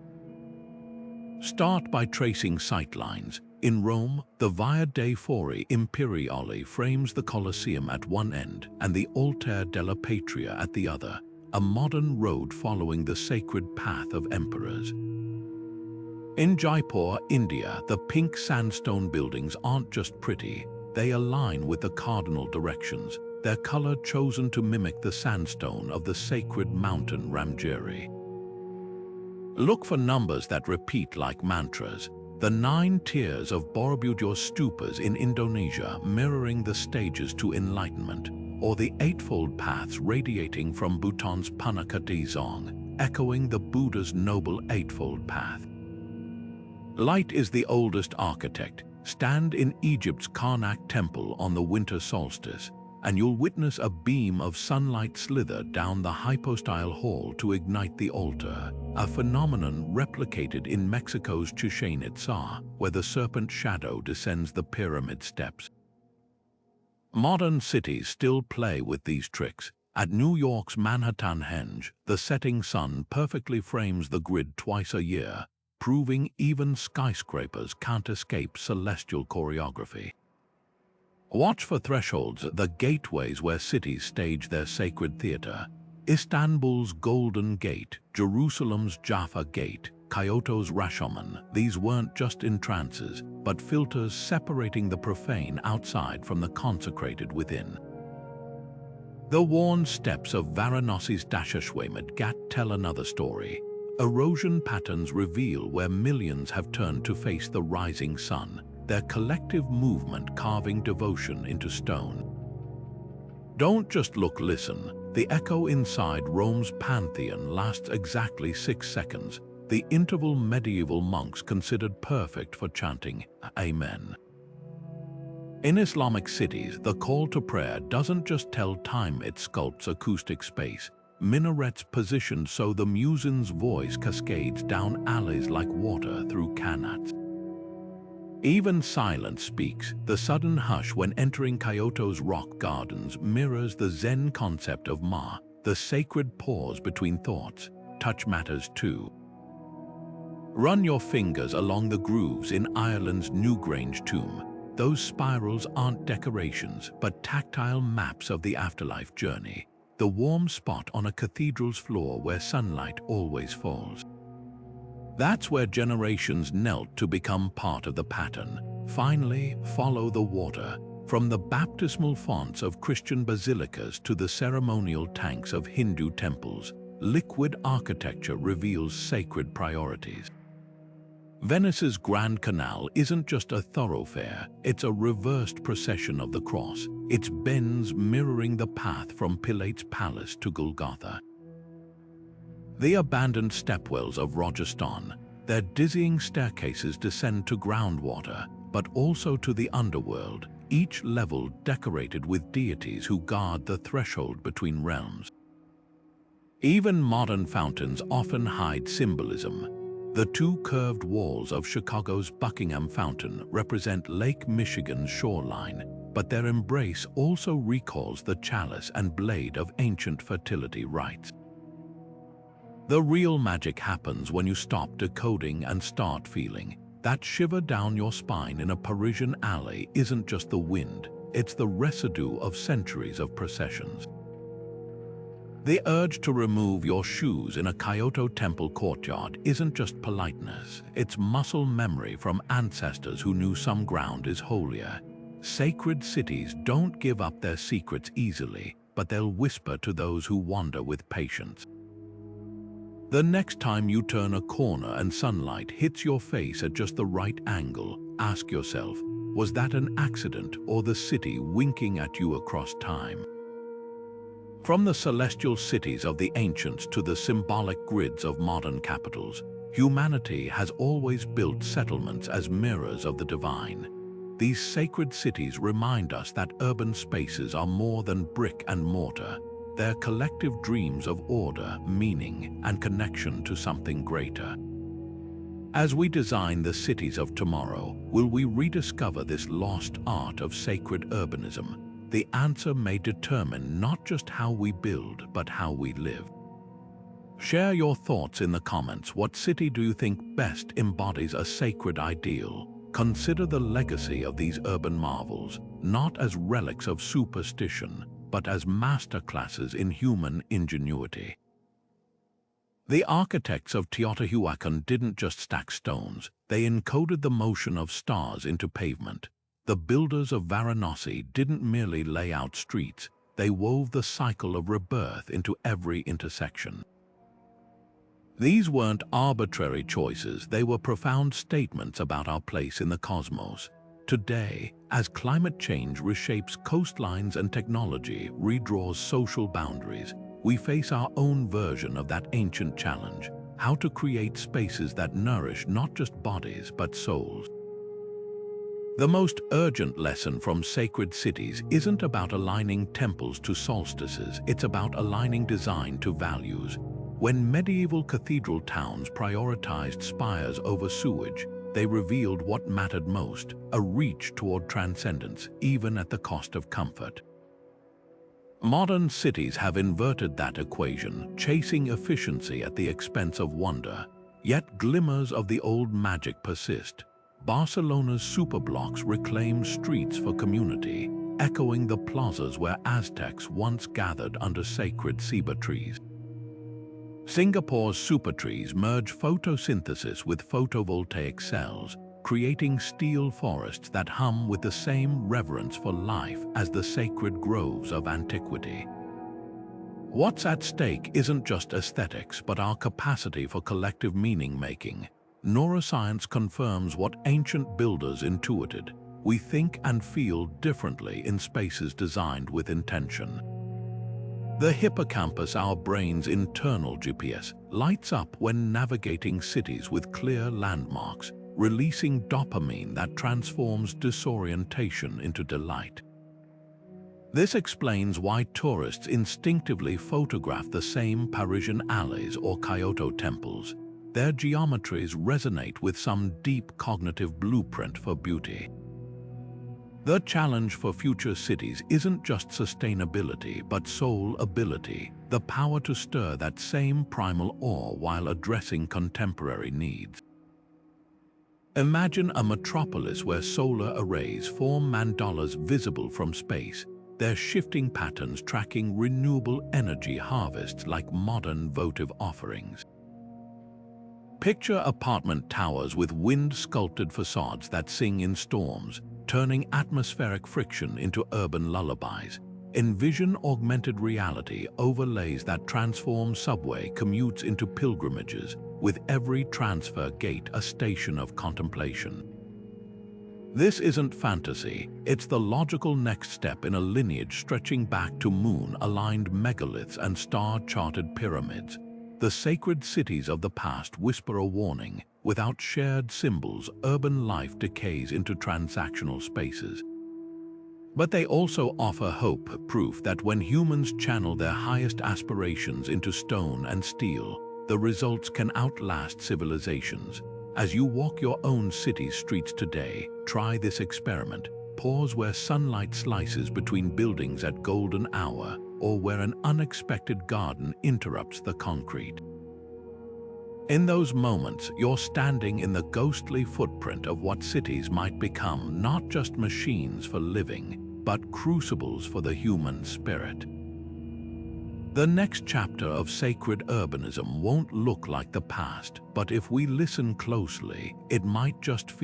Start by tracing sightlines. In Rome, the Via dei Fori Imperiali frames the Colosseum at one end and the Altar della Patria at the other, a modern road following the sacred path of emperors. In Jaipur, India, the pink sandstone buildings aren't just pretty, they align with the cardinal directions, their color chosen to mimic the sandstone of the sacred mountain Ramgiri. Look for numbers that repeat like mantras. The 9 tiers of Borobudur stupas in Indonesia mirroring the stages to enlightenment, or the eightfold paths radiating from Bhutan's Panakati Dzong, echoing the Buddha's noble eightfold path. Light is the oldest architect. Stand in Egypt's Karnak temple on the winter solstice, and you'll witness a beam of sunlight slither down the hypostyle hall to ignite the altar, a phenomenon replicated in Mexico's Chichén Itzá, where the serpent shadow descends the pyramid steps. Modern cities still play with these tricks. At New York's Manhattanhenge, the setting sun perfectly frames the grid twice a year, proving even skyscrapers can't escape celestial choreography. Watch for thresholds, the gateways where cities stage their sacred theater. Istanbul's Golden Gate, Jerusalem's Jaffa Gate, Kyoto's Rashomon, these weren't just entrances, but filters separating the profane outside from the consecrated within. The worn steps of Varanasi's Dashashwamedh Ghat tell another story. Erosion patterns reveal where millions have turned to face the rising sun, their collective movement carving devotion into stone. Don't just look, listen. The echo inside Rome's Pantheon lasts exactly 6 seconds, the interval medieval monks considered perfect for chanting Amen. In Islamic cities, the call to prayer doesn't just tell time, it sculpts acoustic space. Minarets positioned so the muezzin's voice cascades down alleys like water through qanats. Even silence speaks. The sudden hush when entering Kyoto's rock gardens mirrors the Zen concept of Ma, the sacred pause between thoughts. Touch matters too. Run your fingers along the grooves in Ireland's Newgrange tomb. Those spirals aren't decorations, but tactile maps of the afterlife journey. The warm spot on a cathedral's floor where sunlight always falls. That's where generations knelt to become part of the pattern. Finally, follow the water. From the baptismal fonts of Christian basilicas to the ceremonial tanks of Hindu temples, liquid architecture reveals sacred priorities. Venice's Grand Canal isn't just a thoroughfare, it's a reversed procession of the cross, its bends mirroring the path from Pilate's palace to Golgotha. The abandoned stepwells of Rajasthan, their dizzying staircases descend to groundwater, but also to the underworld, each level decorated with deities who guard the threshold between realms. Even modern fountains often hide symbolism. The 2 curved walls of Chicago's Buckingham Fountain represent Lake Michigan's shoreline, but their embrace also recalls the chalice and blade of ancient fertility rites. The real magic happens when you stop decoding and start feeling. That shiver down your spine in a Parisian alley isn't just the wind, it's the residue of centuries of processions. The urge to remove your shoes in a Kyoto temple courtyard isn't just politeness, it's muscle memory from ancestors who knew some ground is holier. Sacred cities don't give up their secrets easily, but they'll whisper to those who wander with patience. The next time you turn a corner and sunlight hits your face at just the right angle, ask yourself, was that an accident or the city winking at you across time? From the celestial cities of the ancients to the symbolic grids of modern capitals, humanity has always built settlements as mirrors of the divine. These sacred cities remind us that urban spaces are more than brick and mortar. They're collective dreams of order, meaning, and connection to something greater. As we design the cities of tomorrow, will we rediscover this lost art of sacred urbanism? The answer may determine not just how we build, but how we live. Share your thoughts in the comments. What city do you think best embodies a sacred ideal? Consider the legacy of these urban marvels, not as relics of superstition, but as masterclasses in human ingenuity. The architects of Teotihuacan didn't just stack stones, they encoded the motion of stars into pavement. The builders of Varanasi didn't merely lay out streets, they wove the cycle of rebirth into every intersection. These weren't arbitrary choices, they were profound statements about our place in the cosmos. Today, as climate change reshapes coastlines and technology redraws social boundaries, we face our own version of that ancient challenge: how to create spaces that nourish not just bodies but souls. The most urgent lesson from sacred cities isn't about aligning temples to solstices, it's about aligning design to values. When medieval cathedral towns prioritized spires over sewage, they revealed what mattered most: a reach toward transcendence, even at the cost of comfort. Modern cities have inverted that equation, chasing efficiency at the expense of wonder. Yet glimmers of the old magic persist. Barcelona's superblocks reclaim streets for community, echoing the plazas where Aztecs once gathered under sacred ceiba trees. Singapore's supertrees merge photosynthesis with photovoltaic cells, creating steel forests that hum with the same reverence for life as the sacred groves of antiquity. What's at stake isn't just aesthetics, but our capacity for collective meaning-making. Neuroscience confirms what ancient builders intuited: we think and feel differently in spaces designed with intention. The hippocampus, our brain's internal GPS, lights up when navigating cities with clear landmarks, releasing dopamine that transforms disorientation into delight. This explains why tourists instinctively photograph the same Parisian alleys or Kyoto temples. Their geometries resonate with some deep cognitive blueprint for beauty. The challenge for future cities isn't just sustainability, but soul ability, the power to stir that same primal awe while addressing contemporary needs. Imagine a metropolis where solar arrays form mandalas visible from space, their shifting patterns tracking renewable energy harvests like modern votive offerings. Picture apartment towers with wind-sculpted facades that sing in storms, turning atmospheric friction into urban lullabies. Envision augmented reality overlays that transform subway commutes into pilgrimages, with every transfer gate a station of contemplation. This isn't fantasy, it's the logical next step in a lineage stretching back to moon-aligned megaliths and star-charted pyramids. The sacred cities of the past whisper a warning: without shared symbols, urban life decays into transactional spaces. But they also offer hope, proof that when humans channel their highest aspirations into stone and steel, the results can outlast civilizations. As you walk your own city's streets today, try this experiment. Pause where sunlight slices between buildings at golden hour, or where an unexpected garden interrupts the concrete. In those moments, you're standing in the ghostly footprint of what cities might become, not just machines for living, but crucibles for the human spirit. The next chapter of sacred urbanism won't look like the past, but if we listen closely, it might just feel